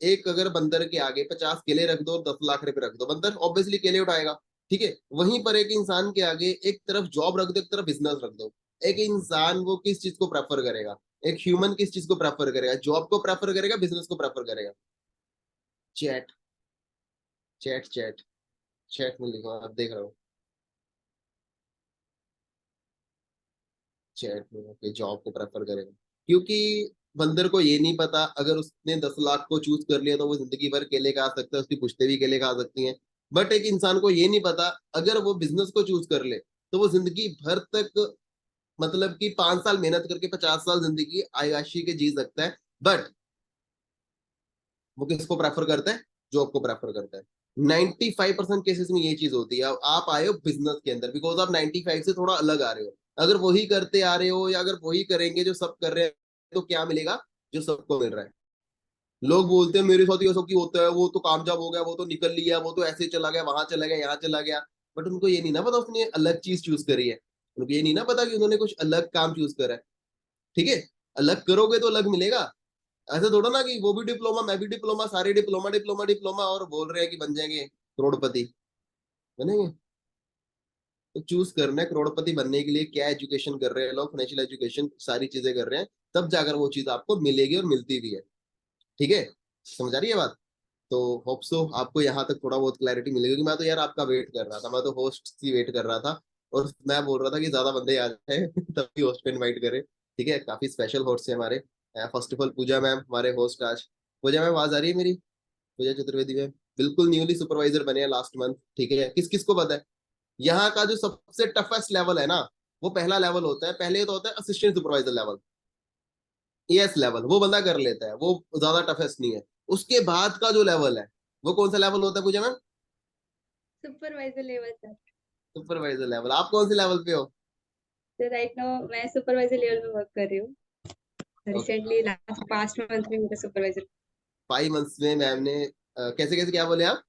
एक अगर बंदर के आगे 50 केले रख दो और 10 लाख रुपए रख दो, बंदर ऑब्वियसली केले उठाएगा। ठीक है, वहीं पर एक इंसान के आगे एक तरफ जॉब रख दो, एक तरफ बिजनेस रख दो, एक इंसान वो किस चीज को प्रेफर करेगा? एक ह्यूमन किस चीज को प्रेफर करेगा? जॉब को प्रेफर करेगा, बिजनेस को प्रेफर करेगा? चैट चैट चैट चैट में लिखो, आप देख रहे हो चैट में, ओके, जॉब को प्रेफर करेगा। क्योंकि बंदर को ये नहीं पता, अगर उसने 10 लाख को चूज कर लिया तो वो जिंदगी भर केले खा सकता है, उसकी पुश्ते भी केले खा सकती हैं। बट एक इंसान को ये नहीं पता, अगर वो बिजनेस को चूज कर ले तो वो जिंदगी भर तक, मतलब कि 5 साल मेहनत करके 50 साल जिंदगी आय्याशी के जी सकता है। बट वो किसको प्रेफर करता है? जॉब को प्रेफर करता है। 95% केसेस में ये चीज होती है। अब आप आए हो बिजनेस के अंदर बिकॉज आप 95 से थोड़ा अलग आ रहे हो। अगर वही करते आ रहे हो या अगर वही करेंगे जो सब कर रहे हैं, तो क्या मिलेगा? जो सबको मिल रहा है। लोग बोलते हैं मेरे साथ ये सब क्यों होता है, वो तो कामयाब हो गया, वो तो निकल लिया, वो तो ऐसे चला गया, वहां चला गया, यहाँ चला गया। बट उनको ये नहीं ना पता उसने अलग चीज चूज करी है। उनको ये नहीं ना पता कि उन्होंने कुछ अलग काम चूज करा है। ठीक है, अलग करोगे तो अलग मिलेगा। ऐसा थोड़ा ना कि वो भी डिप्लोमा, मैं भी डिप्लोमा, सारे डिप्लोमा डिप्लोमा डिप्लोमा और बोल रहे हैं कि बन जाएंगे करोड़पति। बनेंगे? तो चूज करना है करोड़पति बनने के लिए क्या एजुकेशन कर रहे हैं लोग, फाइनेंशियल एजुकेशन सारी चीजें कर रहे हैं, तब जाकर वो चीज आपको मिलेगी और मिलती भी है। ठीक है, समझ आ रही है बात? तो होप सो आपको यहाँ तक थोड़ा बहुत क्लैरिटी मिलेगी। कि मैं तो यार आपका वेट कर रहा था, मैं तो होस्ट की वेट कर रहा था, और मैं बोल रहा था कि ज्यादा बंदे आ जाए तभी होस्ट को इनवाइट करें। ठीक है, काफी स्पेशल होस्ट है हमारे। First of all Pooja ma'am हमारे होस्ट आज। पूजा मैम आवाज आ रही है मेरी? पूजा चतुर्वेदी मैम बिल्कुल न्यूली सुपरवाइजर बने हैं लास्ट मंथ। ठीक है, किस किस को पता है? यहाँ का जो सबसे टफेस्ट लेवल है ना, वो पहला लेवल होता है। पहले तो होता है assistant supervisor level, as level, वो बंदा कर लेता है, वो ज्यादा टफेस्ट नहीं है। उसके बाद का जो लेवल है, वो कौन सा लेवल होता है Pooja ma'am? Supervisor level sir. Supervisor level. आप कौन से लेवल पे हो? तो राइट नाउ मैं सुपरवाइजर लेवल पे वर्क कर रही हूँ। Okay, recently last past month में मेरा सुपरवाइजर। 5 मंथ्स में मैम ने कैसे कैसे क्या बोले आप?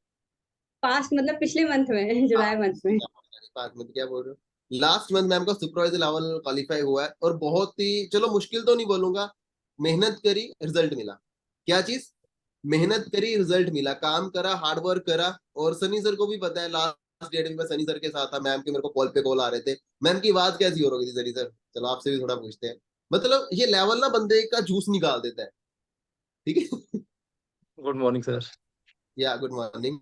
पास्ट मतलब पिछले मंथ में जुलाई मंथ में। 5 मंथ क्या बोल रहे हो? लास्ट मंथ मैम का सुपरवाइजर लेवल क्वालिफाई हुआ है, और बहुत ही, चलो मुश्किल तो नहीं बोलूंगा, मेहनत करी रिजल्ट मिला। क्या चीज? मेहनत करी रिजल्ट मिला, काम करा, हार्ड वर्क करा। और सनी सर को भी पता है, लास्ट डेट में मैं सनी सर के साथ था, मैम के मेरे को कॉल पे कॉल आ रहे थे, मैम की आवाज कैसी हो रही थी सनी सर? चलो आपसे भी थोड़ा पूछते हैं। मतलब ये लेवल ना बंदे का जूस निकाल देता है। ठीक है गुड मॉर्निंग सर। या गुड मॉर्निंग।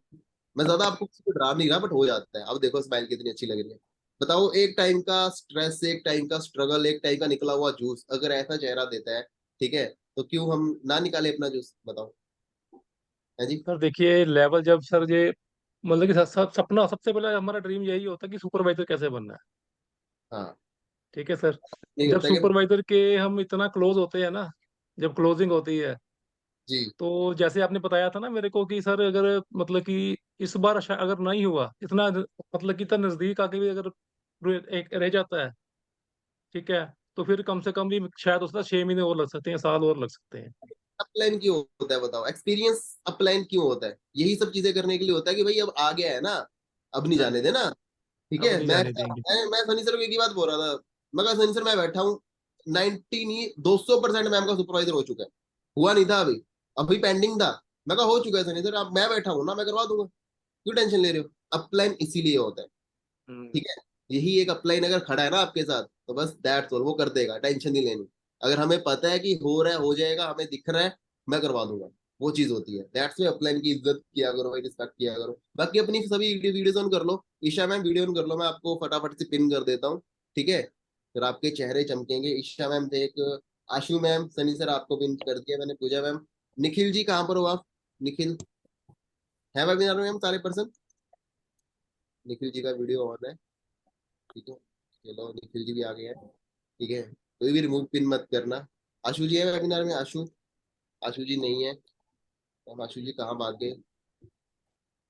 मैं ज्यादा आपको किसी को डरा नहीं रहा, बट हो जाता है। अब देखो स्माइल कितनी अच्छी लग रही है। बताओ, एक टाइम का स्ट्रेस, एक टाइम का स्ट्रगल, एक टाइम का निकला हुआ जूस अगर ऐसा चेहरा देता है, ठीक है, तो क्यों हम ना निकाले अपना जूस? बताओ। है जी? सर देखिए लेवल जब सर ये मतलब कि सपना सबसे पहले हमारा ड्रीम यही होता है कि सुपरवाइजर कैसे बनना है। हाँ, ठीक है सर। नहीं जब होता है कि सुपरवाइजर के हम इतना क्लोज होते हैं ना, जब क्लोजिंग होती है, जी तो जैसे आपने बताया था ना मेरे को कि सर अगर मतलब कि इस बार अगर नहीं हुआ इतना, मतलब कि इतना नजदीक आके भी अगर एक रह जाता है, ठीक है, तो फिर कम से कम भी शायद उसका 6 महीने और लग सकते हैं, साल और लग सकते हैं। अपलाइन क्यों होता है? बताओ, एक्सपीरियंस अपलाइन क्यों होता है? यही सब चीजें करने के लिए होता है कि भाई अब आ गया है ना, अब नहीं जाने देना। ठीक अब है, नहीं मैं जाने देंगे। मैं सनी सर को एक ही बात बोल रहा था। मैं कहा सनी सर मैं बैठा हूँ, 90 नहीं 200% मैम का सुपरवाइजर हो चुका है। हुआ नहीं था अभी, अभी पेंडिंग था। मैं कहा हो चुका है सनी सर, अब मैं बैठा हूँ ना, मैं करवा दूंगा, क्यों टेंशन ले रहे हो? अपलाइन इसीलिए होता है। हम्म। ठीक है, यही एक अपलाइन अगर खड़ा है ना आपके साथ, तो बस दैट्स ऑल, वो कर देगा, टेंशन नहीं लेनी। अगर हमें पता है कि हो रहा है, हो जाएगा, हमें दिख रहा है, मैं करवा दूंगा। वो चीज होती है, दैट्स वाई अपलाइन की इज्जत किया करो भाई, रिस्पेक्ट किया करो। बाकी अपनी सभी वीडियोज ऑन कर लो। ईशा मैम वीडियो ऑन कर लो, मैं आपको फटाफट से पिन कर देता हूँ। ठीक है, फिर आपके चेहरे चमकेंगे। ईशा मैम थे एक, आशु मैम, सनी सर आपको पिन कर दिया मैंने, पूजा मैम। निखिल जी कहाँ पर हो आप? निखिल है वेबिनार में? मैम सारे पर्सन, निखिल जी का वीडियो ऑन है। ठीक है, चलो निखिल जी भी आ गए हैं। ठीक है, कोई भी रिमूव पिन मत करना। आशु जी है वेबिनार में? आशु, आशु जी नहीं है। अब आशु जी कहाँ भाग गए?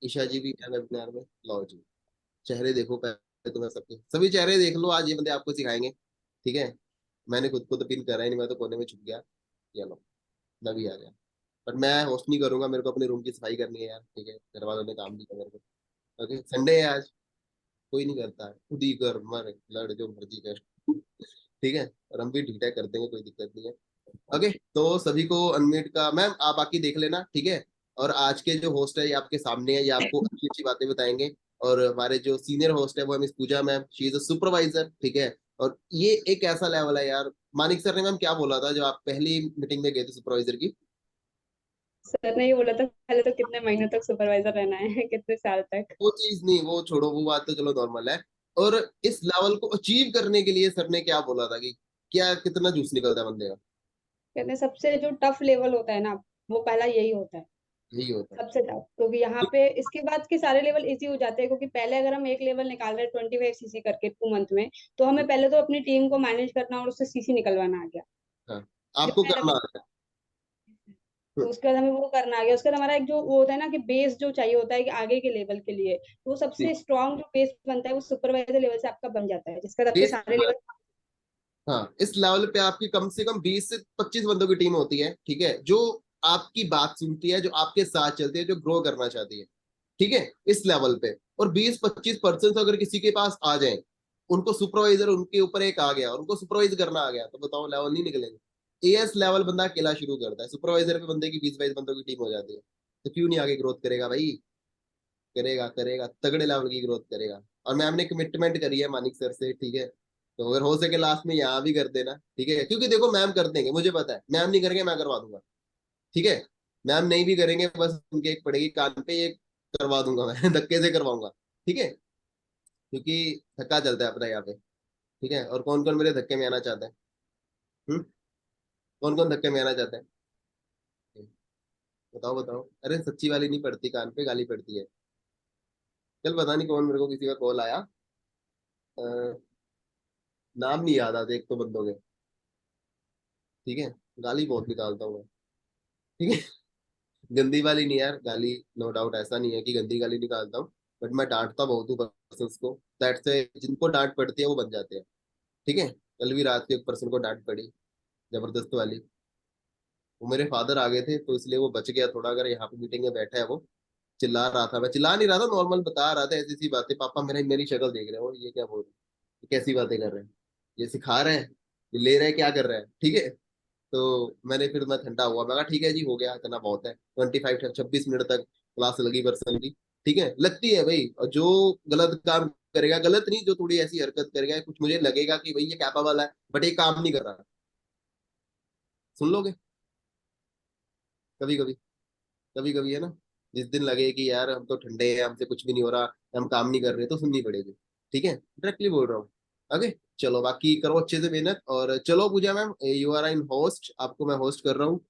ईशा जी भी है वेबिनार में, लो जी। चेहरे देखो पहले, तुम्हें सबके सभी चेहरे देख लो, आज ये बंदे आपको सिखाएंगे। ठीक है, मैंने खुद को तो पिन करा ही नहीं, मैं तो कोने में छुप गया। ये लो, मैं भी आ गया। पर मैं होस्ट नहीं करूंगा, मेरे को अपने रूम की सफाई करनी है यार। ठीक है, घर वालों ने काम दिया मेरे को। ओके, संडे है आज, कोई नहीं करता है, खुद ही कर, मर लड़ जो मर्जी कर। ठीक है, और हम भी ठीक ठाक कर देंगे, कोई दिक्कत नहीं है। ओके, तो सभी को अनम्यूट का, मैम आप बाकी देख लेना। ठीक है, और आज के जो होस्ट है ये आपके सामने है, ये आपको अच्छी अच्छी बातें बताएंगे। और हमारे जो सीनियर होस्ट है वो है miss Pooja ma'am, she is a supervisor, ठीक है। और ये एक ऐसा लेवल है यार। मानिक सर ने मैम क्या बोला था जब आप पहली मीटिंग में गए थे सुपरवाइजर की? सर ने ये बोला था पहले तो कितने महीनों तक सुपरवाइजर रहना है कितने साल तक। वो चीज नहीं, वो छोड़ो, वो बात तो चलो नॉर्मल है। और इस लेवल को अचीव करने के लिए सर ने क्या बोला था कि क्या कितना जूस निकलता है बंदे का? कहते हैं सबसे जो टफ लेवल होता है ना, वो पहला यही होता है, यही होता है। सबसे टफ। क्योंकि यहाँ पे इसके बाद के सारे लेवल इजी हो जाते हैं, क्योंकि पहले अगर हम एक लेवल निकाल रहे हैं 25 सीसी करके 2 मंथ में, तो हमें पहले तो अपनी टीम को मैनेज करना और उससे सीसी निकलवाना आ गया। हाँ, जब आपको मैं करना लगा, आता है। तो उसके बाद हमें वो करना आ गया। उसके बाद हमारा एक जो वो होता है ना कि बेस जो चाहिए होता है कि आगे के लेवल के लिए, तो वो सबसे स्ट्रांग जो बेस बनता है वो सुपरवाइजर लेवल से आपका बन जाता है, जिसके बाद आपके बेस, सारे लेवल। हाँ, इस लेवल पे आपकी कम से कम 20 से 25 बंदों की टीम होती है, ठीक है, जो आपकी बात सुनती है, जो आपके साथ चलती है, जो ग्रो करना चाहती है, ठीक है, इस लेवल पे। और 20-25% अगर किसी के पास आ जाए, उनको सुपरवाइजर उनके ऊपर एक आ गया, उनको सुपरवाइज करना आ गया, तो बताओ लेवल नहीं निकलेंगे। एएस लेवल बंदा अकेला शुरू करता है, सुपरवाइजर पे बंदे की 20-22 बंदों की टीम हो जाती है, तो क्यों नहीं आगे ग्रोथ करेगा भाई? करेगा, करेगा, तगड़े लेवल की ग्रोथ करेगा। और मैम ने कमिटमेंट करी है मानिक सर से, ठीक है, तो अगर हो सके लास्ट में यहाँ भी कर देना, ठीक है, क्योंकि देखो मैम कर देंगे, मुझे पता है, मैम नहीं करेंगे मैं करवा दूंगा, ठीक है। मैम नहीं भी करेंगे, बस उनके एक पड़ेगी कान पे, एक करवा दूंगा मैं धक्के से करवाऊंगा, ठीक है, क्योंकि धक्का चलता है अपना यहाँ पे, ठीक है। और कौन कौन मेरे धक्के में आना चाहता है? कौन कौन धक्के में आना चाहता है? बताओ बताओ, अरे सच्ची वाली नहीं पड़ती कान पे, गाली पड़ती है। चल पता नहीं कौन, मेरे को किसी का कॉल आया, अ, नाम नहीं याद आते एक तो बंदों के, ठीक है। गाली बहुत निकालता हूँ मैं, ठीक है। गंदी वाली नहीं यार, गाली नो डाउट, ऐसा नहीं है कि गंदी गाली निकालता हूँ, बट मैं डांटता बहुत हूँ पर्सन को। दैट से जिनको डांट पड़ती है वो बन जाते हैं, ठीक है। कल भी रात को एक पर्सन को डांट पड़ी, जबरदस्त वाली। वो मेरे फादर आ गए थे तो इसलिए वो बच गया थोड़ा, अगर यहाँ पे मीटिंग में बैठा है वो। चिल्ला रहा था, मैं चिल्ला नहीं रहा था, नॉर्मल बता रहा था ऐसी सी बातें, पापा मेरे मेरी शक्ल देख रहे हो, ये क्या बोल रहे हैं, ये कैसी बातें कर रहे हैं, ये सिखा रहे हैं, ये ले रहे हैं, क्या कर रहे हैं, ठीक है। तो मैंने फिर मैं ठंडा हुआ, मैं कहा ठीक है जी, हो गया, इतना बहुत है। 26 मिनट तक क्लास लगी पर्सन की, ठीक है, लगती है भाई। और जो गलत काम करेगा, गलत नहीं, जो थोड़ी ऐसी हरकत करेगा, कुछ मुझे लगेगा कि भाई ये कैपा वाला है बट ये काम नहीं कर रहा, सुन लोगे कभी कभी, कभी कभी है ना, जिस दिन लगे कि यार हम तो ठंडे हैं, हमसे कुछ भी नहीं हो रहा, हम काम नहीं कर रहे, तो सुननी पड़ेगी, ठीक है, डायरेक्टली बोल रहा हूँ। ओके, चलो बाकी करो अच्छे से मेहनत। और चलो Pooja ma'am, you are in host, आपको मैं होस्ट कर रहा हूँ।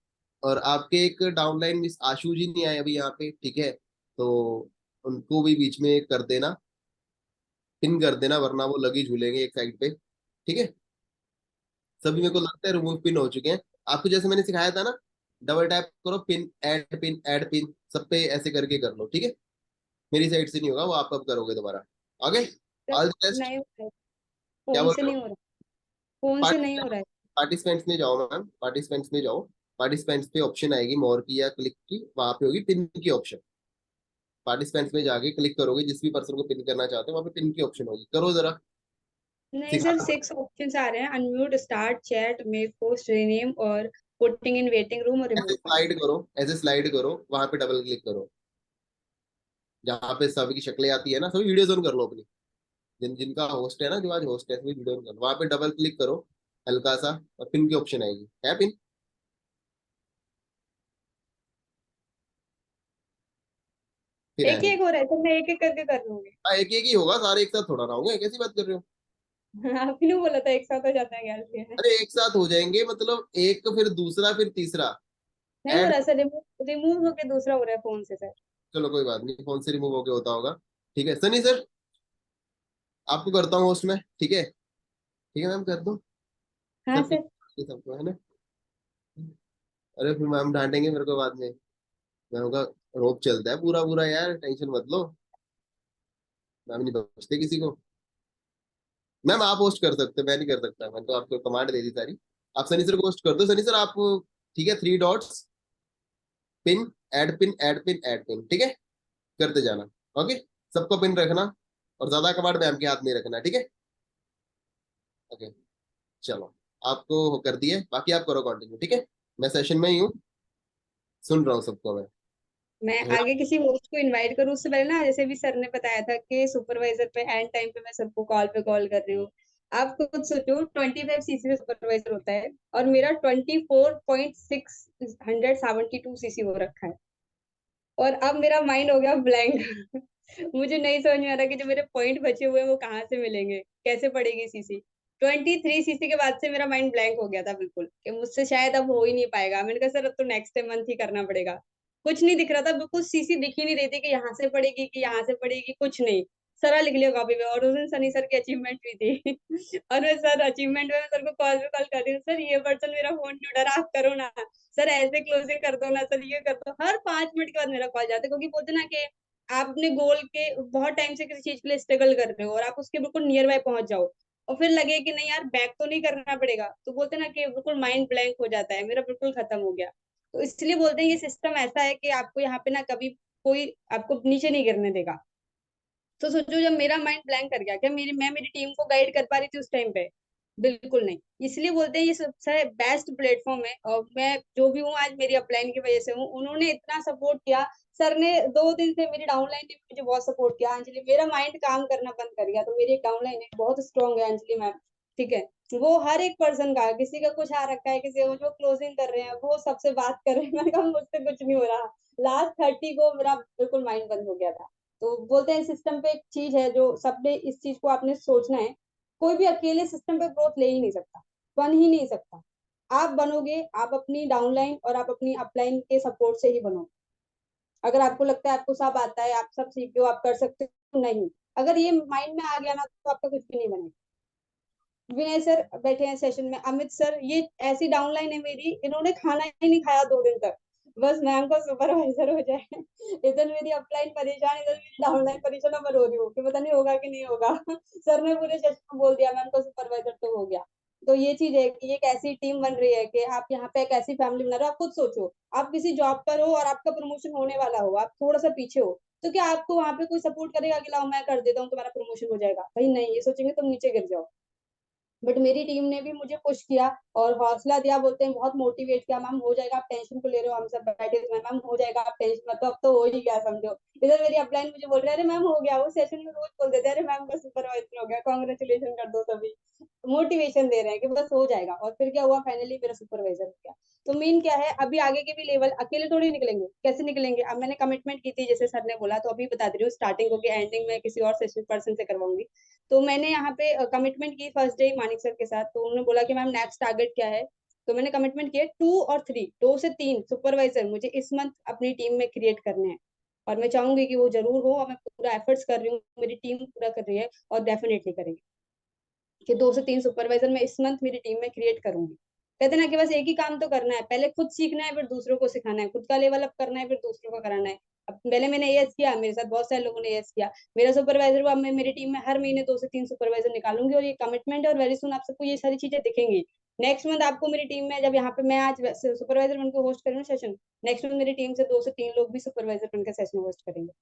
और आपके एक डाउनलाइन मिस आशु जी नहीं आए अभी यहाँ पे, ठीक है, तो उनको भी बीच में कर देना, पिन कर देना, वरना वो लगी झूलेंगे एक साइड पे, ठीक है। सभी मेरे को लगता है रिमूव पिन हो चुके हैं। आपको जैसे मैंने सिखाया था ना, डबल टैप करो, pin add pin add pin, सब पे ऐसे करके कर लो, ठीक है। मेरी साइड से नहीं होगा वो, आप कब करोगे दोबारा? ओके, तो ऑल द बेस्ट। नहीं हो रहा है, क्या फोन बोल से रहे नहीं हो? हो रहा है, फोन से नहीं हो रहा है। पार्टिसिपेंट्स में जाओ मैम, पार्टिसिपेंट्स में जाओ। पार्टिसिपेंट्स पे ऑप्शन आएगी मोर की या क्लिक की, वहां पे होगी पिन की ऑप्शन। पार्टिसिपेंट्स में जाके क्लिक करोगे, जिस भी पर्सन को पिन करना चाहते हो वहां पे पिन की ऑप्शन होगी, करो जरा, नहीं सिखा। सर, 6 ऑप्शंस आ रहे हैं: unmute, start chat, make post, rename और पुटिंग इन वेटिंग रूम और रिमूव ऐसे पिन। स्लाइड करो, ऐसे स्लाइड करो, वहां पे डबल क्लिक करो, जहाँ पे सभी की शक्लें आती है ना, सभी वीडियोज ऑन कर लो अपनी, जिनका होस्ट है ना, जो आज होस्ट है, सभी वीडियो ऑन कर लो, वहां पे डबल क्लिक करो हल्का सा, और पिन की ऑप्शन आएगी, है पिन? फिर एक आने ही दो। एक हो रहा है सर, मैं एक एक करके कर लूंगी। हाँ, एक एक ही होगा, सारे एक साथ थोड़ा ना होंगे, कैसी बात कर रहे हो? आपने क्यों बोला था एक साथ हो जाता है गैलरी में? अरे एक साथ हो जाएंगे, मतलब एक फिर दूसरा फिर तीसरा नहीं हो ऐड। रहा सर, रिमूव रिमूव होके दूसरा हो रहा है फोन से सर। चलो कोई बात नहीं, फोन से रिमूव होके होता होगा, ठीक है। सनी सर, आपको करता हूँ होस्ट में, ठीक है, ठीक है मैम, कर दो। हाँ सब सर। ठीक सबको, है ना? अरे फिर मैम डांटेंगे मेरे को बाद में, मैं होगा, रोप चलता है पूरा पूरा यार, टेंशन मत लो, मैम नहीं बचते किसी को। मैम आप होस्ट कर सकते, मैं नहीं कर सकता, मैं तो आपको कमांड दे दी सारी। आप सनी सर को होस्ट कर दो, सनी सर आप, ठीक है, 3 dots, pin, add pin add pin add pin, ठीक है, करते जाना। ओके, सबको पिन रखना, और ज्यादा कमांड मैम के हाथ में रखना, ठीक है। ओके, चलो, आपको कर दिए, बाकी आप करो कंटिन्यू, ठीक है। मैं सेशन में ही हूँ, सुन रहा हूँ सबको मैं। मैं और आगे किसी होस्ट को इनवाइट करूँ उससे पहले ना, जैसे भी सर ने बताया था कि सुपरवाइजर पे एंड टाइम पे मैं सबको कॉल पे कॉल कर रही हूँ। आप खुद सोचो 25 सीसी पे सुपरवाइजर होता है और मेरा 24.672 सीसी हो रखा है। और अब मेरा माइंड हो गया ब्लैंक। मुझे नहीं समझ में आ रहा कि जो मेरे पॉइंट बचे हुए हैं वो कहाँ से मिलेंगे, कैसे पड़ेगी सीसी। 23 सीसी के बाद से मेरा माइंड ब्लैंक हो गया था बिल्कुल, कि मुझसे शायद अब हो ही नहीं पाएगा। मैंने कहा सर अब तो नेक्स्ट मंथ ही करना पड़ेगा। कुछ नहीं दिख रहा था, बिल्कुल सीसी दिख ही नहीं रही थी कि यहाँ से पड़ेगी कि यहाँ से पड़ेगी, कुछ नहीं। सारा लिख लिया कॉपी पे। और उस दिन सनी सर की अचीवमेंट भी थी। और मैं सर अचीवमेंट में मैं सर को कॉल पे कॉल कर रही हूँ, सर ये पर्सन मेरा फोन नहीं उठा रहा, आप करो ना। सर ऐसे क्लोजिंग कर दो ना, सर ये कर दो। हर 5 मिनट के बाद मेरा कॉल जाता है, क्योंकि बोलते ना कि आप अपने गोल के बहुत टाइम से किसी चीज के लिए स्ट्रगल कर रहे हो और आप उसके बिल्कुल नियर बाय पहुंच जाओ, और फिर लगे कि नहीं यार बैक तो नहीं करना पड़ेगा, तो बोलते ना कि बिल्कुल माइंड ब्लैंक हो जाता है, मेरा बिल्कुल खत्म हो गया। तो इसलिए बोलते हैं ये सिस्टम ऐसा है कि आपको यहाँ पे ना कभी कोई आपको नीचे नहीं गिरने देगा। तो सोचो जब मेरा माइंड ब्लैंक कर गया, क्या मेरी टीम को गाइड कर पा रही थी उस टाइम पे? बिल्कुल नहीं। इसलिए बोलते हैं ये सबसे बेस्ट प्लेटफॉर्म है, और मैं जो भी हूँ आज मेरी अपलाइन की वजह से हूँ। उन्होंने इतना सपोर्ट किया। सर ने 2 दिन से मेरी डाउनलाइन ने भी मुझे बहुत सपोर्ट किया। अंजलि, मेरा माइंड काम करना बंद कर गया, तो मेरी एक डाउनलाइन है बहुत स्ट्रांग है, अंजलि मैम। ठीक है। वो हर एक पर्सन का, किसी का कुछ आ रखा है, किसी को जो क्लोजिंग कर रहे हैं वो सबसे बात कर रहे हैं। मैंने कहा मुझसे कुछ नहीं हो रहा। लास्ट 30 को मेरा बिल्कुल माइंड बंद हो गया था। तो बोलते हैं सिस्टम पे एक चीज है जो सबने, इस चीज को आपने सोचना है। कोई भी अकेले सिस्टम पे ग्रोथ ले ही नहीं सकता, बन ही नहीं सकता। आप बनोगे, आप अपनी डाउनलाइन और आप अपनी अपलाइन के सपोर्ट से ही बनोगे। अगर आपको लगता है आपको सब आता है, आप सब सीखते हो, आप कर सकते हो, नहीं। अगर ये माइंड में आ गया ना तो आपका कुछ भी नहीं बनेगा। विनय सर बैठे हैं सेशन में, अमित सर, ये ऐसी डाउनलाइन है मेरी, इन्होंने खाना ही नहीं खाया 2 दिन तक, बस मैम को सुपरवाइजर हो जाए। इधर मेरी अपलाइन परेशान, इधर मेरी डाउनलाइन परेशान, मैं रो रही हूँ कि पता नहीं होगा कि नहीं होगा। सर ने पूरे सेशन में बोल दिया मैम को सुपरवाइजर तो हो गया। तो ये चीज है कि एक ऐसी टीम बन रही है कि आप यहाँ पे एक ऐसी फैमिली बना रहे हो। आप खुद सोचो, आप किसी जॉब पर हो और आपका प्रमोशन होने वाला हो, आप थोड़ा सा पीछे हो, तो क्या आपको वहां पे कोई सपोर्ट करेगा कि लाओ मैं कर देता हूँ तुम्हारा प्रमोशन हो जाएगा? भाई नहीं, ये सोचेंगे तुम नीचे गिर जाओ। बट मेरी टीम ने भी मुझे पुश किया और हौसला दिया, बोलते हैं बहुत मोटिवेट किया, मैम हो जाएगा, आप टेंशन को ले रहे हो, हम सब बैठे हुए हैं, मैम हो जाएगा, आप टेंशन मत लो, अब तो हो ही गया समझो। इधर मेरी अपलाइन मुझे बोल रहे हैं अरे मैम हो गया, वो सेशन में रोज बोल देते हैं अरे मैम का सुपरवाइजर हो गया, कॉन्ग्रेचुलेशन कर दो सभी। मोटिवेशन दे रहे हैं कि बस हो जाएगा। और फिर क्या हुआ, फाइनली मेरा सुपरवाइजर हो गया। तो मेन क्या है, अभी आगे के भी लेवल अकेले थोड़ी निकलेंगे, कैसे निकलेंगे? अब मैंने कमिटमेंट की थी जैसे सर ने बोला, तो अभी बता दे रही हूँ, स्टार्टिंग होगी एंडिंग में किसी और सेशन पर्सन से करवाऊंगी। तो मैंने यहाँ पे कमिटमेंट की फर्स्ट डे मानिक सर के साथ, तो उन्होंने बोला कि मैम नेक्स्ट टारगेट क्या है। तो मैंने कमिटमेंट किया 2 और 3, 2 से 3 सुपरवाइजर मुझे इस मंथ अपनी टीम में क्रिएट करने हैं। और मैं चाहूंगी कि वो जरूर हो, और मैं पूरा एफर्ट्स कर रही हूँ, मेरी टीम पूरा कर रही है, और डेफिनेटली करेंगे कि 2 से 3 सुपरवाइजर मैं इस मंथ मेरी टीम में क्रिएट करूंगी। कहते ना कि बस एक ही काम तो करना है, पहले खुद सीखना है, फिर दूसरों को सिखाना है, खुद का लेवल अप करना है, फिर दूसरों को कराना है। अब पहले मैंने एएस किया, मेरे साथ बहुत सारे लोगों ने एएस किया, मेरा सुपरवाइजर हुआ, मैं मेरी टीम में हर महीने 2 से 3 सुपरवाइजर निकालूंगी, और ये कमिटमेंट है, और वेरी सुन आप सबको ये सारी चीजें दिखेंगी। नेक्स्ट मंथ आपको मेरी टीम में, जब यहाँ पे मैं आज सुपरवाइजर बनकर होस्ट करूँ सेशन, नेक्स्ट मंथ मेरी टीम से 2 से 3 लोग भी सुपरवाइजर बनकर सेशन होस्ट करेंगे।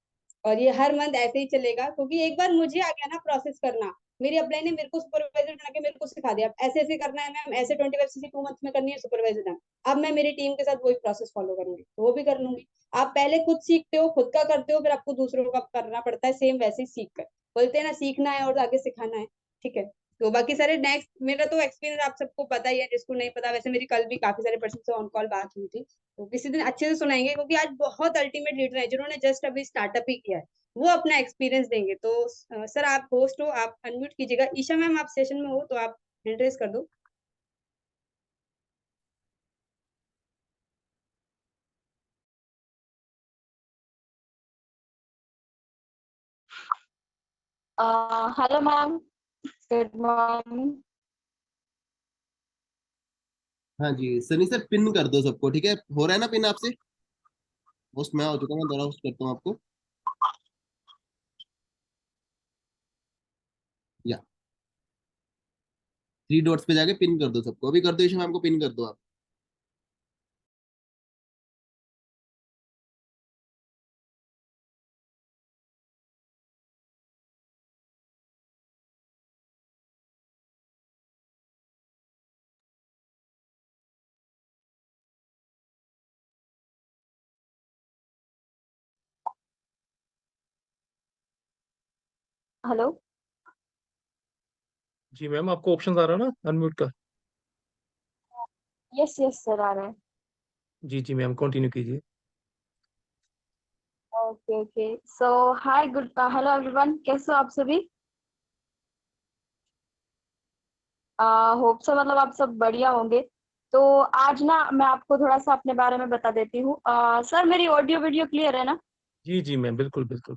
और ये हर मंथ ऐसे ही चलेगा, क्योंकि एक बार मुझे आ गया ना प्रोसेस करना, मेरी अपलाइन ने मेरे को सुपरवाइजर बना के मेरे को सिखा दिया, अब ऐसे ऐसे करना है मैम, ऐसे 25 सीसी 2 मंथ में करनी है सुपरवाइजर मैम। अब मैं मेरी टीम के साथ वही प्रोसेस फॉलो करूंगी, तो वो भी कर लूंगी। आप पहले खुद सीखते हो, खुद का करते हो, फिर आपको दूसरों का करना पड़ता है, सेम वैसे ही सीख कर। बोलते हैं ना, सीखना है और आगे सिखाना है। ठीक है। तो बाकी सारे नेक्स्ट, मेरा तो एक्सपीरियंस आप सबको पता ही है, जिसको नहीं पता, वैसे मेरी कल भी काफी सारे पर्सन से ऑन कॉल बात हुई थी, तो किसी दिन अच्छे से सुनाएंगे, क्योंकि आज बहुत अल्टीमेट लीडर है जिन्होंने जस्ट अभी स्टार्टअप ही किया है, वो अपना एक्सपीरियंस देंगे। तो सर आप होस्ट हो, आप अनम्यूट कीजिएगा। ईशा मैम आप सेशन में हो तो आप हैंड रेज कर दो। Hello ma'am, good morning. हाँ जी सनी सर, पिन कर दो सबको, ठीक है? हो रहा है ना पिन आपसे? होस्ट मैं हो चुका हूँ, मैं दोबारा होस्ट करता हूँ आपको। या 3 डॉट्स पे जाके पिन कर दो सबको, अभी कर दो ईशा मैम को, पिन कर दो आप। हेलो। जी मैम, आपको ऑप्शन आ रहा है ना अनम्यूट का? यस यस सर, आ रहा है। जी जी मैम, कंटिन्यू कीजिए। ओके ओके, सो हाय, गुड, हेलो एवरीवन, कैसे हो आप सभी? होप सो मतलब आप सब बढ़िया होंगे। तो आज ना मैं आपको थोड़ा सा अपने बारे में बता देती हूँ। सर मेरी ऑडियो वीडियो क्लियर है ना? जी जी मैम, बिल्कुल बिल्कुल।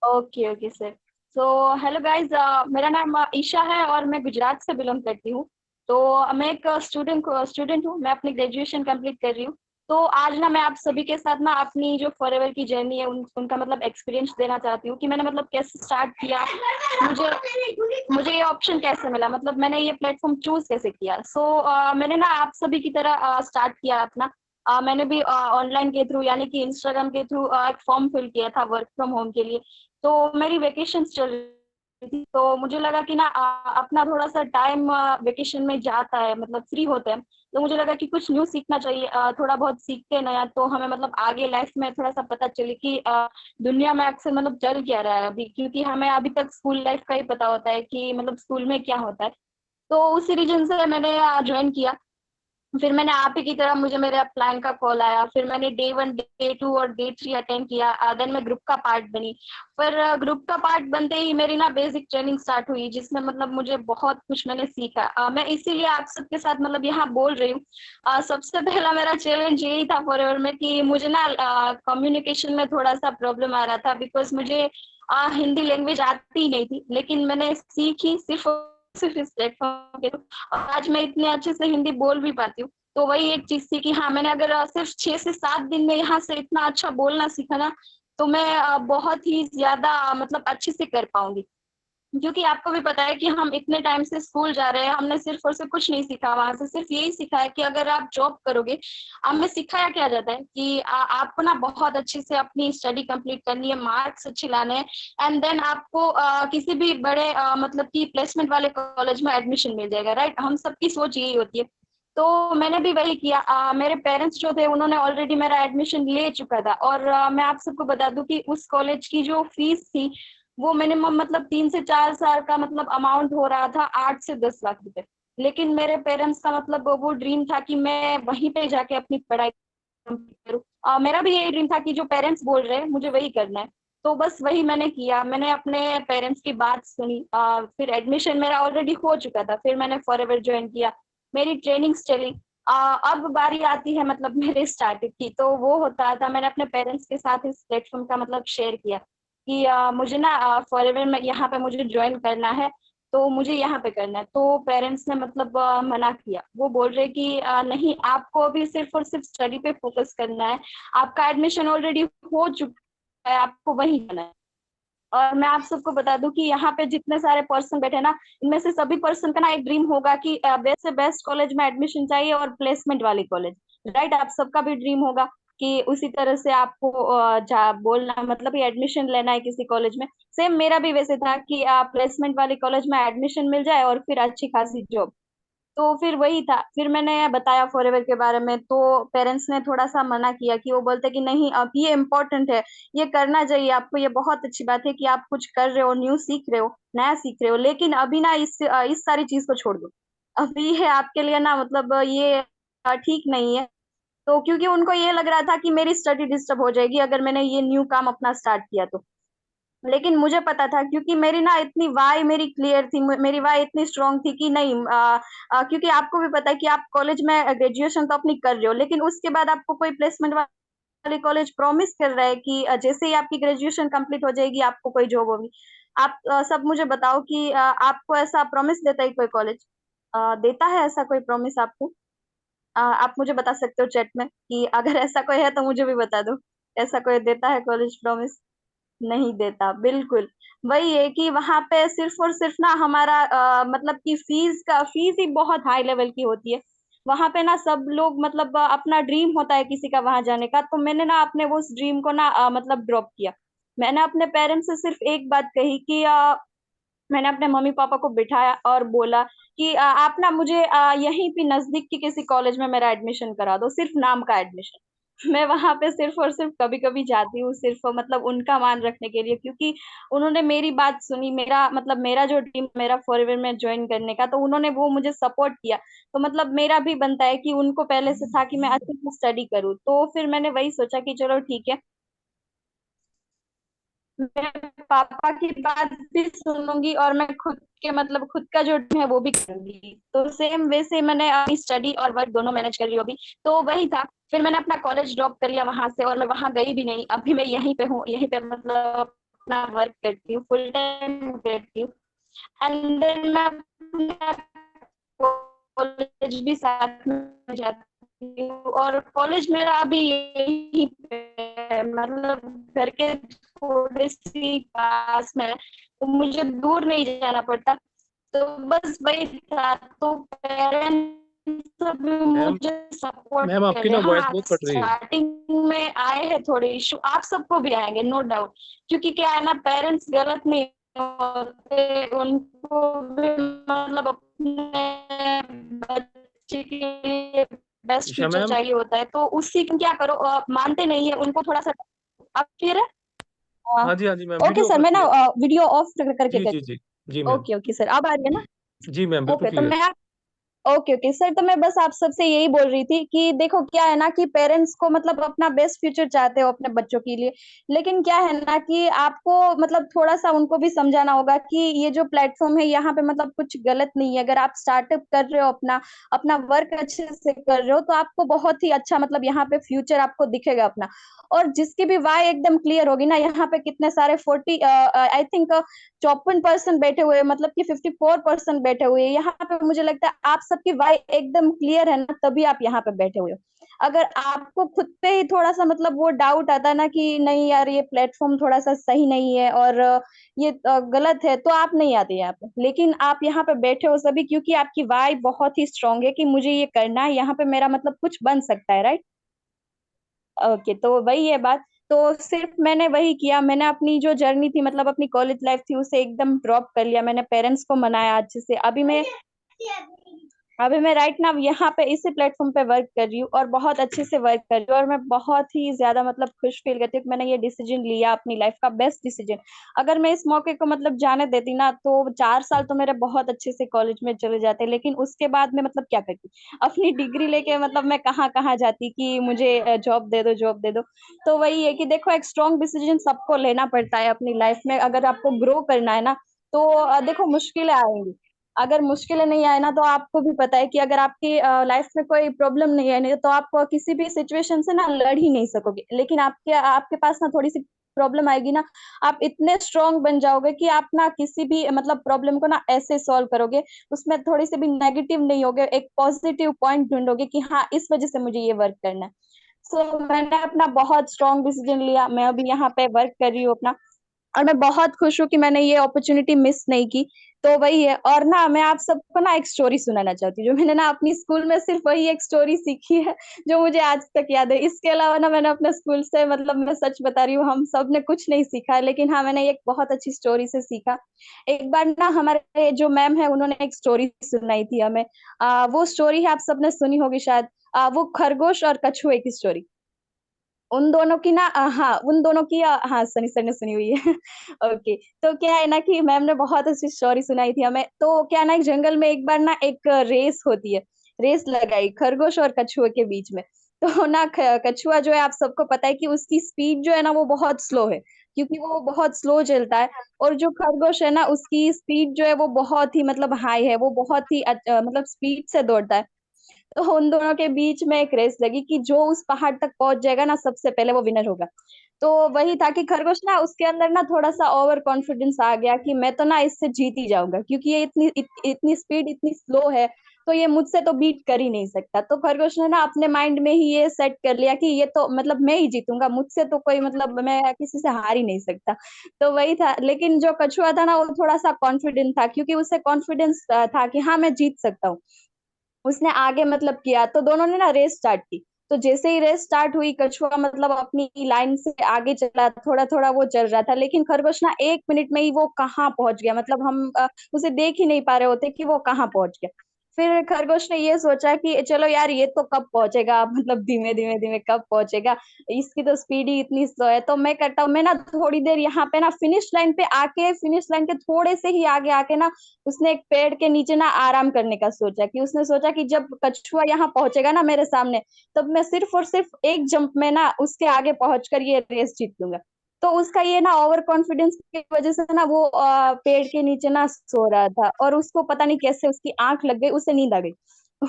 Okay okay sir. So hello guys, मेरा नाम ईशा है और मैं गुजरात से बिलोंग करती हूँ। तो मैं एक स्टूडेंट हूँ, मैं अपनी ग्रेजुएशन कंप्लीट कर रही हूँ। तो आज ना मैं आप सभी के साथ ना अपनी जो फॉरएवर की जर्नी है उनका मतलब एक्सपीरियंस देना चाहती हूँ कि मैंने मतलब कैसे स्टार्ट किया, मुझे मुझे ये ऑप्शन कैसे मिला, मतलब मैंने ये प्लेटफॉर्म चूज कैसे किया। मैंने ना आप सभी की तरह स्टार्ट किया अपना। मैंने भी ऑनलाइन के थ्रू यानी कि इंस्टाग्राम के थ्रू एक फॉर्म फिल किया था वर्क फ्रॉम होम के लिए। तो मेरी वेकेशन चल रही थी, तो मुझे लगा कि ना अपना थोड़ा सा टाइम वेकेशन में जाता है, मतलब फ्री होते हैं। तो मुझे लगा कि कुछ न्यू सीखना चाहिए, थोड़ा बहुत सीखते हैं नया, तो हमें मतलब आगे लाइफ में थोड़ा सा पता चले कि दुनिया में अक्सर मतलब चल क्या रहा है अभी, क्योंकि हमें अभी तक स्कूल लाइफ का ही पता होता है कि मतलब स्कूल में क्या होता है। तो उसी रीजन से मैंने ज्वाइन किया। फिर मैंने आप ही की तरह मुझे मेरे प्लान का कॉल आया, फिर मैंने डे 1 डे 2 और डे 3 अटेंड किया, देन मैं ग्रुप का पार्ट बनी। पर ग्रुप का पार्ट बनते ही मेरी ना बेसिक ट्रेनिंग स्टार्ट हुई, जिसमें मतलब मुझे बहुत कुछ मैंने सीखा। मैं इसीलिए आप सबके साथ मतलब यहाँ बोल रही हूँ। सबसे पहला मेरा चैलेंज यही था फॉरएवर में कि मुझे ना कम्युनिकेशन में थोड़ा सा प्रॉब्लम आ रहा था, बिकॉज मुझे हिंदी लैंग्वेज आती ही नहीं थी, लेकिन मैंने सीखी सिर्फ इस प्लेटफॉर्म के थ्रू। और आज मैं इतने अच्छे से हिंदी बोल भी पाती हूँ। तो वही एक चीज थी कि हाँ, मैंने अगर सिर्फ 6 से 7 दिन में यहाँ से इतना अच्छा बोलना सीखा ना, तो मैं बहुत ही ज्यादा मतलब अच्छे से कर पाऊंगी। क्योंकि आपको भी पता है कि हम इतने टाइम से स्कूल जा रहे हैं, हमने सिर्फ और सिर्फ कुछ नहीं सीखा वहां से, सिर्फ यही सीखा है कि अगर आप जॉब करोगे। हमें सिखाया क्या जाता है कि आपको ना बहुत अच्छे से अपनी स्टडी कंप्लीट करनी है, मार्क्स अच्छे लाने हैं, एंड देन आपको किसी भी बड़े मतलब कि प्लेसमेंट वाले कॉलेज में एडमिशन मिल जाएगा, राइट? हम सबकी सोच यही होती है। तो मैंने भी वही किया। मेरे पेरेंट्स जो थे उन्होंने ऑलरेडी मेरा एडमिशन ले चुका था, और मैं आप सबको बता दूं कि उस कॉलेज की जो फीस थी वो मिनिमम मतलब 3 से 4 साल का मतलब अमाउंट हो रहा था 8 से 10 लाख रुपए। लेकिन मेरे पेरेंट्स का मतलब वो ड्रीम था कि मैं वहीं पे जाके अपनी पढ़ाई कंप्लीट करूँ। मेरा भी यही ड्रीम था कि जो पेरेंट्स बोल रहे हैं मुझे वही करना है। तो बस वही मैंने किया, मैंने अपने पेरेंट्स की बात सुनी। फिर एडमिशन मेरा ऑलरेडी हो चुका था, फिर मैंने फॉरएवर ज्वाइन किया, मेरी ट्रेनिंग्स चली। अब बारी आती है मतलब मेरे स्टार्टिंग की, तो वो होता था मैंने अपने पेरेंट्स के साथ इस प्लेटफॉर्म का मतलब शेयर किया कि मुझे ना फॉरएवर में यहाँ पे मुझे ज्वाइन करना है, तो मुझे यहाँ पे करना है। तो पेरेंट्स ने मतलब मना किया, वो बोल रहे कि नहीं, आपको अभी सिर्फ और सिर्फ स्टडी पे फोकस करना है, आपका एडमिशन ऑलरेडी हो चुका है, आपको वहीं जाना है। और मैं आप सबको बता दूं कि यहाँ पे जितने सारे पर्सन बैठे ना, इनमें से सभी पर्सन का ना एक ड्रीम होगा कि बेस्ट से बेस्ट कॉलेज में एडमिशन चाहिए और प्लेसमेंट वाली कॉलेज, राइट? आप सबका भी ड्रीम होगा कि उसी तरह से आपको जा बोलना मतलब ये एडमिशन लेना है किसी कॉलेज में। सेम मेरा भी वैसे था कि प्लेसमेंट वाली कॉलेज में एडमिशन मिल जाए और फिर अच्छी खासी जॉब। तो फिर वही था, फिर मैंने बताया फॉरएवर के बारे में, तो पेरेंट्स ने थोड़ा सा मना किया कि वो बोलते कि नहीं, अब ये इम्पोर्टेंट है, ये करना चाहिए आपको, ये बहुत अच्छी बात है कि आप कुछ कर रहे हो, न्यू सीख रहे हो, नया सीख रहे हो, लेकिन अभी ना इस सारी चीज को छोड़ दो। अभी है आपके लिए ना मतलब ये ठीक नहीं है। तो क्योंकि उनको ये लग रहा था कि मेरी स्टडी डिस्टर्ब हो जाएगी अगर मैंने ये न्यू काम अपना स्टार्ट किया तो। लेकिन मुझे पता था, क्योंकि मेरी ना इतनी वाई मेरी क्लियर थी, मेरी वाई इतनी स्ट्रांग थी कि नहीं, क्योंकि आपको भी पता है कि आप कॉलेज में ग्रेजुएशन तो अपनी कर रहे हो, लेकिन उसके बाद आपको कोई प्लेसमेंट वाले कॉलेज प्रॉमिस कर रहा है कि जैसे ही आपकी ग्रेजुएशन कंप्लीट हो जाएगी आपको कोई जॉब होगी। आप सब मुझे बताओ कि आपको ऐसा प्रॉमिस देता है कोई कॉलेज? देता है ऐसा कोई प्रॉमिस आपको? आप मुझे बता सकते हो चैट में कि अगर ऐसा कोई है तो मुझे भी बता दो, ऐसा कोई देता है कॉलेज प्रॉमिस? नहीं देता, बिल्कुल। वही है कि वहां पे सिर्फ और सिर्फ ना हमारा मतलब कि फीस ही बहुत हाई लेवल की होती है। वहां पे ना सब लोग मतलब अपना ड्रीम होता है किसी का वहां जाने का, तो मैंने ना अपने वो उस ड्रीम को ना मतलब ड्रॉप किया। मैंने अपने पेरेंट्स से सिर्फ एक बात कही कि मैंने अपने मम्मी पापा को बिठाया और बोला कि आप ना मुझे यहीं पे नजदीक की किसी कॉलेज में मेरा एडमिशन करा दो, सिर्फ नाम का एडमिशन। मैं वहां पे सिर्फ और सिर्फ कभी कभी जाती हूँ, सिर्फ मतलब उनका मान रखने के लिए, क्योंकि उन्होंने मेरी बात सुनी, मेरा मतलब मेरा जो ड्रीम मेरा फॉरएवर में ज्वाइन करने का, तो उन्होंने वो मुझे सपोर्ट किया। तो मतलब मेरा भी बनता है कि उनको पहले से था कि मैं अच्छे से स्टडी करूँ, तो फिर मैंने वही सोचा कि चलो ठीक है, मैं पापा की बात भी सुनूंगी और मैं खुद के मतलब खुद का जो ड्रीम है वो भी करूंगी। तो सेम वैसे मैंने अपनी स्टडी और वर्क दोनों मैनेज कर रही हूँ अभी। तो वही था, फिर मैंने अपना कॉलेज ड्रॉप कर लिया वहां से, और मैं वहां गई भी नहीं, अभी मैं यहीं पे हूँ, यहीं पे मतलब अपना वर्क करती हूँ, फुल टाइम करती हूँ। एंड देन मैं अपना कॉलेज भी साथ में जाती हूँ, और कॉलेज मेरा अभी यही पे है, मतलब घर के थोड़े सी पास में है, तो मुझे दूर नहीं जाना पड़ता। तो बस वही था, तो पेरेंट्स भी मैम मुझे सपोर्ट मैम कर आपकी रहे ना हैं। वॉइस हाँ, बहुत कट रही है। स्टार्टिंग में आए हैं थोड़े इशू, आप सबको भी आएंगे नो डाउट, क्योंकि क्या है ना, पेरेंट्स गलत नहीं होते, उनको भी मतलब अपने बच्चे के लिए बेस्ट ईशा फ्यूचर मैम। चाहिए होता है, तो उसी क्या करो, मानते नहीं है उनको थोड़ा सा। अब क्लियर है? हाँ जी ma'am, okay video off sir, मैं ना रखिए। वीडियो ऑफ करके जी कर। जी जी। जी मैम। ओके ओके सर, अब आ रही है ना? जी मैम, बिल्कुल ओके, तो क्लियर। मैं ओके ओके सर, तो मैं बस आप सबसे यही बोल रही थी कि देखो क्या है ना, कि पेरेंट्स को मतलब अपना बेस्ट फ्यूचर चाहते हो अपने बच्चों के लिए, लेकिन क्या है ना कि आपको मतलब थोड़ा सा उनको भी समझाना होगा कि ये जो प्लेटफॉर्म है यहाँ पे मतलब कुछ गलत नहीं है। अगर आप स्टार्टअप कर रहे हो, अपना अपना वर्क अच्छे से कर रहे हो, तो आपको बहुत ही अच्छा मतलब यहाँ पे फ्यूचर आपको दिखेगा अपना। और जिसकी भी वाई एकदम क्लियर होगी ना, यहाँ पे कितने सारे 40 आई थिंक 54% बैठे हुए हैं, मतलब कि 54% बैठे हुए हैं यहाँ पे। मुझे लगता है आप सबकी वाई एकदम क्लियर है ना, तभी आप यहाँ पे बैठे हुए हो। अगर आपको खुद पे ही थोड़ा सा मतलब वो डाउट आता है ना कि नहीं यार ये प्लेटफॉर्म थोड़ा सा सही नहीं है और ये गलत है, तो आप नहीं आते यहाँ पे। लेकिन आप यहाँ पे बैठे हो सभी क्योंकि आपकी वाई बहुत ही स्ट्रांग है कि मुझे ये करना है, यहाँ पे मेरा मतलब कुछ बन सकता है, राइट? ओके, तो वही है बात। तो सिर्फ मैंने वही किया, मैंने अपनी जो जर्नी थी मतलब अपनी कॉलेज लाइफ थी उसे एकदम ड्रॉप कर लिया, मैंने पेरेंट्स को मनाया अच्छे से। अभी मैं राइट नाउ यहाँ पे इसी प्लेटफॉर्म पे वर्क कर रही हूँ और बहुत अच्छे से वर्क कर रही हूँ, और मैं बहुत ही ज्यादा मतलब खुश फील करती हूँ कि मैंने ये डिसीजन लिया, अपनी लाइफ का बेस्ट डिसीजन। अगर मैं इस मौके को मतलब जाने देती ना, तो 4 साल तो मेरे बहुत अच्छे से कॉलेज में चले जाते, लेकिन उसके बाद में मतलब क्या करती, अपनी डिग्री लेके मतलब मैं कहाँ कहाँ जाती कि मुझे जॉब दे दो, जॉब दे दो। तो वही है कि देखो, एक स्ट्रॉन्ग डिसीजन सबको लेना पड़ता है अपनी लाइफ में, अगर आपको ग्रो करना है ना। तो देखो, मुश्किलें आएंगी, अगर मुश्किलें नहीं आए ना, तो आपको भी पता है कि अगर आपकी लाइफ में कोई प्रॉब्लम नहीं है, नहीं तो आप किसी भी सिचुएशन से ना लड़ ही नहीं सकोगे। लेकिन आपके आपके पास ना थोड़ी सी प्रॉब्लम आएगी ना, आप इतने स्ट्रांग बन जाओगे कि आप ना किसी भी मतलब प्रॉब्लम को ना ऐसे सॉल्व करोगे, उसमें थोड़ी सी भी नेगेटिव नहीं होगे, एक पॉजिटिव पॉइंट ढूंढोगे कि हाँ इस वजह से मुझे ये वर्क करना है। सो मैंने अपना बहुत स्ट्रांग डिसीजन लिया, मैं अभी यहाँ पे वर्क कर रही हूँ अपना, और मैं बहुत खुश हूँ कि मैंने ये अपॉर्चुनिटी मिस नहीं की। तो वही है। और ना मैं आप सबको ना एक स्टोरी सुनाना चाहती हूँ, जो मैंने ना अपनी स्कूल में सिर्फ वही एक स्टोरी सीखी है जो मुझे आज तक याद है। इसके अलावा ना मैंने अपने स्कूल से मतलब मैं सच बता रही हूँ, हम सब ने कुछ नहीं सीखा है, लेकिन हाँ मैंने एक बहुत अच्छी स्टोरी से सीखा। एक बार ना हमारे जो मैम है उन्होंने एक स्टोरी सुनाई थी हमें। वो स्टोरी है, आप सबने सुनी होगी शायद। वो खरगोश और कछुए की स्टोरी। उन दोनों की ना हाँ, उन दोनों की हाँ, सनी सर ने सुनी हुई है। ओके। तो क्या है ना कि मैम ने बहुत अच्छी स्टोरी सुनाई थी हमें। तो क्या है ना, एक जंगल में एक बार ना एक रेस होती है, रेस लगाई खरगोश और कछुए के बीच में। तो ना कछुआ जो है, आप सबको पता है कि उसकी स्पीड जो है ना वो बहुत स्लो है, क्योंकि वो बहुत स्लो चलता है। और जो खरगोश है ना, उसकी स्पीड जो है वो बहुत ही मतलब हाई है, वो बहुत ही मतलब स्पीड से दौड़ता है। तो उन दोनों के बीच में एक रेस लगी कि जो उस पहाड़ तक पहुंच जाएगा ना सबसे पहले, वो विनर होगा। तो वही था कि खरगोश ना, उसके अंदर ना थोड़ा सा ओवर कॉन्फिडेंस आ गया कि मैं तो ना इससे जीत ही जाऊंगा, क्योंकि ये इतनी स्पीड इतनी स्लो है, तो ये मुझसे तो बीट कर ही नहीं सकता। तो खरगोश ने ना अपने माइंड में ही ये सेट कर लिया कि ये तो मतलब मैं ही जीतूंगा, मुझसे तो कोई मतलब मैं किसी से हार ही नहीं सकता। तो वही था। लेकिन जो कछुआ था ना, वो थोड़ा सा कॉन्फिडेंट था, क्योंकि उसे कॉन्फिडेंस था कि हाँ मैं जीत सकता हूँ। उसने आगे मतलब किया, तो दोनों ने ना रेस स्टार्ट की। तो जैसे ही रेस स्टार्ट हुई, कछुआ मतलब अपनी लाइन से आगे चला, थोड़ा थोड़ा वो चल रहा था, लेकिन खरगोश ना 1 मिनट में ही वो कहाँ पहुंच गया, मतलब हम उसे देख ही नहीं पा रहे होते कि वो कहाँ पहुंच गया। फिर खरगोश ने ये सोचा कि चलो यार ये तो कब पहुंचेगा, मतलब धीमे धीमे धीमे कब पहुंचेगा, इसकी तो स्पीड ही इतनी स्लो है। तो मैं करता हूँ, मैं ना थोड़ी देर यहाँ पे ना फिनिश लाइन पे आके, फिनिश लाइन के थोड़े से ही आगे आके ना उसने एक पेड़ के नीचे ना आराम करने का सोचा, कि उसने सोचा कि जब कछुआ यहाँ पहुंचेगा ना मेरे सामने, तब मैं सिर्फ और सिर्फ एक जंप में ना उसके आगे पहुंचकर ये रेस जीत लूंगा। तो उसका ये ना ओवर कॉन्फिडेंस की वजह से ना वो पेड़ के नीचे ना सो रहा था, और उसको पता नहीं कैसे उसकी आंख लग गई, उसे नींद आ गई।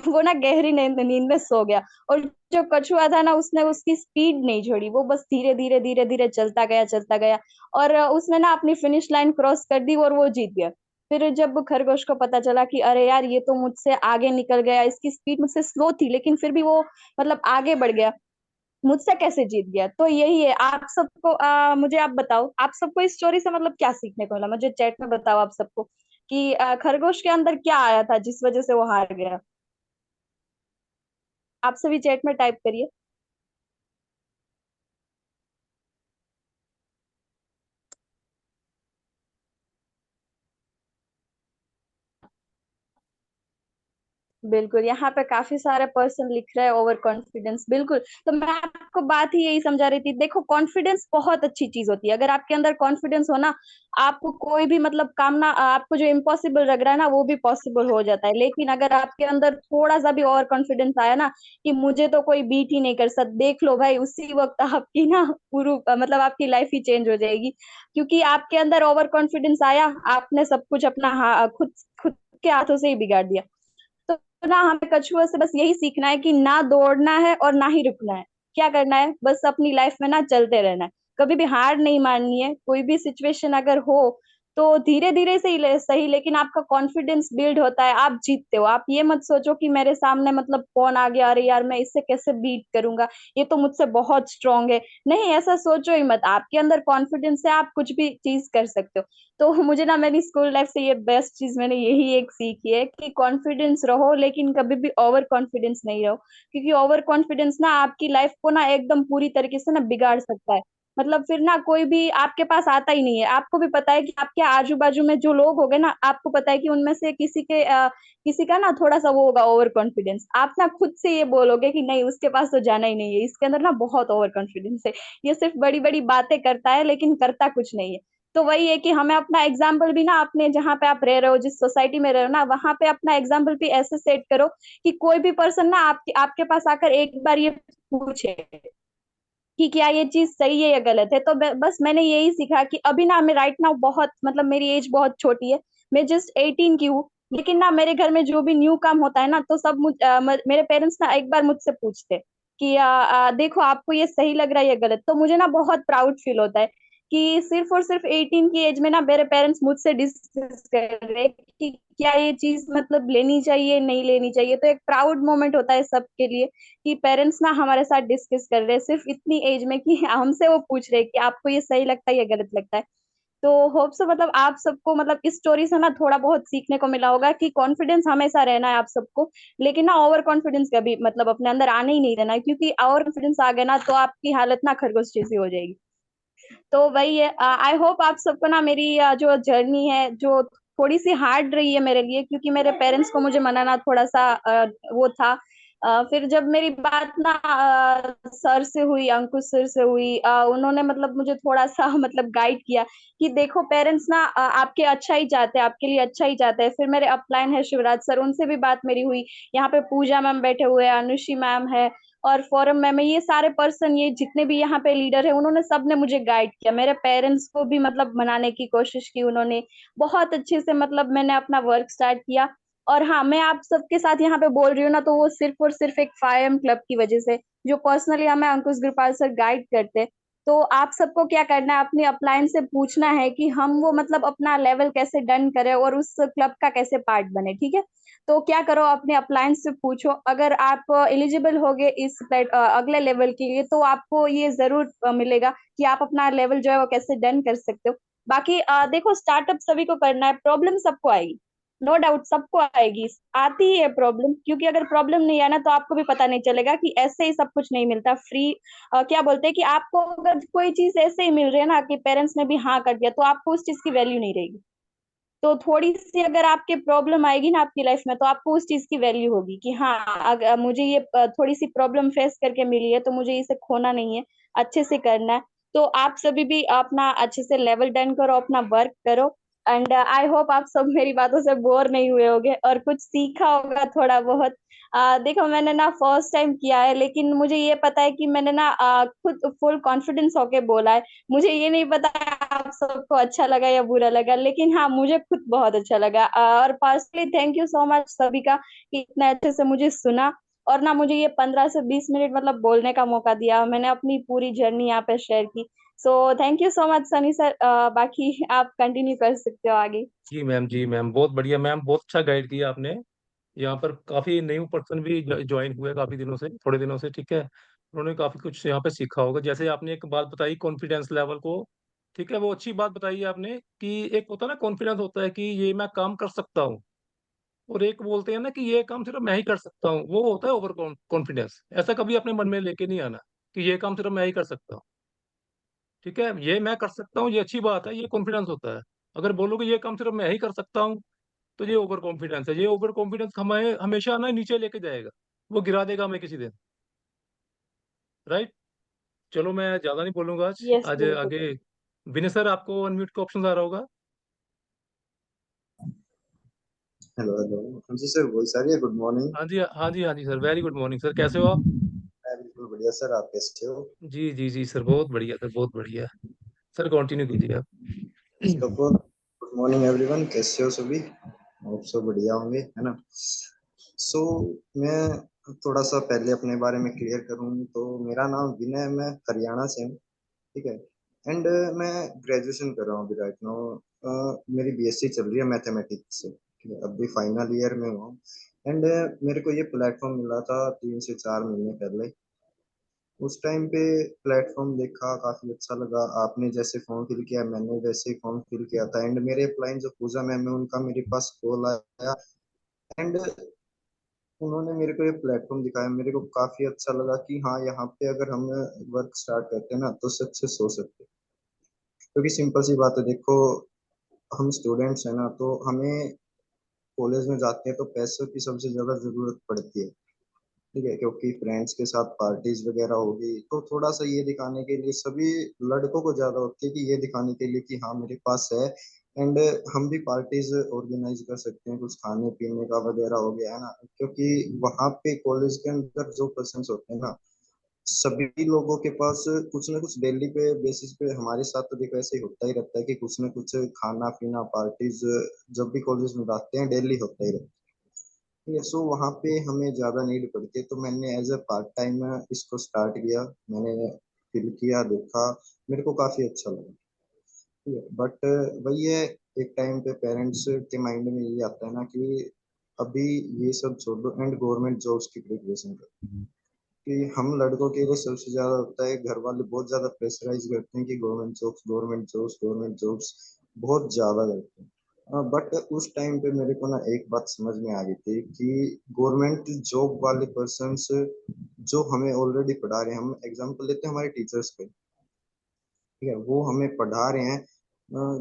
वो ना गहरी नींद नींद में सो गया। और जो कछुआ था ना, उसने उसकी स्पीड नहीं छोड़ी, वो बस धीरे धीरे धीरे धीरे चलता गया, चलता गया। और उसने ना अपनी फिनिश लाइन क्रॉस कर दी और वो जीत गया। फिर जब खरगोश को पता चला कि अरे यार ये तो मुझसे आगे निकल गया, इसकी स्पीड मुझसे स्लो थी लेकिन फिर भी वो मतलब आगे बढ़ गया, मुझसे कैसे जीत गया। तो यही है, आप सबको मुझे आप बताओ, आप सबको इस स्टोरी से मतलब क्या सीखने को मिला, मुझे चैट में बताओ आप सबको, कि खरगोश के अंदर क्या आया था जिस वजह से वो हार गया। आप सभी चैट में टाइप करिए। बिल्कुल, यहाँ पे काफी सारे पर्सन लिख रहे हैं ओवर कॉन्फिडेंस, बिल्कुल। तो मैं आपको बात ही यही समझा रही थी, देखो कॉन्फिडेंस बहुत अच्छी चीज होती है, अगर आपके अंदर कॉन्फिडेंस हो ना, आपको कोई भी मतलब काम ना, आपको जो इम्पॉसिबल लग रहा है ना वो भी पॉसिबल हो जाता है। लेकिन अगर आपके अंदर थोड़ा सा भी ओवर कॉन्फिडेंस आया ना, कि मुझे तो कोई बीट ही नहीं कर सकता, देख लो भाई उसी वक्त आपकी ना पूरी मतलब आपकी लाइफ ही चेंज हो जाएगी। क्योंकि आपके अंदर ओवर कॉन्फिडेंस आया, आपने सब कुछ अपना खुद खुद के हाथों से ही बिगाड़ दिया। तो ना हमें कछुआ से बस यही सीखना है कि ना दौड़ना है और ना ही रुकना है। क्या करना है, बस अपनी लाइफ में ना चलते रहना है, कभी भी हार नहीं माननी है। कोई भी सिचुएशन अगर हो तो धीरे धीरे से ही सही, लेकिन आपका कॉन्फिडेंस बिल्ड होता है, आप जीतते हो। आप ये मत सोचो कि मेरे सामने मतलब कौन आ गया, अरे यार मैं इससे कैसे बीट करूंगा, ये तो मुझसे बहुत स्ट्रांग है। नहीं, ऐसा सोचो ही मत, आपके अंदर कॉन्फिडेंस है, आप कुछ भी चीज कर सकते हो। तो मुझे ना मेरी स्कूल लाइफ से ये बेस्ट चीज मैंने यही एक सीखी है, कि कॉन्फिडेंस रहो लेकिन कभी भी ओवर कॉन्फिडेंस नहीं रहो। क्योंकि ओवर कॉन्फिडेंस ना आपकी लाइफ को ना एकदम पूरी तरीके से ना बिगाड़ सकता है। मतलब फिर ना कोई भी आपके पास आता ही नहीं है। आपको भी पता है कि आपके आजू बाजू में जो लोग हो गए ना, आपको पता है कि उनमें से किसी का ना थोड़ा सा वो होगा ओवर कॉन्फिडेंस, आप ना खुद से ये बोलोगे कि नहीं उसके पास तो जाना ही नहीं है, इसके अंदर ना बहुत ओवर कॉन्फिडेंस है, ये सिर्फ बड़ी बड़ी बातें करता है लेकिन करता कुछ नहीं है। तो वही है कि हमें अपना एग्जाम्पल भी ना, अपने जहाँ पे आप रह रहे हो, जिस सोसाइटी में रह रहे हो ना, वहां पे अपना एग्जाम्पल भी ऐसे सेट करो कि कोई भी पर्सन ना आपके आपके पास आकर एक बार ये पूछे कि क्या ये चीज सही है या गलत है। तो बस मैंने यही सीखा कि अभी ना मैं राइट नाउ बहुत मतलब मेरी एज बहुत छोटी है, मैं जस्ट 18 की हूँ। लेकिन ना मेरे घर में जो भी न्यू काम होता है ना, तो सब मेरे पेरेंट्स ना एक बार मुझसे पूछते कि देखो आपको ये सही लग रहा है या गलत। तो मुझे ना बहुत प्राउड फील होता है कि सिर्फ और सिर्फ 18 की एज में ना मेरे पेरेंट्स मुझसे डिस्कस कर रहे हैं कि क्या ये चीज मतलब लेनी चाहिए नहीं लेनी चाहिए। तो एक प्राउड मोमेंट होता है सबके लिए कि पेरेंट्स ना हमारे साथ डिस्कस कर रहे हैं सिर्फ इतनी एज में, कि हमसे वो पूछ रहे हैं कि आपको ये सही लगता है या गलत लगता है। तो होप सो मतलब आप सबको मतलब इस स्टोरी से ना थोड़ा बहुत सीखने को मिला होगा कि कॉन्फिडेंस हमेशा रहना है आप सबको, लेकिन ना ओवर कॉन्फिडेंस कभी मतलब अपने अंदर आने ही नहीं देना है, क्योंकि ओवर कॉन्फिडेंस आ गया ना तो आपकी हालत ना खरगोश जैसी हो जाएगी। तो वही है, आई होप आप सबको ना मेरी जो जर्नी है जो थोड़ी सी हार्ड रही है मेरे लिए, क्योंकि मेरे पेरेंट्स को मुझे मनाना थोड़ा सा वो था। फिर जब मेरी बात ना सर से हुई, अंकुश सर से हुई, उन्होंने मतलब मुझे थोड़ा सा मतलब गाइड किया कि देखो पेरेंट्स ना आपके अच्छा ही चाहते हैं, आपके लिए अच्छा ही चाहते हैं। फिर मेरे अपलाइन है शिवराज सर, उनसे भी बात मेरी हुई। यहाँ पे पूजा मैम बैठे हुए हैं, अनुषी मैम है, और फोरम में ये सारे पर्सन, ये जितने भी यहाँ पे लीडर है, उन्होंने सबने मुझे गाइड किया। मेरे पेरेंट्स को भी मतलब मनाने की कोशिश की उन्होंने, बहुत अच्छे से मतलब मैंने अपना वर्क स्टार्ट किया। और हाँ, मैं आप सबके साथ यहाँ पे बोल रही हूँ ना, तो वो सिर्फ और सिर्फ एक 5M क्लब की वजह से, जो पर्सनली हमें अंकुश गुरपाल सर गाइड करते। तो आप सबको क्या करना है, अपने अपलाइन से पूछना है कि हम वो मतलब अपना लेवल कैसे डन करें और उस क्लब का कैसे पार्ट बने, ठीक है। तो क्या करो, अपने अप्लायंस से पूछो, अगर आप एलिजिबल होगे इस अगले लेवल के लिए, तो आपको ये जरूर मिलेगा कि आप अपना लेवल जो है वो कैसे डन कर सकते हो। बाकी देखो स्टार्टअप सभी को करना है, प्रॉब्लम सबको आएगी, नो डाउट सबको आएगी, आती ही है प्रॉब्लम। क्योंकि अगर प्रॉब्लम नहीं आना तो आपको भी पता नहीं चलेगा कि ऐसे ही सब कुछ नहीं मिलता फ्री। क्या बोलते हैं कि आपको अगर कोई चीज ऐसे ही मिल रही है ना, कि पेरेंट्स ने भी हाँ कर दिया, तो आपको उस चीज की वैल्यू नहीं रहेगी। तो थोड़ी सी अगर आपके प्रॉब्लम आएगी ना आपकी लाइफ में, तो आपको उस चीज की वैल्यू होगी कि हाँ, अगर मुझे ये थोड़ी सी प्रॉब्लम फेस करके मिली है, तो मुझे इसे खोना नहीं है, अच्छे से करना है। तो आप सभी भी अपना अच्छे से लेवल डन करो, अपना वर्क करो। एंड आई होप आप सब मेरी बातों से बोर नहीं हुए होगे और कुछ सीखा होगा थोड़ा बहुत। देखो, मैंने ना फर्स्ट टाइम किया है, लेकिन मुझे ये पता है कि मैंने ना खुद फुल कॉन्फिडेंस होके बोला है। मुझे ये नहीं पता आप सबको अच्छा लगा या बुरा लगा, लेकिन हाँ, मुझे खुद बहुत अच्छा लगा। और personally thank you so much सभी का कि इतना अच्छे से मुझे सुना, और ना मुझे ये 15 से 20 मिनट मतलब बोलने का मौका दिया। मैंने अपनी पूरी जर्नी यहाँ पे शेयर की। So thank you so much Sunny sir. बाकी आप कंटिन्यू कर सकते हो आगे। जी मैम, जी मैम, बहुत बढ़िया मैम, बहुत अच्छा गाइड किया आपने। यहाँ पर काफी न्यू पर्सन भी ज्वाइन हुए काफी दिनों से, थोड़े दिनों से, ठीक है। उन्होंने काफी कुछ यहाँ पे सीखा होगा। जैसे आपने एक बात बताई कॉन्फिडेंस लेवल को, ठीक है, वो अच्छी बात बताई आपने कि एक होता है ना कॉन्फिडेंस, होता है कि ये मैं काम कर सकता हूँ, और एक बोलते हैं ना कि ये काम सिर्फ मैं ही कर सकता हूँ, वो होता है ओवर कॉन्फिडेंस। ऐसा कभी अपने मन में लेके नहीं आना कि ये काम सिर्फ मैं ही कर सकता हूँ, ठीक है। ये मैं कर सकता हूँ, ये अच्छी बात है, ये कॉन्फिडेंस होता है। अगर बोलोगे ये काम सिर्फ मैं ही कर सकता हूँ, तो ये ओवर कॉन्फिडेंस है। ये ओवर कॉन्फिडेंस हमें हमेशा ना नीचे लेके जाएगा, वो गिरा देगा हमें किसी दिन, राइट। चलो मैं ज्यादा नहीं बोलूंगा आज यस, आज बिल्कुल। आगे। विनय सर, आपको अनम्यूट का ऑप्शन आ रहा होगा। Hello hello. हाँ जी सर, वॉइस आ रही है? Good morning. हाँ जी, हाँ जी, हाँ जी sir, very good morning sir, कैसे हो आप? मैं बिल्कुल बढ़िया सर, आप कैसे हो? जी जी जी सर, बहुत बढ़िया सर, बहुत बढ़िया। सर कंटिन्यू कीजिए आप। तो गुड मॉर्निंग एवरीवन, कैसे हो सभी? आप सब बढ़िया होंगे, है ना? सो मैं थोड़ा सा पहले अपने बारे में क्लियर करूँ तो मेरा नाम विनय है, मैं हरियाणा से हूँ, ठीक है। एंड मैं ग्रेजुएशन कर रहा हूँ अभी राइट नाउ। मेरी बीएससी चल रही है मैथमेटिक्स से, ठीक है, अभी फाइनल ईयर में हूँ। एंड मेरे को ये प्लेटफॉर्म मिला था 3 से 4 महीने पहले। उस टाइम पे प्लेटफॉर्म देखा, काफी अच्छा लगा। आपने जैसे फॉर्म फिल किया, मैंने वैसे ही फॉर्म फिल किया था। एंड मेरे अपलाइन जो पूजा मैम है, उनका मेरे पास कॉल आया। एंड उन्होंने मेरे को ये प्लेटफॉर्म दिखाया, मेरे को काफी अच्छा लगा कि हाँ, यहाँ पे अगर हम वर्क स्टार्ट करते हैं ना तो सक्सेस हो सकते हैं। क्योंकि सिंपल सी बात है, देखो, हम स्टूडेंट्स हैं ना, तो हमें कॉलेज में जाते हैं तो पैसों की सबसे ज्यादा जरूरत पड़ती है, ठीक है। क्योंकि फ्रेंड्स के साथ पार्टीज वगैरह होगी, तो थोड़ा सा ये दिखाने के लिए सभी लड़कों को ज्यादा होती है कि ये दिखाने के लिए कि हाँ, मेरे पास है। एंड हम भी पार्टीज ऑर्गेनाइज कर सकते हैं, कुछ खाने पीने का वगैरह हो गया, है ना। क्योंकि वहाँ पे कॉलेज के अंदर जो पर्सन्स होते हैं ना, सभी लोगों के पास कुछ ना कुछ डेली पे बेसिस पे, हमारे साथ तो देखो ऐसे ही होता ही रहता है कि कुछ ना कुछ खाना पीना पार्टीज जब भी कॉलेज में जाते हैं डेली होता ही रहता है, ठीक है। सो वहाँ पे हमें ज़्यादा नीड पड़ती है, तो मैंने एज अ पार्ट टाइम इसको स्टार्ट किया। मैंने फिल किया, देखा, मेरे को काफ़ी अच्छा लगा, ठीक है। बट वही है, एक टाइम पे पेरेंट्स के माइंड में ये आता है ना कि अभी ये सब छोड़ दो एंड गवर्नमेंट जॉब्स की प्रिपरेशन करो। कि हम लड़कों के लिए सबसे ज़्यादा होता है, घर वाले बहुत ज़्यादा प्रेशराइज करते हैं कि government jobs, government jobs, government jobs बहुत ज़्यादा करते हैं। बट उस टाइम पे मेरे को ना एक बात समझ में आ गई थी कि गवर्नमेंट जॉब वाले पर्सन्स जो हमें ऑलरेडी पढ़ा रहे हैं, हम एग्जांपल लेते हैं हमारे टीचर्स पे, ठीक है, वो हमें पढ़ा रहे हैं।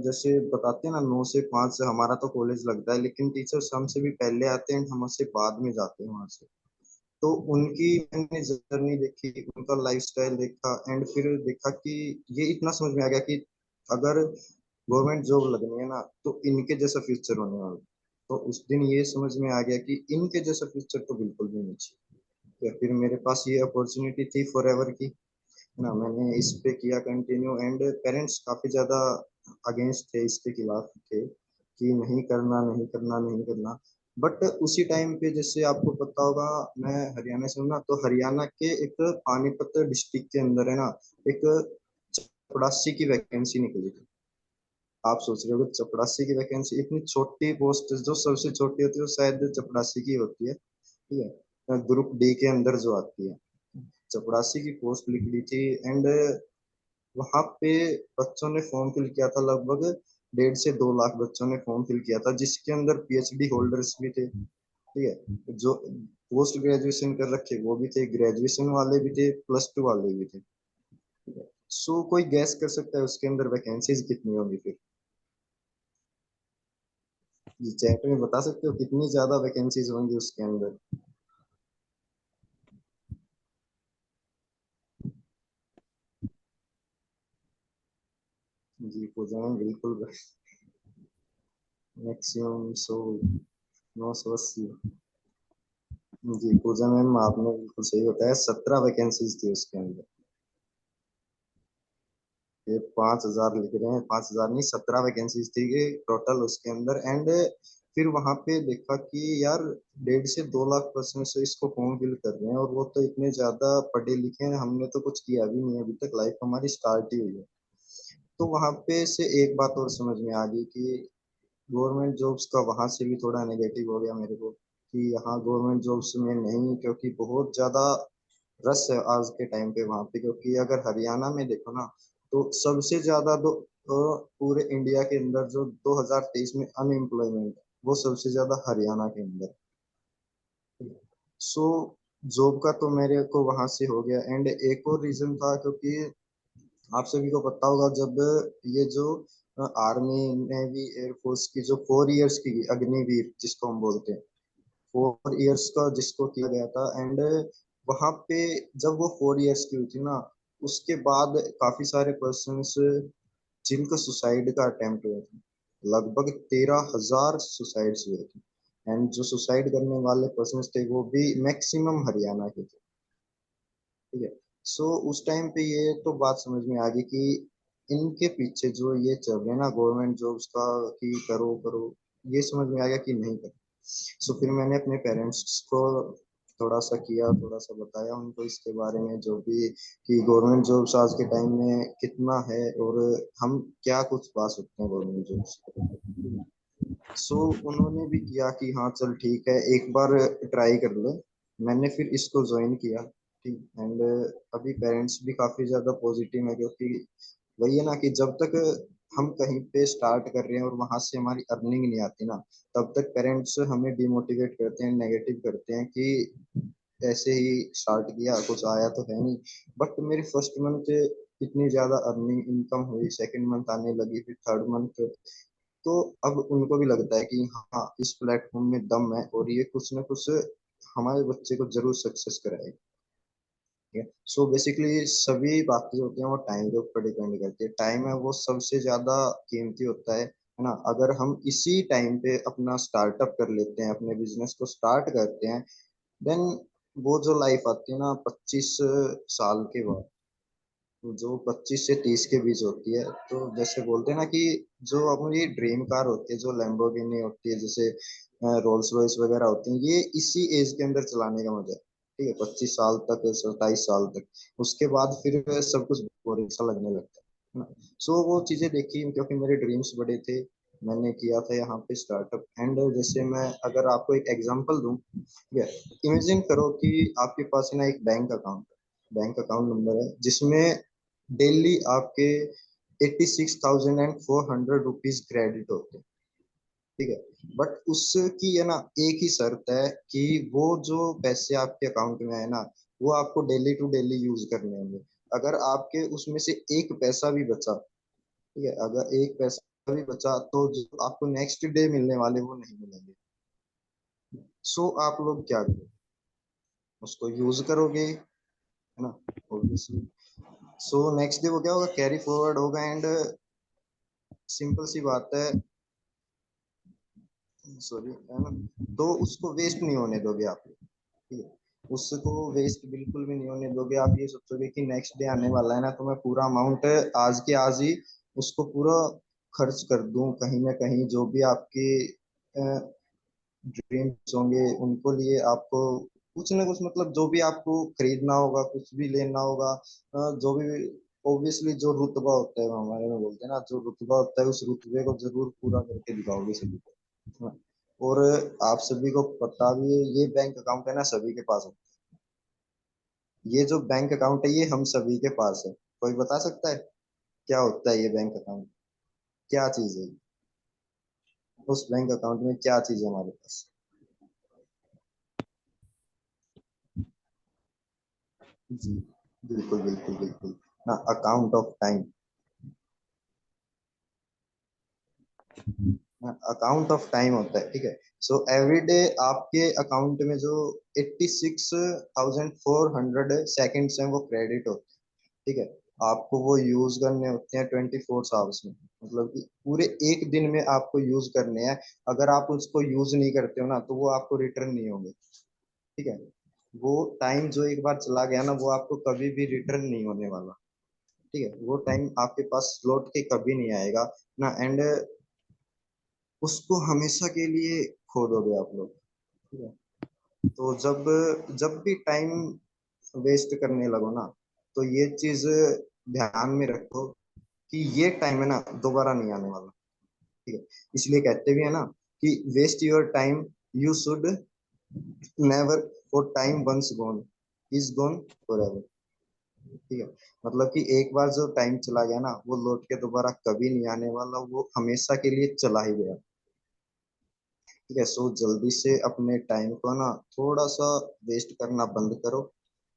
जैसे बताते हैं ना, 9 से 5 हमारा तो कॉलेज लगता है, लेकिन टीचर्स हमसे भी पहले आते हैं, हमसे बाद में जाते हैं वहां से। तो उनकी मैंने जर्नी देखी, उनका लाइफस्टाइल देखा, एंड फिर देखा कि ये इतना समझ में आ गया कि अगर गवर्नमेंट जॉब लगनी है ना, तो इनके जैसा फ्यूचर होने वाला है। तो उस दिन ये समझ में आ गया कि इनके जैसा फ्यूचर तो बिल्कुल भी नहीं चाहिए। या फिर मेरे पास ये अपॉर्चुनिटी थी फॉर एवर की, है ना, मैंने इस पे किया कंटिन्यू। एंड पेरेंट्स काफी ज्यादा अगेंस्ट थे, इसके खिलाफ थे कि नहीं करना, नहीं करना, नहीं करना। बट उसी टाइम पे, जैसे आपको पता होगा, मैं हरियाणा से हूँ ना, तो हरियाणा के एक पानीपत डिस्ट्रिक्ट के अंदर है ना, एक चपड़ासी की वैकेंसी निकली थी। आप सोच रहे हो कि चपड़ासी की वैकेंसी, इतनी छोटी पोस्ट, जो सबसे छोटी होती है वो शायद चपड़ासी की होती है, ठीक है, ग्रुप डी के अंदर जो आती है, चपड़ासी की पोस्ट निकली थी। एंड वहां पे बच्चों ने फॉर्म फिल किया था, लगभग 1.5 से 2 लाख बच्चों ने फॉर्म फिल किया था, जिसके अंदर पीएचडी होल्डर्स भी थे, ठीक है। जो पोस्ट ग्रेजुएशन कर रखे वो भी थे, ग्रेजुएशन वाले भी थे, +2 वाले भी थे, ठीक है। सो कोई गैस कर सकता है उसके अंदर वैकेंसीज कितनी होंगी फिर? जी चैट में बता सकते हो कितनी ज्यादा वैकेंसीज होंगी उसके अंदर? जी पूजा मैम बिल्कुल, मैक्सिमम 100, 980। जी पूजा मैम आपने बिल्कुल सही बताया, 17 वैकेंसीज थी उसके अंदर। ये 5,000 लिख रहे हैं, 5,000 नहीं 17 वैकेंसीज थी ये टोटल उसके अंदर। एंड फिर वहां पे देखा कि यार 1.5 से 2 लाख पर्सन से इसको फॉर्म फिल कर रहे हैं, और वो तो इतने ज्यादा पढ़े लिखे हैं, हमने तो कुछ किया भी नहीं अभी तक, लाइफ हमारी स्टार्ट ही हुई है। तो वहां पे से एक बात और समझ में आ गई कि गवर्नमेंट जॉब्स का वहां से भी थोड़ा नेगेटिव हो गया मेरे को, कि यहाँ गवर्नमेंट जॉब्स में नहीं, क्योंकि बहुत ज्यादा रस है आज के टाइम पे वहां पे। क्योंकि अगर हरियाणा में देखो ना, तो सबसे ज्यादा पूरे इंडिया के अंदर जो 2023 में अनएम्प्लॉयमेंट, वो सबसे ज्यादा हरियाणा के अंदर। सो जॉब का तो मेरे को वहां से हो गया। एंड एक और रीजन था, क्योंकि आप सभी को पता होगा, जब ये जो आर्मी नेवी एयरफोर्स की जो 4 इयर्स की अग्निवीर जिसको हम बोलते हैं, 4 इयर्स का जिसको किया गया था। एंड वहां पे जब वो 4 इयर्स की हुई थी ना, उसके बाद काफी सारे पर्सन्स जिनका सुसाइड का अटेम्प्ट हुआ था, लगभग 13,000 सुसाइड्स हुए थे। एंड जो सुसाइड करने वाले पर्सन्स थे वो भी मैक्सिमम हरियाणा के थे। ठीक है। सो उस टाइम पे ये तो बात समझ में आ गई कि इनके पीछे जो ये चल रहे हैं ना गवर्नमेंट जॉब्स का, कि करो करो, ये समझ में आ गया कि नहीं करो। सो फिर मैंने अपने पेरेंट्स को थोड़ा सा किया, थोड़ा सा बताया उनको इसके बारे में, जो भी कि गवर्नमेंट जॉब्स आज के टाइम में कितना है, और हम क्या कुछ पा सकते हैं गवर्नमेंट जॉब्स। सो उन्होंने भी किया कि हाँ चल ठीक है, एक बार ट्राई कर ले। मैंने फिर इसको ज्वाइन किया। ठीक। एंड अभी पेरेंट्स भी काफी ज्यादा पॉजिटिव है, क्योंकि वही है ना कि जब तक हम कहीं पे स्टार्ट कर रहे हैं और वहां से हमारी अर्निंग नहीं आती ना, तब तक पेरेंट्स हमें डिमोटिवेट करते हैं, नेगेटिव करते हैं कि ऐसे ही स्टार्ट किया, कुछ आया तो है नहीं। बट मेरी फर्स्ट मंथ इतनी ज्यादा अर्निंग इनकम हुई, सेकंड मंथ आने लगी, फिर थर्ड मंथ। तो अब उनको भी लगता है कि हाँ इस प्लेटफॉर्म में दम है, और ये कुछ ना कुछ हमारे बच्चे को जरूर सक्सेस कराएगा। ठीक है। सो बेसिकली सभी बातें होती हैं वो टाइम के ऊपर डिपेंड करती है। टाइम है वो सबसे ज्यादा कीमती होता है ना। अगर हम इसी टाइम पे अपना स्टार्टअप कर लेते हैं, अपने बिजनेस को स्टार्ट करते हैं, देन वो जो लाइफ आती है ना 25 साल के बाद, जो 25 से 30 के बीच होती है, तो जैसे बोलते हैं ना कि जो अपनी ड्रीम कार होती है, जो लैम्बोर्गिनी होती है, जैसे रोल्स रॉयस वगैरह होती हैं, ये इसी एज के अंदर चलाने का मजा है। ठीक है, 25 साल तक, 27 साल तक। उसके बाद फिर सब कुछ बोरिंग सा लगने लगता है ना। सो वो चीजें देखी, क्योंकि मेरे ड्रीम्स बड़े थे, मैंने किया था यहाँ पे स्टार्टअप। एंड जैसे मैं अगर आपको एक एग्जांपल दूं, ठीक है, इमेजिन करो कि आपके पास है ना एक बैंक अकाउंट नंबर है, जिसमें डेली आपके 86,400 रुपीज क्रेडिट होते हैं। ठीक है। बट उसकी है ना एक ही शर्त है कि वो जो पैसे आपके अकाउंट में है ना, वो आपको डेली टू डेली यूज करने होंगे। अगर आपके उसमें से एक पैसा भी बचा, ठीक है, अगर एक पैसा भी बचा, तो जो आपको नेक्स्ट डे मिलने वाले वो नहीं मिलेंगे। सो आप लोग क्या करोगे? उसको यूज करोगे, है ना, ऑब्वियसली। सो नेक्स्ट डे वो क्या होगा, कैरी फॉरवर्ड होगा। एंड सिंपल सी बात है, सॉरी, है ना, तो उसको वेस्ट नहीं होने दोगे आप। ठीक है। उसको वेस्ट बिल्कुल भी नहीं होने दोगे। आप ये सोचोगे कि नेक्स्ट डे आने वाला है ना, तो मैं पूरा अमाउंट आज के आज ही उसको पूरा खर्च कर दूं कहीं ना कहीं। जो भी आपके ड्रीम्स होंगे उनको लिए आपको कुछ ना कुछ, मतलब जो भी आपको खरीदना होगा, कुछ भी लेना होगा, जो भी, ऑब्वियसली जो रुतबा होता है, वो हमारे में बोलते हैं ना, जो रुतबा होता है उस रुतबे को जरूर पूरा करके दिखाओगे सभी को। हाँ। और आप सभी को पता भी है, ये बैंक अकाउंट है ना सभी के पास है। ये जो बैंक अकाउंट है ये हम सभी के पास है। कोई बता सकता है क्या होता है ये बैंक अकाउंट? क्या चीज है? उस बैंक अकाउंट में क्या चीज है हमारे पास? जी बिल्कुल बिल्कुल बिल्कुल। ना, account of time. Account of time होता है, ठीक है। सो एवरी डे आपके अकाउंट में जो 86,400 सेकेंड्स हैं वो क्रेडिट होते हैं, ठीक है। आपको वो यूज करने होते हैं 24 आवर्स में, मतलब कि पूरे एक दिन में आपको यूज करने हैं। अगर आप उसको यूज नहीं करते हो ना तो वो आपको रिटर्न नहीं होंगे, ठीक है। वो टाइम जो एक बार चला गया ना वो आपको कभी भी रिटर्न नहीं होने वाला, ठीक है। वो टाइम आपके पास लौट के कभी नहीं आएगा ना, एंड उसको हमेशा के लिए खो दोगे आप लोग, ठीक है। तो जब जब भी टाइम वेस्ट करने लगो ना तो ये चीज ध्यान में रखो कि ये टाइम है ना दोबारा नहीं आने वाला, ठीक है। इसलिए कहते भी है ना कि waste your time, you should never, for time once gone is gone forever, ठीक है। मतलब कि एक बार जो टाइम चला गया ना वो लौट के दोबारा कभी नहीं आने वाला, वो हमेशा के लिए चला ही गया, ठीक है। सो जल्दी से अपने टाइम को ना थोड़ा सा वेस्ट करना बंद करो,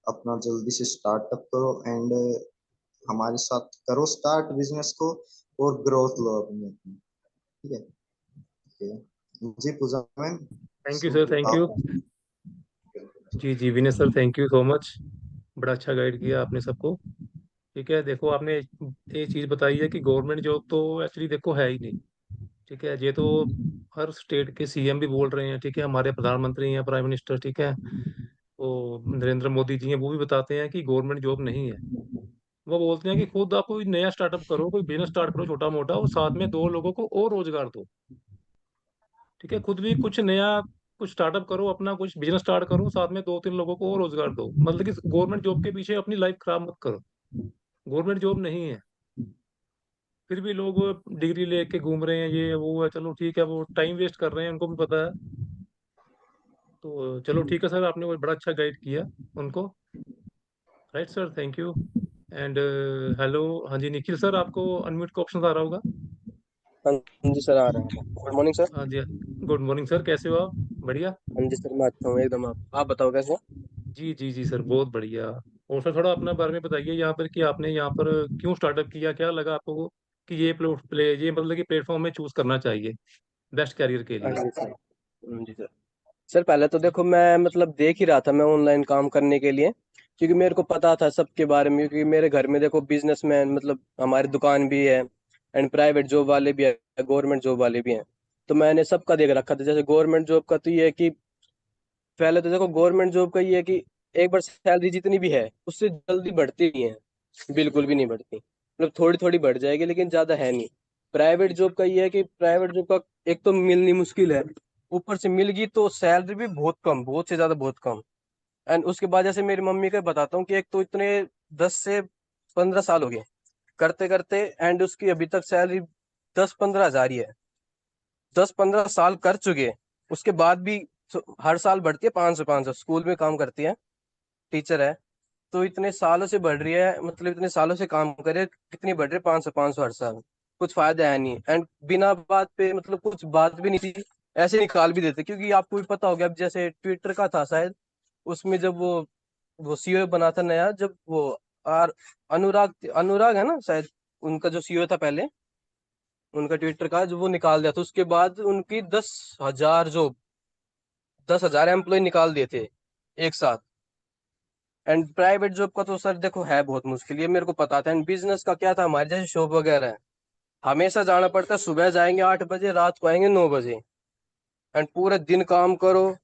अपना जल्दी से स्टार्टअप करो, एंड हमारे साथ करो स्टार्ट बिजनेस को, और ग्रोथ लो अपनी अपनी, ठीक है। जी Pooja ma'am. Thank you so sir, thank you. आप जी जी Vinay sir, thank you so much. बड़ा अच्छा गाइड किया आपने सबको। ठीक है, देखो आपने ये चीज़ बताई है कि गवर्नमेंट जॉब तो एक्चुअली देखो है ही नहीं। ठीक है, ये तो हर स्टेट के सीएम भी बोल रहे हैं। ठीक है, हमारे प्रधानमंत्री हैं, प्राइम मिनिस्टर, ठीक है, वो नरेंद्र मोदी जी हैं, वो भी बताते हैं कि गवर्नमेंट जॉब नहीं है। वो बोलते हैं कि खुद आप कोई नया स्टार्टअप करो, कोई बिजनेस स्टार्ट करो छोटा मोटा, और साथ में दो लोगों को और रोजगार दो। ठीक है, खुद भी कुछ नया, कुछ स्टार्टअप करो, अपना कुछ बिजनेस स्टार्ट करो, साथ में दो तीन लोगों को और रोजगार दो। मतलब कि गवर्नमेंट जॉब के पीछे अपनी लाइफ खराब मत करो। गवर्नमेंट जॉब नहीं है, फिर भी लोग डिग्री लेके घूम रहे हैं, ये वो है। चलो ठीक है, वो टाइम वेस्ट कर रहे हैं, उनको भी पता है। तो चलो ठीक है सर, आपने वो बड़ा अच्छा गाइड किया उनको। Right sir, thank you. And hello, हाँ जी निखिल सर, आपको अनम्यूट का ऑप्शन आ रहा होगा। हाँ जी सर, आ रहा है। Good morning sir. हाँ जी, गुड मॉर्निंग सर, कैसे हो आप? बढ़िया। हाँ जी सर, मैं अच्छा हूँ एकदम। आप बताओ कैसे हो? जी जी जी सर, बहुत बढ़िया। और सर थोड़ा अपना बारे में बताइए यहाँ पर, कि आपने यहाँ पर क्यों स्टार्टअप किया, क्या लगा आपको कि ये ये मतलब कि प्लेटफॉर्म में चूज करना चाहिए बेस्ट करियर के हाँ लिए। जी सर। हाँ जी सर। सर पहले तो देखो, मैं मतलब देख ही रहा था मैं ऑनलाइन काम करने के लिए, क्योंकि मेरे को पता था सबके बारे में। क्योंकि मेरे घर में देखो बिजनेसमैन, मतलब हमारी दुकान भी है, एंड प्राइवेट जॉब वाले भी है, गवर्नमेंट जॉब वाले भी हैं। तो मैंने सबका देख रखा था। जैसे गवर्नमेंट जॉब का तो ये है कि पहले तो देखो गवर्नमेंट जॉब का ये है कि एक बार सैलरी जितनी भी है उससे जल्दी बढ़ती नहीं है, बिल्कुल भी नहीं बढ़ती। मतलब थोड़ी थोड़ी बढ़ जाएगी लेकिन ज्यादा है नहीं। प्राइवेट जॉब का ये है कि प्राइवेट जॉब का एक तो मिलनी मुश्किल है, ऊपर से मिल गई तो सैलरी भी बहुत कम, बहुत से ज्यादा बहुत कम। एंड उसके बाद जैसे मेरी मम्मी का बताता हूँ कि एक तो इतने 10 से 15 साल हो गए करते करते, एंड उसकी अभी तक सैलरी 10-15 हज़ार ही है। 10-15 साल कर चुके हैं, उसके बाद भी हर साल बढ़ती है 500-500। स्कूल में काम करती है, टीचर है। तो इतने सालों से बढ़ रही है, मतलब इतने सालों से काम करे, कितनी बढ़ रही है? 500-500 हर साल। कुछ फायदा है नहीं, एंड बिना बात पे, मतलब कुछ बात भी नहीं थी, ऐसे निकाल भी देते। क्योंकि आपको भी पता होगा, अब जैसे ट्विटर का था शायद, उसमें जब वो सीईओ बना था नया, जब वो आर अनुराग अनुराग है ना शायद, उनका जो सीईओ था पहले, उनका ट्विटर का जो वो निकाल दिया था, उसके बाद उनकी 10 हज़ार जो 10 हज़ार एम्प्लॉय निकाल दिए थे एक साथ। एंड प्राइवेट जॉब का तो सर देखो है बहुत मुश्किल, ये मेरे को पता था। एंड बिजनेस का क्या था, हमारे जैसे शॉप वगैरह है, हमेशा जाना पड़ता है। सुबह जाएंगे 8 बजे, रात को आएंगे 9 बजे, एंड पूरे दिन काम करो।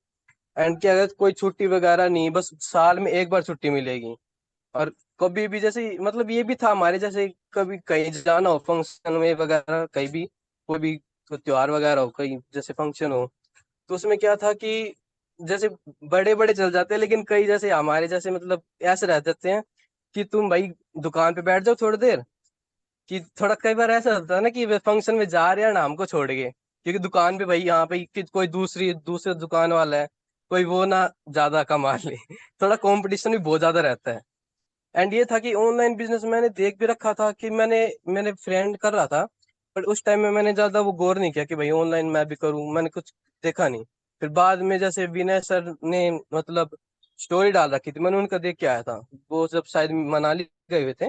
एंड क्या है, कोई छुट्टी वगैरह नहीं, बस साल में एक बार छुट्टी मिलेगी। और कभी भी जैसे, मतलब ये भी था हमारे जैसे, कभी कहीं जाना हो फंक्शन में वगैरह, कहीं भी कोई भी कोई त्योहार वगैरह हो, कहीं जैसे फंक्शन हो, तो उसमें क्या था कि जैसे बड़े बड़े चल जाते हैं, लेकिन कई जैसे हमारे जैसे मतलब ऐसे रह जाते हैं कि तुम भाई दुकान पे बैठ जाओ थोड़ी देर। कि थोड़ा कई बार ऐसा होता है ना कि वे फंक्शन में जा रहे हैं ना हमको छोड़ के, क्योंकि दुकान पे भाई यहाँ पे कि कोई दूसरे दुकान वाला है, कोई वो ना ज्यादा कमा ले। थोड़ा कंपटीशन भी बहुत ज्यादा रहता है। एंड ये था कि ऑनलाइन बिजनेस मैंने देख भी रखा था कि मैंने फ्रेंड कर रहा था, पर उस टाइम में मैंने ज्यादा वो गौर नहीं किया कि भाई ऑनलाइन मैं भी करूँ, मैंने कुछ देखा नहीं। फिर बाद में जैसे विनय सर ने मतलब स्टोरी डाल रखी थी, मैंने उनका देख के आया था। वो जब शायद मनाली गए हुए थे,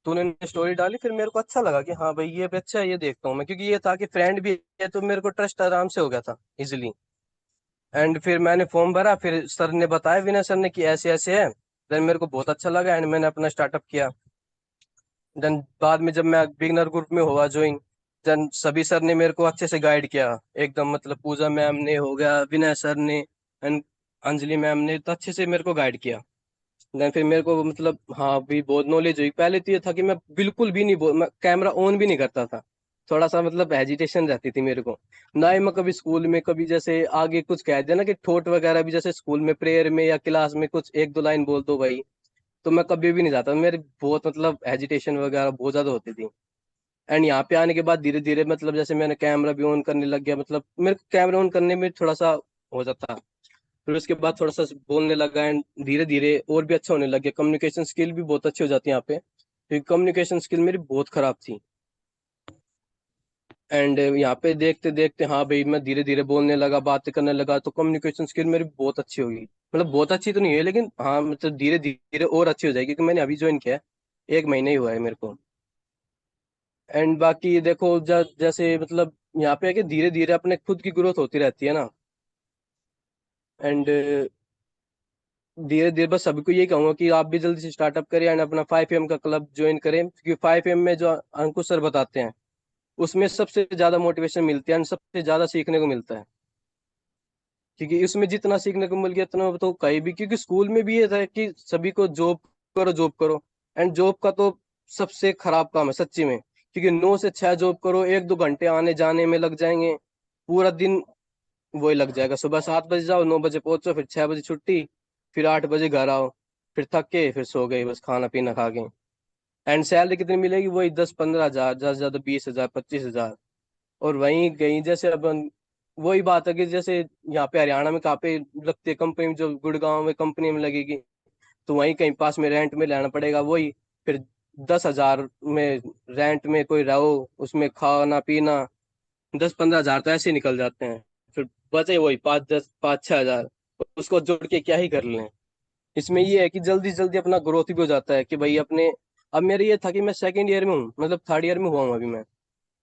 तो उन्होंने स्टोरी डाली, फिर मेरे को अच्छा लगा कि हाँ भाई ये भी अच्छा है, ये देखता हूँ मैं, क्योंकि ये था कि फ्रेंड भी है तो मेरे को ट्रस्ट आराम से हो गया था इजिली। एंड फिर मैंने फॉर्म भरा, फिर सर ने बताया, विनय सर ने, कि ऐसे ऐसे है। देन मेरे को बहुत अच्छा लगा एंड मैंने अपना स्टार्टअप किया। देन बाद में जब मैं बिगनर ग्रुप में हुआ ज्वाइन, देन सभी सर ने मेरे को अच्छे से गाइड किया एकदम, मतलब पूजा मैम ने हो गया, विनय सर ने एंड अंजलि मैम ने, तो अच्छे से मेरे को गाइड किया। देन फिर मेरे को मतलब हाँ भी बहुत नॉलेज हुई। पहले तो ये था कि मैं बिल्कुल भी नहीं मैं कैमरा ऑन भी नहीं करता था, थोड़ा सा मतलब हेजिटेशन रहती थी मेरे को। ना ही मैं कभी स्कूल में कभी जैसे आगे कुछ कह दिया ना कि ठोट वगैरह भी, जैसे स्कूल में प्रेयर में या क्लास में कुछ एक दो लाइन बोल दो भाई, तो मैं कभी भी नहीं जाता, मेरे बहुत मतलब हेजिटेशन वगैरह बहुत ज्यादा होती थी। एंड यहाँ पे आने के बाद धीरे धीरे मतलब जैसे मैंने कैमरा भी ऑन करने लग गया, मतलब मेरे को कैमरा ऑन करने में थोड़ा सा हो जाता। फिर उसके बाद थोड़ा सा बोलने लगा एंड धीरे धीरे और भी अच्छा होने लग गया। कम्युनिकेशन स्किल भी बहुत अच्छी हो जाती है यहाँ पे, क्योंकि कम्युनिकेशन स्किल मेरी बहुत खराब थी। एंड यहाँ पे देखते देखते हाँ भाई मैं धीरे धीरे बोलने लगा, बातें करने लगा, तो कम्युनिकेशन स्किल मेरी बहुत अच्छी होगी। मतलब बहुत अच्छी तो नहीं है, लेकिन हाँ मतलब धीरे धीरे और अच्छी हो जाएगी, क्योंकि मैंने अभी ज्वाइन किया है, 1 महीने ही हुआ है मेरे को। एंड बाकी देखो जैसे मतलब यहाँ पे है कि धीरे धीरे अपने खुद की ग्रोथ होती रहती है ना। एंड धीरे धीरे बस सभी को यही कहूंगा कि आप भी जल्दी से स्टार्टअप करें एंड अपना 5 AM का क्लब ज्वाइन करें, क्योंकि 5 AM में जो अंकुश सर बताते हैं उसमें सबसे ज्यादा मोटिवेशन मिलती है एंड सबसे ज्यादा सीखने को मिलता है। क्योंकि उसमें जितना सीखने को मिल गया उतना तो कहीं भी, क्योंकि स्कूल में भी ये था कि सभी को जॉब करो जॉब करो, एंड जॉब का तो सबसे खराब काम है सच्ची में, क्योंकि 9 से 6 जॉब करो, 1-2 घंटे आने जाने में लग जाएंगे, पूरा दिन वही लग जाएगा। सुबह 7 बजे जाओ, 9 बजे पहुंचो, फिर 6 बजे छुट्टी, फिर 8 बजे घर आओ, फिर थक के फिर सो गए बस खाना पीना खा के। एंड सैलरी कितनी मिलेगी? वही 10-15 हजार, ज्यादा से ज्यादा 20 हजार 25 हजार। और वहीं कहीं जैसे अपन वही बात है कि जैसे यहाँ पे हरियाणा में कहाँ पे लगती है कंपनी में, जो गुड़गांव में कंपनी में लगेगी, तो वहीं कहीं पास में रेंट में लेना पड़ेगा वही। फिर 10 हजार में रेंट में कोई रहो, उसमें खाना पीना 10-15 हजार तो ऐसे ही निकल जाते हैं। फिर बचे वही 5-10 5-6 हजार, उसको जोड़ के क्या ही कर लें। इसमें ये है कि जल्दी जल्दी अपना ग्रोथ भी हो जाता है कि भाई अपने, अब मेरे ये था कि मैं सेकंड ईयर में हूँ, मतलब थर्ड ईयर में हुआ हूँ अभी मैं,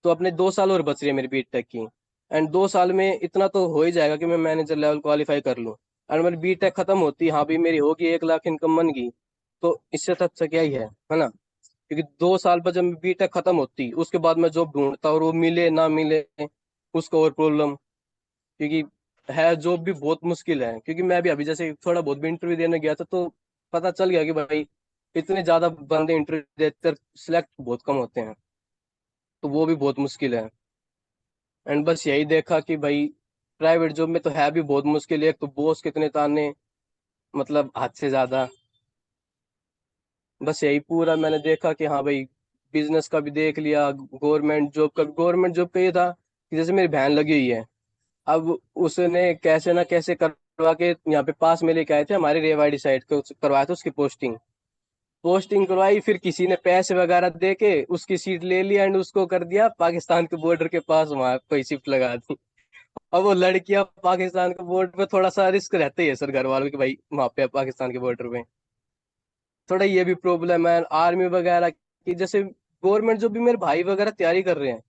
तो अपने 2 साल और बच रही है मेरी बीटेक की। एंड 2 साल में इतना तो हो ही जाएगा कि मैं मैनेजर लेवल क्वालिफाई कर लूँ। एंड मेरी बीटेक खत्म होती, हाँ भी मेरी होगी 1 लाख इनकम बन गई, तो इससे तो अच्छा क्या ही है ना। क्योंकि 2 साल पर जब बीटेक खत्म होती उसके बाद मैं जॉब ढूंढता और वो मिले ना मिले उसको और प्रॉब्लम, क्योंकि है जॉब भी बहुत मुश्किल है। क्योंकि मैं भी अभी जैसे थोड़ा बहुत भी इंटरव्यू देने गया था, तो पता चल गया कि भाई इतने ज्यादा बंदे इंटरव्यू देते, सिलेक्ट बहुत कम होते हैं, तो वो भी बहुत मुश्किल है। एंड बस यही देखा कि भाई प्राइवेट जॉब में तो है भी बहुत मुश्किल है, एक तो बॉस कितने ताने, मतलब हद से ज्यादा। बस यही पूरा मैंने देखा कि हाँ भाई बिजनेस का भी देख लिया, गवर्नमेंट जॉब का ये था कि जैसे मेरी बहन लगी हुई है, अब उसने कैसे ना कैसे करवा के यहाँ पे पास में लेके आए थे, हमारे रेवाड़ी साइड को करवाया था उसकी पोस्टिंग। पोस्टिंग करवाई, फिर किसी ने पैसे वगैरह दे के उसकी सीट ले ली एंड उसको कर दिया पाकिस्तान के बॉर्डर के पास, वहां कोई शिफ्ट लगा दी। अब वो लड़कियां पाकिस्तान के बॉर्डर पे, थोड़ा सा रिस्क रहता ही है सर घर वालों की, भाई वहां पे पाकिस्तान के बॉर्डर पे थोड़ा ये भी प्रॉब्लम है। आर्मी वगैरह की जैसे गवर्नमेंट जो भी मेरे भाई वगैरह तैयारी कर रहे हैं,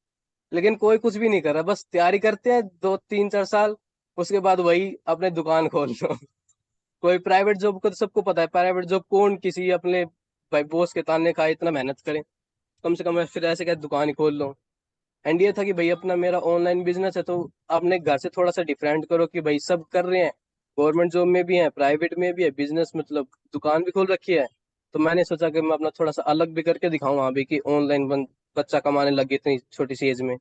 लेकिन कोई कुछ भी नहीं कर रहा, बस तैयारी करते हैं 2-3-4 साल, उसके बाद वही अपने दुकान खोल लो। कोई प्राइवेट जॉब को तो सबको पता है, प्राइवेट जॉब कौन किसी अपने भाई बॉस के ताने खाए, इतना मेहनत करे, कम से कम फिर ऐसे क्या दुकान ही खोल लो। एंड ये था कि भाई अपना मेरा ऑनलाइन बिजनेस है, तो अपने घर से थोड़ा सा डिफरेंट करो कि भाई सब कर रहे हैं, गवर्नमेंट जॉब में भी है प्राइवेट में भी है, बिजनेस मतलब दुकान भी खोल रखी है, तो मैंने सोचा कि मैं अपना थोड़ा सा अलग भी करके दिखाऊं वहां भी कि ऑनलाइन बच्चा कमाने लग गया इतनी छोटी सी एज में।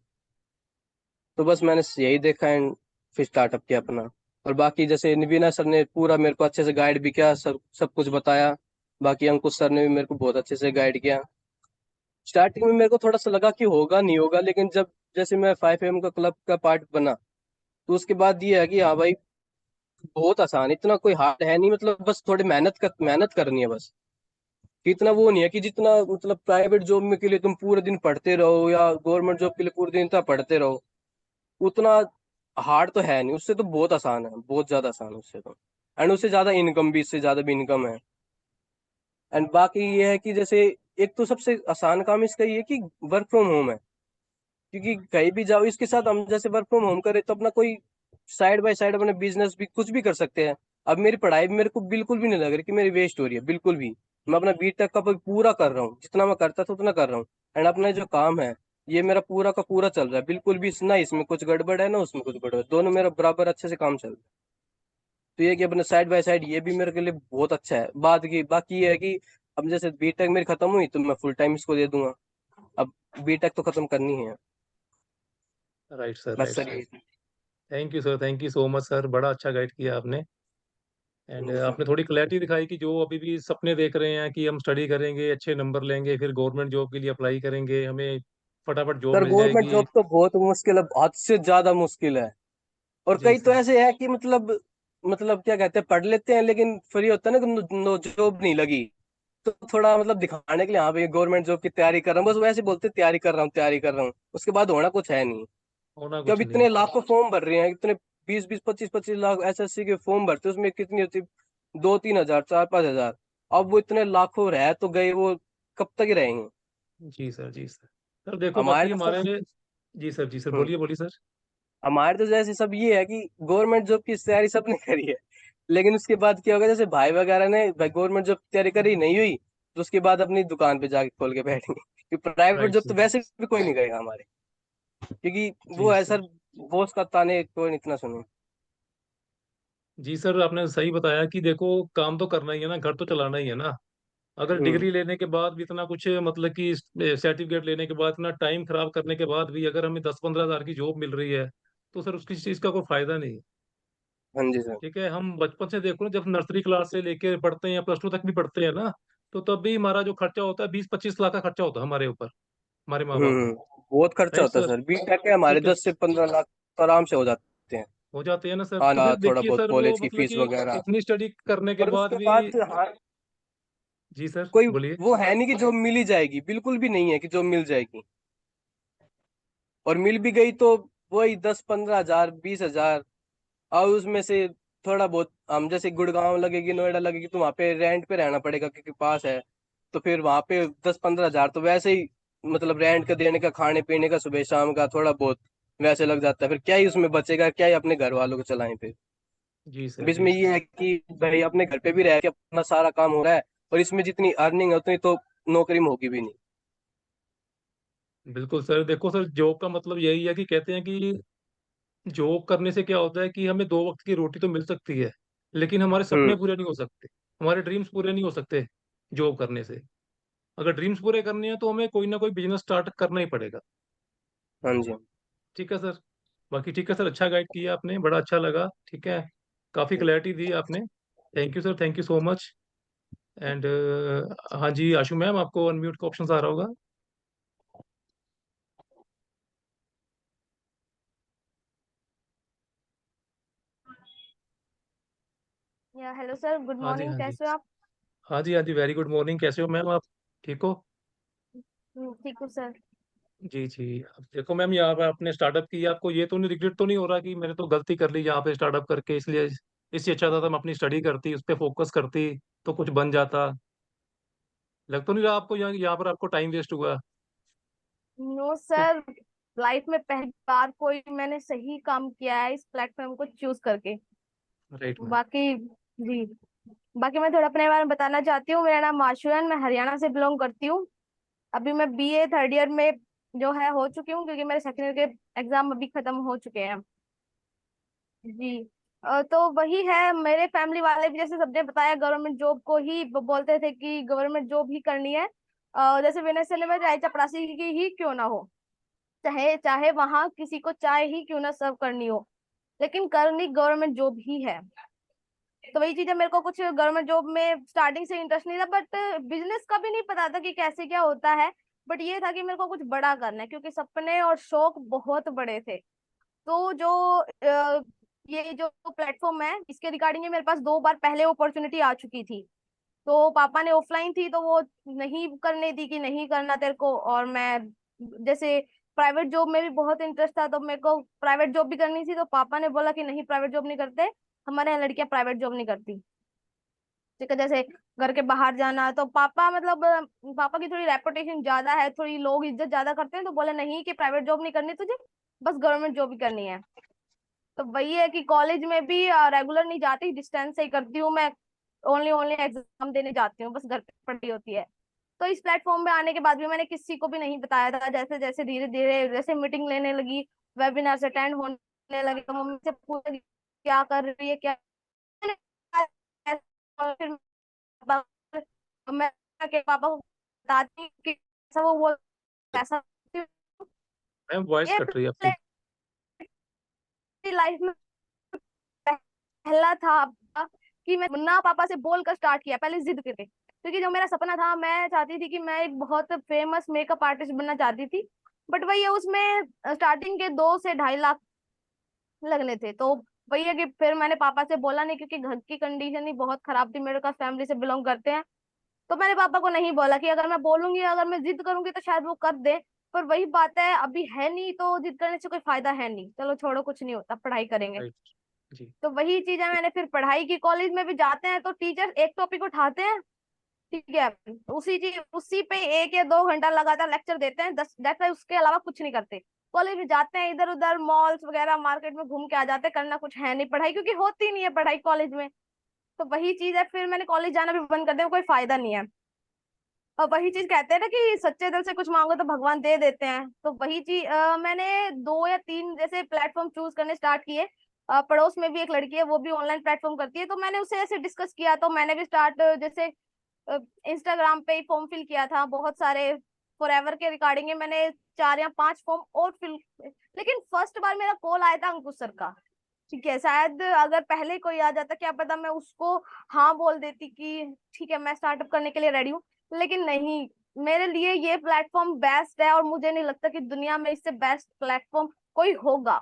तो बस मैंने यही देखा एंड फिर स्टार्टअप किया अपना। और बाकी जैसे निवीना सर ने पूरा मेरे को अच्छे से गाइड भी किया, सब सब कुछ बताया। बाकी अंकुश सर ने भी मेरे को बहुत अच्छे से गाइड किया। स्टार्टिंग में मेरे को थोड़ा सा लगा कि होगा नहीं होगा, लेकिन जब जैसे मैं 5 AM का क्लब का पार्ट बना, तो उसके बाद ये है कि हाँ भाई बहुत आसान, इतना कोई हार्ड है नहीं, मतलब बस थोड़ी मेहनत करनी है बस। कि इतना वो नहीं है कि जितना मतलब प्राइवेट जॉब में के लिए तुम पूरे दिन पढ़ते रहो या गवर्नमेंट जॉब के लिए पूरे दिन इतना पढ़ते रहो, उतना हार्ड तो है नहीं, उससे तो बहुत आसान है, बहुत ज्यादा आसान है उससे तो। एंड उससे ज्यादा इनकम भी, इससे ज्यादा भी इनकम है। एंड बाकी ये है कि जैसे एक तो सबसे आसान काम इसका ये है कि वर्क फ्रॉम होम है, क्योंकि कहीं भी जाओ इसके साथ हम जैसे वर्क फ्रॉम होम करें तो अपना कोई साइड बाय साइड अपने बिजनेस भी कुछ भी कर सकते हैं। अब मेरी पढ़ाई भी मेरे को बिल्कुल भी नहीं लग रही कि मेरी वेस्ट हो रही है, बिल्कुल भी। मैं अपना बीटेक का पूरा कर रहा हूँ, जितना मैं करता था उतना कर रहा हूँ। एंड अपना जो काम है ये मेरा पूरा का पूरा चल रहा है, बिल्कुल भी ना इसमें कुछ गड़बड़ है ना उसमें कुछ गड़बड़ है, दोनों मेरा बराबर अच्छे से काम चल रहा है। तो ये कि अपने साइड बाय साइड ये भी मेरे के लिए बहुत अच्छा है। बात की बाकी ये है कि अब जैसे बीटेक मेरी खत्म हुई तो मैं फुल टाइम इसको दे दूंगा। अब बीटेक तो खत्म करनी है। राइट सर, बस राइट सर सर। ये। Thank you sir, thank you so much sir, बड़ा अच्छा गाइड किया आपने। एंड आपने थोड़ी क्लैरिटी दिखाई कि जो अभी भी सपने देख रहे हैं कि हम स्टडी करेंगे, अच्छे नंबर लेंगे, फिर गवर्नमेंट जॉब के लिए अप्लाई करेंगे, हमें फटाफट जॉब सर मिल गवर्नमेंट जाएगी। जॉब तो बहुत मुश्किल है, हद से ज्यादा मुश्किल है। और जी कई तो सर। ऐसे है कि मतलब क्या कहते हैं, पढ़ लेते हैं लेकिन फिर ये होता है ना कि जॉब नहीं लगी, तो थोड़ा मतलब दिखाने के लिए हाँ भाई गवर्नमेंट जॉब की तैयारी कर रहा हूँ, बस वैसे बोलते हैं तैयारी कर रहा हूँ तैयारी कर रहा हूँ, उसके बाद होना कुछ है नहीं। होना कि अब कुछ नहीं। इतने लाखों फॉर्म भर रहे हैं, इतने 20-20 25-25 लाख एसएससी के फॉर्म भरते हैं, उसमें कितनी होती 2-3 हजार 4-5 हजार। अब वो इतने लाखों रह तो गए, वो कब तक ही रहेंगे। जी सर, जी सर। सर देखो, हमारे बाकी तो हमारे। सब जी सर, जी सर, हम्म, बोलिए बोलिए सर। हमारे तो जैसे सब ये है कि गवर्नमेंट जॉब की तैयारी सबने करी है, लेकिन उसके बाद क्या होगा, जैसे भाई वगैरह ने भाई गवर्नमेंट जॉब की तैयारी करी नहीं हुई, तो उसके बाद अपनी दुकान पे जाके खोल के बैठेंगे, क्योंकि प्राइवेट राइट जॉब तो सर। वैसे भी कोई नहीं करेगा हमारे, क्योंकि जी वो है सर। सर, बॉस का ताने कोई इतना सुने। जी सर, आपने सही बताया कि देखो, काम तो करना ही है ना, घर तो चलाना ही है ना। अगर हम्म डिग्री लेने के बाद भी इतना कुछ, मतलब कि सर्टिफिकेट लेने के बाद इतना टाइम खराब करने के बाद भी अगर हमें 10-15 हज़ार की जॉब मिल रही है, तो सर उसकी चीज़ का कोई फायदा नहीं है। हाँ जी सर। ठीक है, हम बचपन से देखो ना, जब नर्सरी क्लास से लेके पढ़ते हैं या प्लस टू तक भी पढ़ते हैं ना, तो तब भी हमारा जो खर्चा होता है 20-25 लाख का खर्चा होता है हमारे ऊपर, हमारे माँ बाप का। बहुत खर्चा राइट होता है सर। सर, बीटेक के हमारे ठीक है, 10 से 15 लाख तो आराम से हो जाते हैं। हो जाते हैं ना सर, तो आना फिर थोड़ा देखिए बहुत सर, वो कॉलेज की मतलब फीस कि वगैरह। इतनी स्टडी करने के और बाद उसके भी। बाद हाँ, जी सर, कोई बोलिए। वो है नहीं कि जॉब मिल ही जाएगी, बिल्कुल भी नहीं है कि जॉब मिल जाएगी। और मिल भी गई तो वही 10-15 हजार 20 हजार, और उसमें से थोड़ा बहुत हम जैसे गुड़गांव लगेगी नोएडा लगेगी तो वहाँ पे रेंट पे रहना पड़ेगा क्योंकि पास है। तो फिर वहाँ पे 10-15 हजार तो वैसे ही, मतलब रेंट का देने का खाने पीने का सुबह शाम का थोड़ा बहुत वैसे लग जाता है, फिर क्या ही उसमें बचेगा, क्या ही अपने घर वालों को चलाएं फिर। जी अब सर, जी इसमें सर। ये है कि भाई अपने घर पे भी रह के अपना सारा काम हो रहा है, और इसमें जितनी अर्निंग है उतनी तो नौकरी में होगी भी नहीं। बिल्कुल सर, देखो सर, जॉब का मतलब यही है कि कहते हैं कि जॉब करने से क्या होता है कि हमें 2 वक्त की रोटी तो मिल सकती है, लेकिन हमारे सपने हम्म पूरे नहीं हो सकते, हमारे ड्रीम्स पूरे नहीं हो सकते जॉब करने से। अगर ड्रीम्स पूरे करने हैं तो हमें कोई ना कोई बिजनेस स्टार्ट करना ही पड़ेगा। हाँ जी। ठीक है सर। बाकी ठीक है सर, अच्छा गाइड किया आपने, बड़ा अच्छा लगा। ठीक है, काफ़ी क्लैरिटी दी आपने। Thank you sir, thank you so much. And हाँ जी, आशु मैम, आपको अनम्यूट का ऑप्शन आ रहा होगा। या हेलो सर, गुड हाँ जी, मॉर्निंग, हाँ जी। कैसे हो आप? हाँ जी, हाँ जी, वेरी गुड मॉर्निंग। कैसे हो मैम आप? ठीक हो? ठीक हूँ सर। जी जी। अब देखो मैम, यहाँ पे आपने स्टार्टअप किया, आपको ये तो नहीं, रिग्रेट तो नहीं हो रहा कि मैंने तो गलती कर ली यहाँ पे स्टार्टअप करके, इसलिए इससे अच्छा था तो मैं अपनी स्टडी करती, उस पर फोकस करती, तो कुछ बन जाता? लग तो नहीं रहा आपको यहाँ यहाँ पर आपको टाइम वेस्ट हुआ? नो सर, लाइफ में पहली बार कोई मैंने सही काम किया है इस प्लेटफॉर्म को चूज करके। Right ma'am. बाकी जी, बाकी मैं थोड़ा अपने बारे में बताना चाहती हूँ। मेरा नाम माशू है, मैं हरियाणा से बिलोंग करती हूँ। अभी मैं बीए थर्ड ईयर में जो है हो चुकी हूँ, क्योंकि मेरे सेकेंड ईयर के एग्जाम अभी खत्म हो चुके हैं। जी। तो वही है, मेरे फैमिली वाले भी जैसे सबने बताया गवर्नमेंट जॉब को ही बोलते थे कि गवर्नमेंट जॉब ही करनी है। जैसे वेनेजुएला में चाहे चपरासी की ही क्यों ना हो, चाहे चाहे वहां किसी को चाय ही क्यों ना सर्व करनी हो, लेकिन करनी गवर्नमेंट जॉब ही है। तो वही चीज है, मेरे को कुछ गवर्नमेंट जॉब में स्टार्टिंग से इंटरेस्ट नहीं था, बट बिजनेस का भी नहीं पता था कि कैसे क्या होता है। बट ये था कि मेरे को कुछ बड़ा करना है, क्योंकि सपने और शौक बहुत बड़े थे। तो जो ये जो प्लेटफॉर्म है इसके रिगार्डिंग मेरे पास 2 बार पहले अपॉर्चुनिटी आ चुकी थी। तो पापा ने ऑफलाइन थी तो वो नहीं करने दी कि नहीं करना तेरे को, और मैं जैसे प्राइवेट जॉब में भी बहुत इंटरेस्ट था, तो मेरे को प्राइवेट जॉब भी करनी थी, तो पापा ने बोला कि नहीं प्राइवेट जॉब नहीं करते, हमारे यहाँ लड़कियां प्राइवेट जॉब नहीं करती। ठीक है। जैसे घर के बाहर जाना, तो पापा मतलब पापा की थोड़ी रेपुटेशन ज्यादा है, थोड़ी लोग इज्जत ज्यादा करते हैं, तो बोले नहीं कि प्राइवेट जॉब नहीं करनी तुझे, बस गवर्नमेंट जॉब ही करनी है। तो वही है कि कॉलेज में भी रेगुलर नहीं जाती, डिस्टेंस से ही करती हूँ मैं, ओनली ओनली एग्जाम देने जाती हूँ, बस घर पे पढ़ी होती है। तो इस प्लेटफॉर्म पे आने के बाद भी मैंने किसी को भी नहीं बताया था। जैसे जैसे धीरे धीरे जैसे मीटिंग लेने लगी, वेबिनार अटेंड होने लगे, तो मम्मी से पूछा कि क्या कर रही है, क्या मैंने और फिर मैं के पापा को बताती हूँ कि ऐसा वो बोल ऐसा। मैम वॉइस ये कट रही है आपकी। लाइफ में पहला था कि मैं मुन्ना पापा से बोलकर स्टार्ट किया, पहले जिद करके, क्योंकि जो मेरा सपना था, मैं चाहती थी कि मैं एक बहुत फेमस मेकअप आर्टिस्ट बनना चाहती थी। बट वही है, उसमें स्टार्टिंग के 2 से 2.5 लाख लगने थे। तो वही है कि फिर मैंने पापा से बोला नहीं, क्योंकि घर की कंडीशन ही बहुत खराब थी, मेरे पास फैमिली से बिलोंग करते हैं। तो मैंने पापा को नहीं बोला कि अगर मैं बोलूंगी, अगर मैं जिद करूंगी तो शायद वो कर दे। पर वही बात है, अभी है नहीं तो जिद करने से कोई फायदा है नहीं, चलो छोड़ो, कुछ नहीं होता, पढ़ाई करेंगे। राइट जी। तो वही चीज है, मैंने फिर पढ़ाई की। कॉलेज में भी जाते हैं तो टीचर एक टॉपिक उठाते हैं, ठीक है, उसी पे 1 या 2 घंटा लगातार लेक्चर देते हैं, 10 उसके अलावा कुछ नहीं करते। कॉलेज में जाते हैं, इधर उधर मॉल्स वगैरह मार्केट में घूम के आ जाते हैं, करना कुछ है नहीं, पढ़ाई क्योंकि होती नहीं है पढ़ाई कॉलेज में। तो वही चीज है, फिर मैंने कॉलेज जाना भी बंद कर दिया, कोई फायदा नहीं है। और वही चीज कहते हैं ना कि सच्चे दिल से कुछ मांगो तो भगवान दे देते हैं। तो वही चीज मैंने 2 या 3 जैसे प्लेटफॉर्म चूज करने स्टार्ट किए। पड़ोस में भी एक लड़की है, वो भी ऑनलाइन प्लेटफॉर्म करती है, तो मैंने उससे ऐसे डिस्कस किया, तो मैंने भी स्टार्ट जैसे इंस्टाग्राम पे ही फॉर्म फिल किया था बहुत सारे, फॉरएवर के रिगार्डिंग है, मैंने 4 या 5 फॉर्म और फिल। लेकिन फर्स्ट बार मेरा कॉल आया था अंकुश सर का, ठीक है। शायद अगर पहले कोई आ जाता, क्या पता मैं उसको हाँ बोल देती कि ठीक है मैं स्टार्टअप करने के लिए रेडी हूँ। लेकिन नहीं, मेरे लिए ये प्लेटफॉर्म बेस्ट है, और मुझे नहीं लगता कि दुनिया में इससे बेस्ट प्लेटफॉर्म कोई होगा,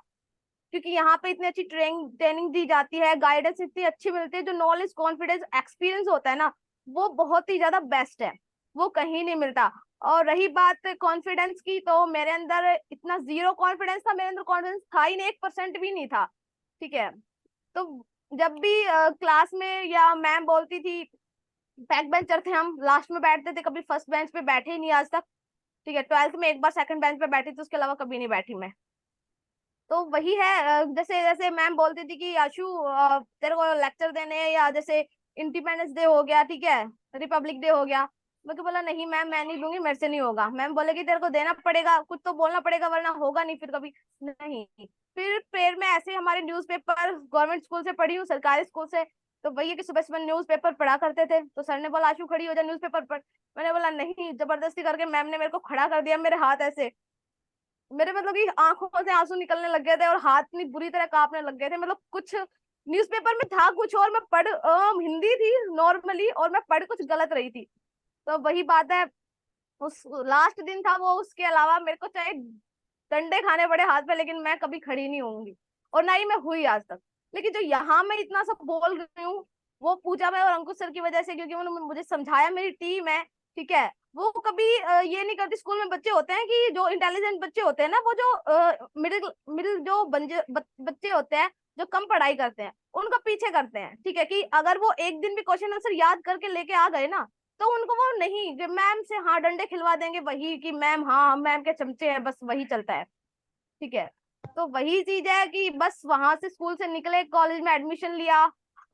क्योंकि यहाँ पे इतनी अच्छी ट्रेनिंग दी जाती है, गाइडेंस इतनी अच्छी मिलती है, जो नॉलेज कॉन्फिडेंस एक्सपीरियंस होता है ना, वो बहुत ही ज्यादा बेस्ट है, वो कहीं नहीं मिलता। और रही बात कॉन्फिडेंस की, तो मेरे अंदर इतना जीरो कॉन्फिडेंस था, मेरे अंदर कॉन्फिडेंस था ही नहीं, 1% भी नहीं था, ठीक है। तो जब भी क्लास में या मैम बोलती थी, बैक बेंचर थे हम, लास्ट में बैठते थे, कभी फर्स्ट बेंच पे बैठे ही नहीं आज तक, ठीक है। 12th में एक बार सेकंड बेंच पे बैठी थी, उसके अलावा कभी नहीं बैठी मैं। तो वही है, जैसे जैसे मैम बोलती थी कि आशु तेरे को लेक्चर देने हैं, या जैसे इंडिपेंडेंस डे हो गया, ठीक है, रिपब्लिक डे हो गया, मैं को बोला नहीं मैम मैं नहीं दूंगी, मेरे से नहीं होगा। मैम बोले कि तेरे को देना पड़ेगा, कुछ तो बोलना पड़ेगा, वरना होगा नहीं फिर कभी। नहीं, फिर प्रेयर में ऐसे हमारे न्यूज़पेपर, गवर्नमेंट स्कूल से पढ़ी हूँ, सरकारी स्कूल से, तो वही है कि सुबह सुबह न्यूज़पेपर पढ़ा करते थे, तो सर ने बोला आशु खड़ी हो जा न्यूज़पेपर पढ़। मैंने बोला नहीं, जबरदस्ती करके मैम ने मेरे को खड़ा कर दिया, मेरे हाथ ऐसे, मेरे मतलब कि आंखों से आंसू निकलने लग गए थे, और हाथ इतनी बुरी तरह कांपने लग गए थे, मतलब कुछ न्यूज़पेपर में था कुछ और, मैं पढ़ हिंदी थी नॉर्मली, और मैं पढ़ कुछ गलत रही थी। तो वही बात है, उस लास्ट दिन था वो, उसके अलावा मेरे को चाहे डंडे खाने पड़े हाथ पे, लेकिन मैं कभी खड़ी नहीं होंगी, और ना ही मैं हुई आज तक। लेकिन जो यहाँ मैं इतना सब बोल रही हूँ, वो पूजा में और अंकुश सर की वजह से, क्योंकि उन्होंने मुझे समझाया, मेरी टीम है, ठीक है। वो कभी ये नहीं करती, स्कूल में बच्चे होते हैं कि जो इंटेलिजेंट बच्चे होते हैं ना, वो जो मिडिल मिडिल जो बच्चे होते हैं, जो कम पढ़ाई करते हैं, उनका पीछे करते हैं, ठीक है, कि अगर वो एक दिन भी क्वेश्चन आंसर याद करके लेके आ गए ना, तो उनको वो नहीं, जो मैम से हाँ डंडे खिलवा देंगे, वही कि मैम हाँ हम मैम के चमचे हैं, बस वही चलता है, ठीक है। तो वही चीज है कि बस वहां से स्कूल से निकले, कॉलेज में एडमिशन लिया,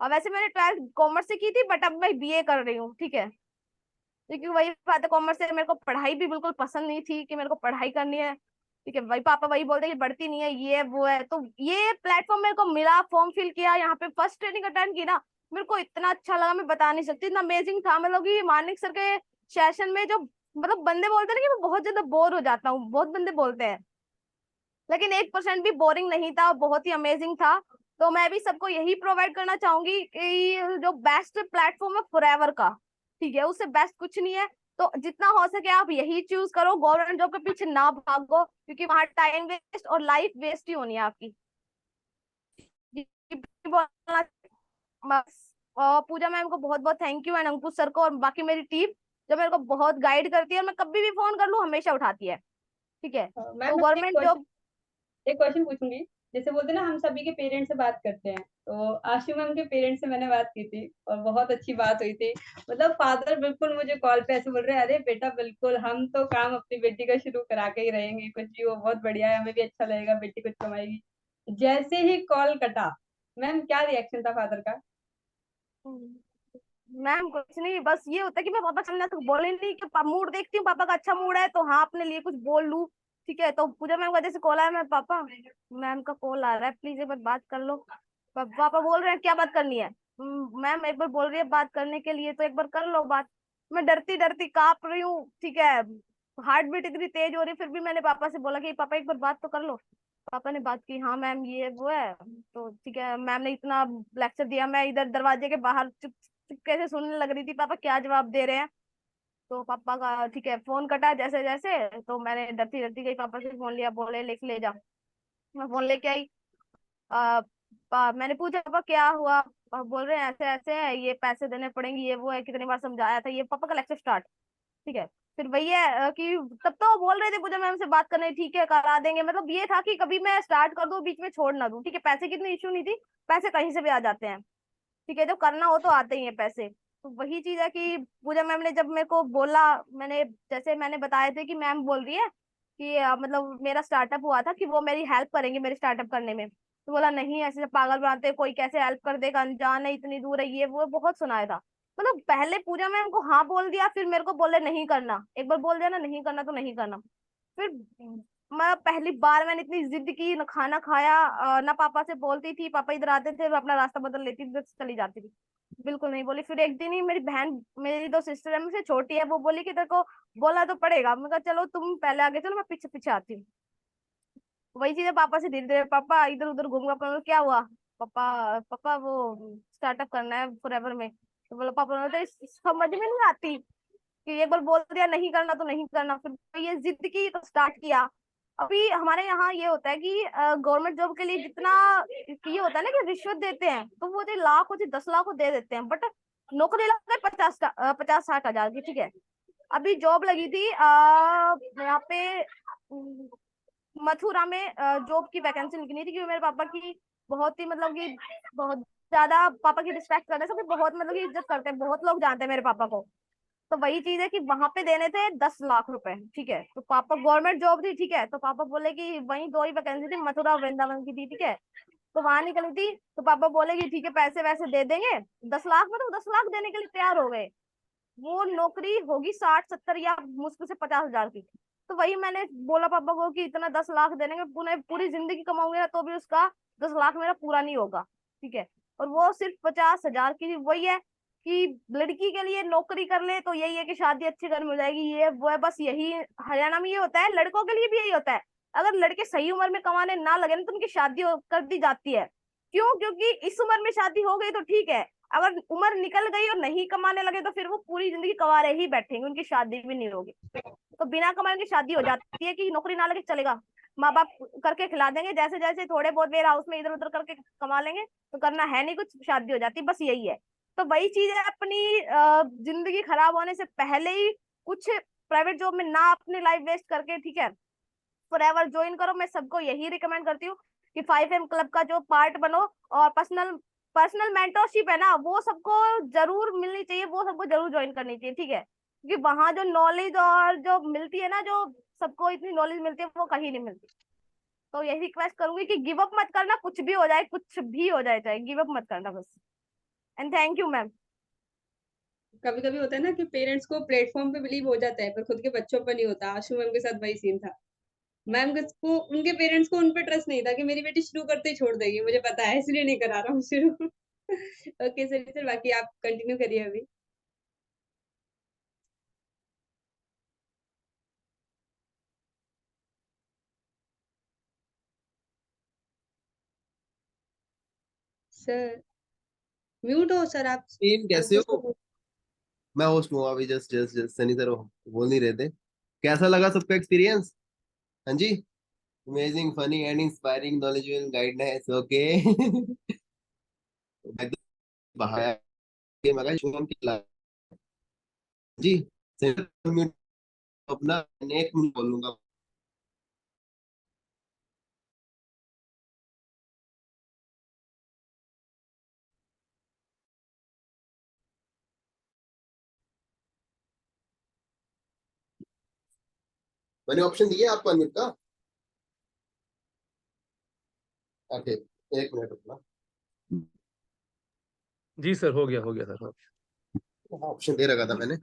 और वैसे मैंने 12th कॉमर्स से की थी, बट अब मैं बीए कर रही हूँ, ठीक है। क्योंकि वही बात है, कॉमर्स से मेरे को पढ़ाई भी बिल्कुल पसंद नहीं थी, कि मेरे को पढ़ाई करनी है, ठीक है। वही पापा वही बोलते कि बढ़ती नहीं है, ये है वो है, तो ये प्लेटफॉर्म मेरे को मिला, फॉर्म फिल किया, यहाँ पे फर्स्ट ट्रेनिंग अटेंड की ना, मेरे को इतना अच्छा लगा, मैं बता नहीं सकती, इतना अमेजिंग था। मतलब कि मानिक सर के सेशन में जो मतलब बंदे बोलते हैं ना कि मैं बहुत ज्यादा बोर हो जाता हूँ, बहुत बंदे बोलते हैं, लेकिन 1% भी बोरिंग नहीं था, बहुत ही अमेजिंग था। तो मैं भी सबको यही प्रोवाइड करना चाहूंगी कि जो बेस्ट प्लेटफॉर्म है फॉरएवर का, ठीक है, उससे बेस्ट कुछ नहीं है। तो जितना हो सके आप यही चूज करो, गवर्नमेंट जॉब के पीछे ना भागो, क्योंकि वहां टाइम वेस्ट और लाइफ वेस्ट ही होनी है आपकी। बोलना बस। और पूजा मैम को बहुत बहुत thank you, and Ankush sir को, और बाकी मेरी टीम जो मेरे को बहुत गाइड करती है, और मैं कभी भी फोन कर लूँ हमेशा उठाती है, ठीक है। मैम तो मैं गवर्नमेंट जॉब एक क्वेश्चन पूछूंगी, जैसे बोलते हैं ना हम सभी के पेरेंट्स से बात करते हैं, तो आशु मैम के पेरेंट्स से मैंने बात की थी और बहुत अच्छी बात हुई थी। मतलब फादर बिल्कुल मुझे कॉल पे ऐसे बोल रहे हैं, अरे बेटा बिल्कुल हम तो काम अपनी बेटी का शुरू करा के ही रहेंगे, कुछ भी वो बहुत बढ़िया है, हमें भी अच्छा लगेगा, बेटी कुछ कमाएगी। जैसे ही कॉल कटा, मैम क्या रिएक्शन था फादर का? मैम कुछ नहीं, बस ये होता है कि मैं पापा सामने तो बोले नहीं कि मूड देखती हूँ, पापा का अच्छा मूड है तो हाँ अपने लिए कुछ बोल लूं। ठीक है, तो पूजा मैम का जैसे कॉल आया, मैं पापा मैम का कॉल आ रहा है, प्लीज एक बार बात कर लो। पापा बोल रहे हैं क्या बात करनी है? मैम एक बार बोल रही है बात करने के लिए, तो एक बार कर लो बात। मैं डरती डरती कांप रही हूँ, ठीक है, हार्ट बीट इतनी तेज हो रही, फिर भी मैंने पापा से बोला कि पापा एक बार बात तो कर लो। पापा ने बात की, हाँ मैम ये वो है, तो ठीक है। मैम ने इतना लेक्चर दिया, मैं इधर दरवाजे के बाहर चुप चुपके से सुनने लग रही थी पापा क्या जवाब दे रहे हैं। तो पापा का ठीक है फोन कटा जैसे जैसे, तो मैंने डरती डरती गई पापा से फोन लिया, बोले लेके ले जा। मैं फोन लेके आई। मैंने पूछा पापा क्या हुआ? बोल रहे हैं ऐसे ऐसे है, ये पैसे देने पड़ेंगे, ये वो है, कितनी बार समझाया था, ये पापा का लेक्चर स्टार्ट। ठीक है, फिर वही है कि तब तो वो बोल रहे थे पूजा मैम से बात करने, ठीक है करा देंगे, मतलब ये था कि कभी मैं स्टार्ट कर दूं बीच में छोड़ ना दूं। ठीक है, पैसे की इतनी इशू नहीं थी, पैसे कहीं से भी आ जाते हैं। ठीक है, जब करना हो तो आते ही हैं पैसे। तो वही चीज है कि पूजा मैम ने जब मेरे को बोला, मैंने जैसे मैंने बताए थे कि मैम बोल रही है कि मतलब मेरा स्टार्टअप हुआ था कि वो मेरी हेल्प करेंगे मेरे स्टार्टअप करने में। तो बोला नहीं, ऐसे पागल बनाते, कोई कैसे हेल्प कर देगा, अनजान है, इतनी दूर है, ये वो बहुत सुनाया था। मतलब पहले पूजा मैम को हाँ बोल दिया, फिर मेरे को बोले नहीं करना, एक बार बोल दिया ना नहीं करना तो नहीं करना। फिर मैं पहली बार मैंने इतनी जिद की, न खाना खाया, ना पापा से बोलती थी, पापा इधर आते थे मैं अपना रास्ता बदल लेती थी, इधर से चली जाती थी। बिल्कुल नहीं बोली। फिर एक दिन ही मेरी बहन, मेरी दो सिस्टर है मुझसे छोटी है, वो बोली कि तेरे को बोला तो पड़ेगा। मैं कहा चलो तुम पहले आगे चलो, मैं पीछे पीछे आती हूँ। वही चीज है, पापा से धीरे धीरे, पापा इधर उधर घूमूंगा, पापा क्या हुआ? पापा पापा वो स्टार्टअप करना है फॉरएवर में। तो बोला पापा ने तो समझ में नहीं आती कि एक बार बोल दिया नहीं करना तो नहीं करना, फिर तो ये जिद की तो स्टार्ट किया। अभी हमारे यहाँ ये होता है कि गवर्नमेंट जॉब के लिए जितना ये होता है ना कि रिश्वत देते हैं, तो वो जो लाख होती 10 लाख को दे देते हैं, बट नौकरी लग गई 50-60 हजार की। ठीक है, अभी जॉब लगी थी यहाँ पे मथुरा में, जॉब की वैकेंसी निकली थी, क्योंकि मेरे पापा की बहुत ही मतलब कि बहुत ज्यादा पापा की रिस्पेक्ट करते हैं सभी, बहुत मतलब कि इज्जत करते हैं, बहुत लोग जानते हैं मेरे पापा को। तो वही चीज है कि वहां पे देने थे 10 लाख रुपए। ठीक है, तो पापा गवर्नमेंट जॉब थी। ठीक है, तो पापा बोले कि वही दो ही वैकेंसी थी, मथुरा और वृंदावन की थी। ठीक है, तो वहां निकली थी, तो पापा बोले कि ठीक है पैसे वैसे दे देंगे 10 लाख में, तो 10 लाख देने के लिए तैयार हो गए। वो नौकरी होगी 60-70 या मुश्किल से 50 हजार की। तो वही मैंने बोला पापा को कि इतना 10 लाख देने में पूरी पूरी जिंदगी कमाऊंगी ना तो भी उसका 10 लाख मेरा पूरा नहीं होगा। ठीक है, और वो सिर्फ 50 हजार की। वही है कि लड़की के लिए नौकरी कर ले तो यही है कि शादी अच्छे घर में हो जाएगी, ये वो है, बस यही हरियाणा में ये होता है, लड़कों के लिए भी यही होता है। अगर लड़के सही उम्र में कमाने ना लगे ना तो उनकी शादी कर दी जाती है। क्यों? क्योंकि इस उम्र में शादी हो गई तो ठीक है, अगर उम्र निकल गई और नहीं कमाने लगे तो फिर वो पूरी जिंदगी कवारे ही बैठेंगे, उनकी शादी भी नहीं होगी। तो बिना कमाए उनकी शादी हो जाती है कि नौकरी ना लगे चलेगा, माँ बाप करके खिला देंगे, जैसे जैसे थोड़े बहुत वेयर हाउस में इधर उधर करके कमा लेंगे, तो करना है नहीं कुछ, शादी हो जाती है, बस यही है। तो वही चीज है, अपनी जिंदगी खराब होने से पहले ही कुछ प्राइवेट जॉब में ना अपनी लाइफ वेस्ट करके, ठीक है, फॉरएवर ज्वाइन करो। मैं सबको यही रिकमेंड करती हूँ कि 5M क्लब का जो पार्ट बनो, और पर्सनल पर्सनल मेंटरशिप है ना वो सबको जरूर मिलनी चाहिए, वो सबको जरूर ज्वाइन करनी चाहिए। ठीक है, क्योंकि वहां जो नॉलेज और जो मिलती है ना, जो सबको इतनी नॉलेज मिलती है वो कहीं नहीं मिलती। तो यही रिक्वेस्ट करूंगी कि गिव अप मत करना, कुछ भी हो जाए, कुछ भी हो जाए, चाहे गिव अप मत करना बस। And thank you ma'am. कभी कभी होता है ना कि पेरेंट्स को प्लेटफॉर्म पे बिलीव हो जाता है पर खुद के बच्चों पर नहीं होता। आशु मैम के साथ वही सीन था। मैम को, उनके पेरेंट्स को उन पे ट्रस्ट नहीं था कि मेरी बेटी शुरू करते ही छोड़ देगी, मुझे पता है इसलिए नहीं करा रहा हूँ शुरू। ओके सर, बाकी आप कंटिन्यू करिए अभी। सर म्यूट हो सर आप। टीम कैसे कुछ हो? तो मैं होस्ट हूँ अभी, just just just Sunny sir बोल नहीं रहे थे। कैसा लगा सबका एक्सपीरियंस? हाँ जी। Amazing, funny and inspiring, knowledgeable, guidance, okay. बाहर मगर शुभम की जी सही, अपना नेक बोलूंगा। मैंने ऑप्शन दिया आपको अनम्यूट का? ओके, एक मिनट रुकना। जी सर, हो गया सर, हो गया। ऑप्शन दे रखा था मैंने।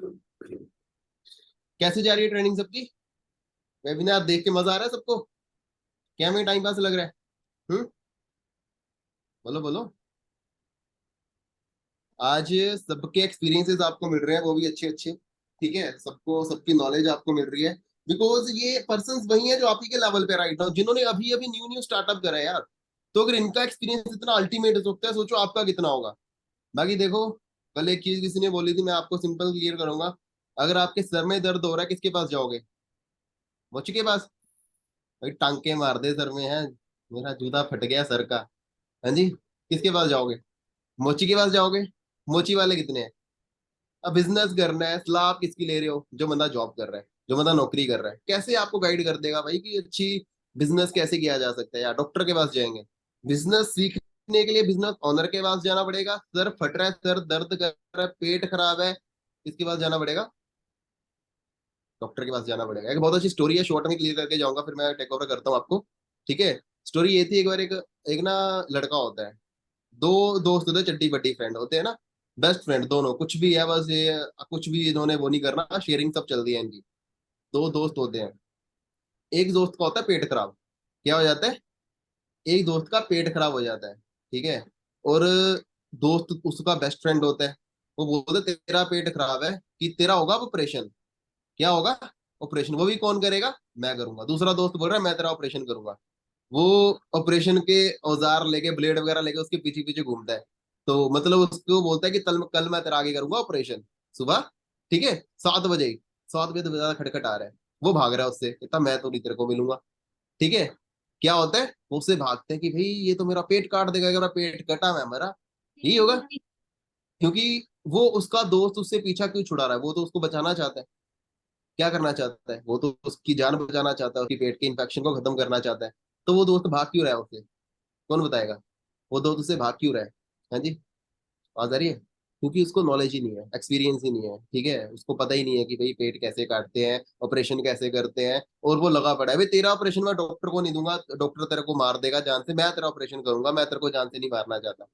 कैसे जा रही है ट्रेनिंग सबकी? वेबिनार देख के मजा आ रहा है सबको? क्या में टाइम पास लग रहा है? हम्म, बोलो बोलो। आज सबके एक्सपीरियंसेस आपको मिल रहे हैं, वो भी अच्छे अच्छे। ठीक है, सबको सबकी नॉलेज आपको मिल रही है, बिकॉज ये पर्संस वही है जो आप ही के लेवल पे राइट नाउ, जिन्होंने अभी अभी न्यू न्यू स्टार्टअप करा है यार। तो अगर इनका एक्सपीरियंस इतना अल्टीमेट हो सकता है, सोचो आपका कितना होगा। बाकी देखो, कल एक चीज किसी ने बोली थी, मैं आपको सिंपल क्लियर करूंगा। अगर आपके सर में दर्द हो रहा है, किसके पास जाओगे? मोची के पास? भाई टांके मार दे सर में है, मेरा जूता फट गया सर का। हाँ जी, किसके पास जाओगे? मोची के पास जाओगे? मोची वाले कितने हैं? अब बिजनेस करना है, सलाह आप किसकी ले रहे हो? जो बंदा जॉब कर रहा है, जो बंदा नौकरी कर रहा है, कैसे आपको गाइड कर देगा भाई कि अच्छी बिजनेस कैसे किया जा सकता है? या डॉक्टर के पास जाएंगे? बिजनेस सीखने के लिए बिजनेस ओनर के पास जाना पड़ेगा। सर फट रहा है, सर दर्द कर रहा है, पेट खराब है, किसके पास जाना पड़ेगा? डॉक्टर के पास जाना पड़ेगा। एक बहुत अच्छी स्टोरी है, शॉर्ट में क्लियर करके जाऊंगा, फिर मैं टेक ओवर करता हूँ आपको। ठीक है, स्टोरी ये थी, एक बार एक एक ना लड़का होता है, दो दोस्त होते हैं, चड्डी बड्डी फ्रेंड होते हैं ना, बेस्ट फ्रेंड दोनों, कुछ भी है बस ये, कुछ भी इन्होंने वो नहीं करना, शेयरिंग सब चल रही है इनकी। दो दोस्त होते हैं, एक दोस्त का होता है पेट खराब। क्या हो जाता है? एक दोस्त का पेट खराब हो जाता है। ठीक है, और दोस्त उसका बेस्ट फ्रेंड होता है, वो बोलते हैं, तेरा पेट खराब है कि तेरा होगा ऑपरेशन। क्या होगा? ऑपरेशन। वो भी कौन करेगा? मैं करूंगा। दूसरा दोस्त बोल रहा है, मैं तेरा ऑपरेशन करूंगा। वो ऑपरेशन के औजार लेके, ब्लेड वगैरह लेके उसके पीछे पीछे घूमता है। तो मतलब उसको बोलता है कि कल कल मैं तेरा आगे करूंगा ऑपरेशन, सुबह। ठीक है, 7 बजे ही। 7 बजे तो ज्यादा खटखट आ रहा है, वो भाग रहा है उससे, कहता मैं तो नहीं तेरे को मिलूंगा। ठीक है, क्या होता है, वो उससे भागते हैं कि भाई ये तो मेरा पेट काट देगा, अगर मेरा पेट कटा मैं मरा। यही होगा, क्योंकि वो उसका दोस्त उससे पीछा क्यों छुड़ा रहा है? वो तो उसको बचाना चाहता है। क्या करना चाहता है? वो तो उसकी जान बचाना चाहता है, उसकी पेट के इन्फेक्शन को खत्म करना चाहता है। तो वो दोस्त भाग क्यों रहा है उससे? कौन बताएगा? वो दोस्त उससे भाग क्यों रहा है? हाँ जी, आवाज आ रही है? क्योंकि उसको नॉलेज ही नहीं है, एक्सपीरियंस ही नहीं है। ठीक है, उसको पता ही नहीं है कि भाई पेट कैसे काटते हैं, ऑपरेशन कैसे करते हैं, और वो लगा पड़ा है, भाई तेरा ऑपरेशन मैं डॉक्टर को नहीं दूंगा, डॉक्टर तेरे को मार देगा जान से, मैं तेरा ऑपरेशन करूंगा, मैं तेरे को जान से नहीं मारना चाहता।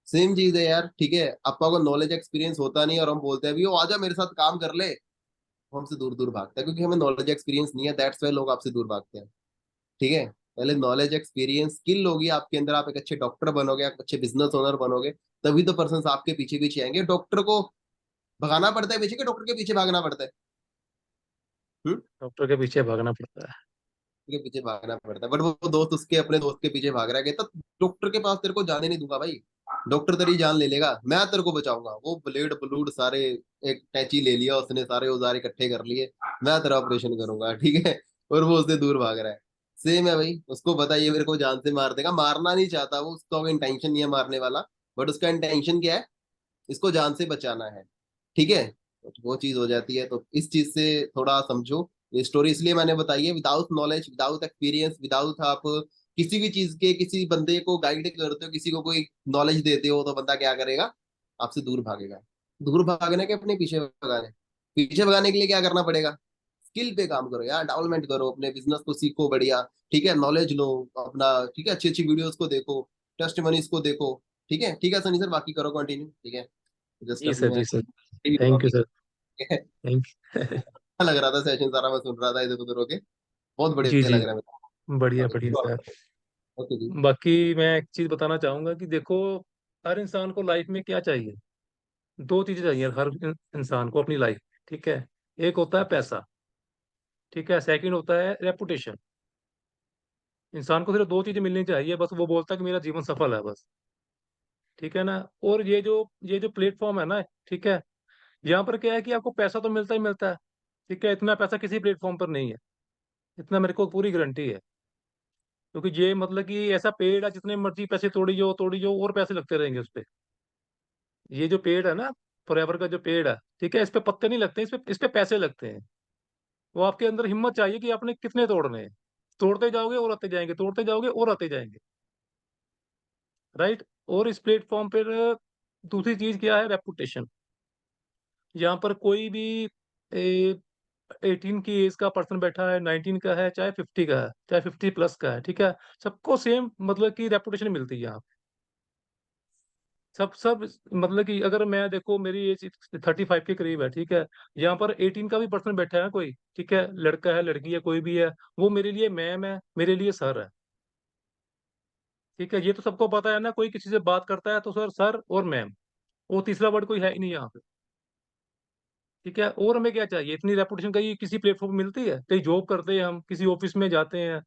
सेम चीज है यार। ठीक है, आपका को नॉलेज एक्सपीरियंस होता नहीं, और हम बोलते हैं भी वो आजा मेरे साथ काम कर ले, वो हमसे दूर दूर भागता है, क्योंकि हमें नॉलेज एक्सपीरियंस नहीं है, दैट्स वाई लोग आपसे दूर भागते हैं। ठीक है, पहले नॉलेज एक्सपीरियंस स्किल होगी आपके अंदर, आप एक अच्छे डॉक्टर बनोगे, आप अच्छे बिजनेस ओनर बनोगे, तभी तो पर्सन आपके पीछे पीछे आएंगे। डॉक्टर को भगाना पड़ता है पीछे, के डॉक्टर के पीछे भागना पड़ता है? हम्म, डॉक्टर के पीछे भागना पड़ता है। के पीछे भागना पड़ता है, बट वो दोस्त उसके अपने दोस्त के पीछे भाग रहा है, कहता डॉक्टर के पास तेरे को जाने नहीं दूंगा भाई, डॉक्टर तेरी जान ले लेगा, मैं तेरे को बचाऊंगा। वो ब्लेड ब्लूड सारे, एक टैची ले लिया उसने, सारे औजार इकट्ठे कर लिए, मैं तेरा ऑपरेशन करूंगा। ठीक है, और वो उससे दूर भाग रहा है। सेम है भाई, उसको पता है ये मेरे को जान से मार देगा, मारना नहीं चाहता वो, उसका इंटेंशन नहीं है मारने वाला, बट उसका इंटेंशन क्या है? इसको जान से बचाना है। ठीक है, तो वो चीज हो जाती है। तो इस चीज से थोड़ा समझो। ये स्टोरी इसलिए मैंने बताई है, without knowledge, without experience, without आप किसी भी चीज के, किसी बंदे को गाइड करते हो, किसी को कोई नॉलेज देते हो, तो बंदा क्या करेगा? आपसे दूर भागेगा। दूर भागने के अपने पीछे भगाने, पीछे भगाने के लिए क्या करना पड़ेगा? स्किल पे काम करो यार, डेवलपमेंट करो, अपने बिजनेस को सीखो बढ़िया। ठीक है, नॉलेज लो अपना। ठीक है, अच्छी अच्छी वीडियोस को देखो, टेस्ट मनीज को देखो। ठीक है सनी सर, बाकी करो कंटिन्यू। ठीक है, जस्ट जी अपनी सर, मैं जी सर। ही हुआ थैंक यू अभी। सर। ठीक है, थैंक अच्छा लग रहा था सेशन सारा, मैं सुन रहा था इधर उधर होके, बहुत जी बढ़िया जी, लग रहा है बढ़िया मेरे बढ़िया को। सर। ओके जी। बाकी मैं एक चीज बताना चाहूंगा कि देखो, हर इंसान को लाइफ में क्या चाहिए? दो चीजें चाहिए हर इंसान को अपनी लाइफ। ठीक है, एक होता है पैसा। ठीक है, सेकंड होता है रेपुटेशन। इंसान को सिर्फ दो चीजें मिलनी चाहिए बस, वो बोलता है कि मेरा जीवन सफल है बस। ठीक है ना? और ये जो प्लेटफॉर्म है ना, ठीक है, यहाँ पर क्या है कि आपको पैसा तो मिलता ही मिलता है। ठीक है, इतना पैसा किसी प्लेटफॉर्म पर नहीं है, इतना मेरे को पूरी गारंटी है। क्योंकि ये मतलब कि ऐसा पेड़ है, जितने मर्जी पैसे तोड़ी जो और पैसे लगते रहेंगे उस पे। ये जो पेड़ है ना, फॉरएवर का जो पेड़ है, ठीक है, इस पे पत्ते नहीं लगते, इस पे पैसे लगते हैं। वो आपके अंदर हिम्मत चाहिए कि आपने कितने तोड़ने हैं। तोड़ते जाओगे और आते जाएंगे, तोड़ते जाओगे और आते जाएंगे। राइट। और इस प्लेटफॉर्म पर दूसरी चीज क्या है? रेपुटेशन। यहाँ पर कोई भी 18 की एज का पर्सन बैठा है, 19 का है, चाहे 50 का है, चाहे 50 प्लस का है, ठीक है? सबको सेम मतलब कि रेपुटेशन मिलती है यहाँ पे। सब सब मतलब कि अगर मैं देखो मेरी एज 35 के करीब है, ठीक है? यहाँ पर 18 का भी पर्सन बैठा है कोई, ठीक है? लड़का है, लड़की है, कोई भी है, वो मेरे लिए मैम है, मेरे लिए सर है, ठीक है? ये तो सबको पता है ना, कोई किसी से बात करता है तो सर सर और मैम, वो तीसरा वर्ड कोई है ही नहीं यहाँ पे, ठीक है? और हमें क्या चाहिए? इतनी रेपुटेशन कहीं किसी प्लेटफ़ॉर्म पे मिलती है? कहीं जॉब करते हैं हम, किसी ऑफ़िस में जाते हैं,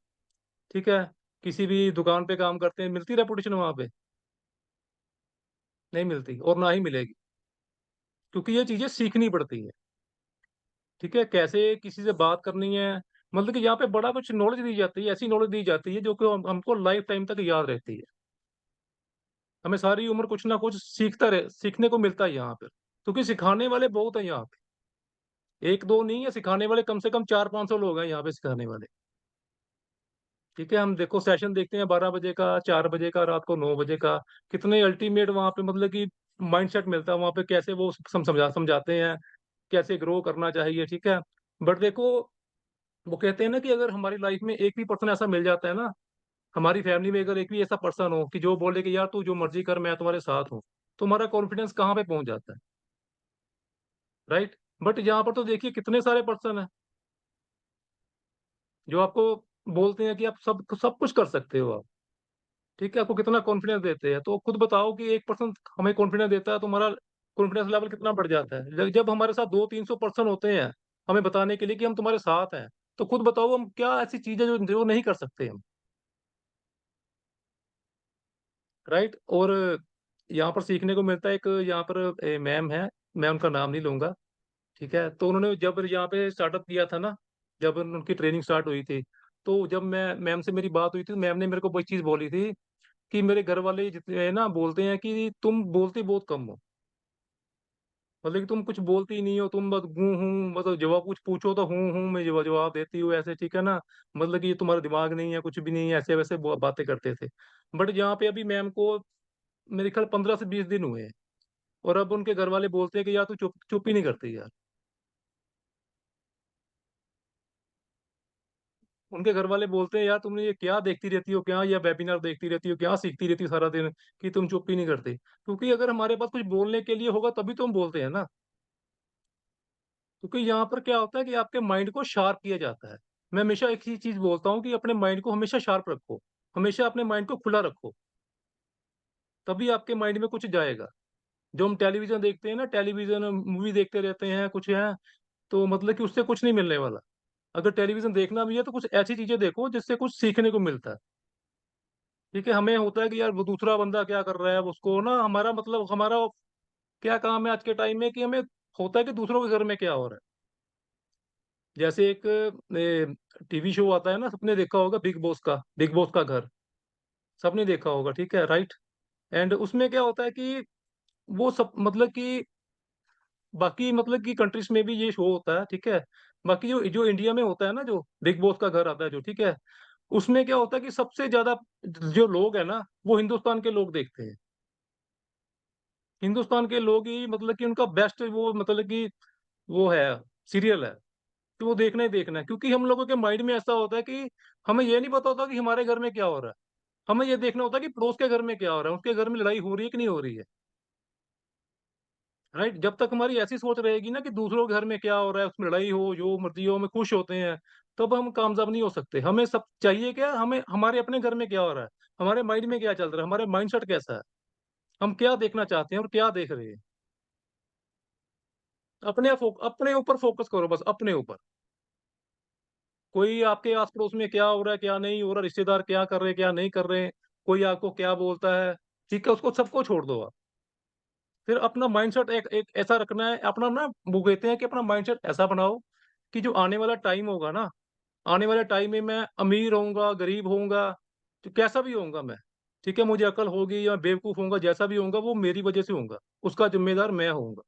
ठीक है? किसी भी दुकान पे काम करते हैं, मिलती रेपुटेशन वहाँ पे? नहीं मिलती और ना ही मिलेगी, क्योंकि ये चीज़ें सीखनी पड़ती हैं, ठीक है? कैसे किसी से बात करनी है, मतलब कि यहाँ पे बड़ा कुछ नॉलेज दी जाती है, ऐसी नॉलेज दी जाती है जो कि हमको लाइफ़ टाइम तक याद रहती है। हमें सारी उम्र कुछ ना कुछ सीखने को मिलता है यहाँ पे, क्योंकि सिखाने वाले बहुत हैं यहाँ पे। 1-2 नहीं है, सिखाने वाले कम से कम 400-500 लोग हैं यहाँ पे सिखाने वाले। ठीक है, हम देखो सेशन देखते हैं 12 बजे का, 4 बजे का, रात को 9 बजे का, कितने अल्टीमेट वहाँ पे मतलब कि माइंडसेट मिलता है वहाँ पे, कैसे वो समझाते हैं, कैसे ग्रो करना चाहिए, ठीक है? बट देखो, वो कहते हैं ना कि अगर हमारी लाइफ में एक भी पर्सन ऐसा मिल जाता है ना, हमारी फैमिली में अगर एक भी ऐसा पर्सन हो कि जो बोले कि यार तू जो मर्ज़ी कर, मैं तुम्हारे साथ हूँ, तो हमारा कॉन्फिडेंस कहाँ पे पहुँच जाता है, राइट? बट यहाँ पर तो देखिए कितने सारे पर्सन हैं, जो आपको बोलते हैं कि आप सब सब कुछ कर सकते हो आप। ठीक है, आपको कितना कॉन्फिडेंस देते हैं, तो खुद बताओ कि 1% हमें कॉन्फिडेंस देता है, तो हमारा कॉन्फिडेंस लेवल कितना बढ़ जाता है। ज जब हमारे साथ 200-300 पर्सन होते हैं, हमें बताने के लिए कि हम तुम्हारे साथ हैं, तो खुद बताओ हम क्या ऐसी चीज़ है जो जो नहीं कर सकते हम, राइट? और यहाँ पर सीखने को मिलता है, एक यहाँ पर मैम है, मैं उनका नाम नहीं लूँगा, ठीक है? तो उन्होंने जब यहाँ पे स्टार्टअप किया था ना, जब उनकी ट्रेनिंग स्टार्ट हुई थी, तो जब मैं मैम से मेरी बात हुई थी, तो मैम ने मेरे को वही चीज़ बोली थी कि मेरे घर वाले जितने ना बोलते हैं कि तुम बोलते बहुत कम हो। मतलब कि तुम कुछ बोलती ही नहीं हो, तुम बस हूँ, हूँ मतलब जवाब कुछ पूछो तो हूँ, हूँ में जवाब देती हो ऐसे, ठीक है ना? मतलब कि ये तुम्हारा दिमाग नहीं है, कुछ भी नहीं है, ऐसे-वैसे बातें करते थे। बट यहाँ पे अभी मैम को मेरे ख्याल 15 से 20 दिन हुए हैं और अब उनके घर वाले बोलते हैं कि यार तू चुप चुप ही नहीं करती यार। उनके घर वाले बोलते हैं यार तुमने ये क्या देखती रहती हो, क्या या वेबिनार देखती रहती हो, क्या सीखती रहती हो सारा दिन कि तुम चुप ही नहीं करती। क्योंकि अगर हमारे पास कुछ बोलने के लिए होगा तभी तो हम बोलते हैं ना। क्योंकि यहाँ पर क्या होता है कि आपके माइंड को शार्प किया जाता है। मैं हमेशा एक ही चीज़ बोलता हूँ कि अपने माइंड को हमेशा शार्प रखो, हमेशा अपने माइंड को खुला रखो, तभी आपके माइंड में कुछ जाएगा। जो हम टेलीविज़न देखते हैं ना, टेलीविज़न मूवी देखते रहते हैं, कुछ है, तो मतलब कि उससे कुछ नहीं मिलने वाला। अगर टेलीविज़न देखना भी है तो कुछ ऐसी चीज़ें देखो जिससे कुछ सीखने को मिलता है। ठीक है? हमें होता है कि यार वो दूसरा बंदा क्या कर रहा है, उसको ना हमारा मतलब हमारा क्या काम है आज के टाइम में कि हमें होता है कि दूसरों के घर में क्या हो रहा है। जैसे एक टीवी शो आता है ना, सबने देखा होगा बिग बॉस का घर, सबने देखा होगा, ठीक है, राइट? एंड उसमें क्या होता है कि वो सब मतलब कि बाकी मतलब कि कंट्रीज़ में भी ये शो होता है, ठीक है? बाकी जो जो इंडिया में होता है ना, जो बिग बॉस का घर आता है जो, ठीक है? उसमें क्या होता है कि सबसे ज़्यादा जो लोग हैं ना, वो हिंदुस्तान के लोग देखते हैं। हिंदुस्तान के लोग ही मतलब कि उनका बेस्ट वो मतलब कि वो है, सीरियल है। कि वो देखना ही देखना है, क्योंकि हम लोगों के माइंड में ऐसा होता है कि हमें ये नहीं पता होता कि हमारे घर में क्या हो रहा है। हमें ये देखना होता है कि पड़ोस के घर में क्या हो रहा है, उसके घर में लड़ाई हो रही है कि नहीं हो रही है, राइट? जब तक हमारी ऐसी सोच रहेगी ना कि दूसरों के घर में क्या हो रहा है, उसमें लड़ाई हो, जो मर्ज़ी हो, हमें खुश होते हैं, तब हम कामयाब नहीं हो सकते। हमें सब चाहिए क्या, हमें हमारे अपने घर में क्या हो रहा है, हमारे माइंड में क्या चल रहा है, हमारा माइंडसेट कैसा है, हम क्या देखना चाहते हैं और क्या देख रहे हैं। अपने ऊपर फ़ोकस करो बस, अपने ऊपर। कोई आपके आस-पड़ोस में क्या हो रहा है, क्या नहीं हो रहा, रिश्तेदार क्या कर रहे हैं, क्या नहीं कर रहे हैं, कोई आपको क्या बोलता है, ठीक है, उसको सबको छोड़ दो आप। फिर अपना माइंडसेट एक एक ऐसा रखना है, अपना ना वो कहते हैं कि अपना माइंडसेट ऐसा बनाओ कि जो आने वाला टाइम होगा ना, आने वाले टाइम में मैं अमीर होऊँगा, गरीब होऊँगा, तो कैसा भी होऊँगा मैं, ठीक है, मुझे अकल होगी या बेवकूफ़ होऊँगा, जैसा भी होऊँगा वो मेरी वज़ह से होऊँगा, उसका ज़िम्मेदार मैं होऊँगा।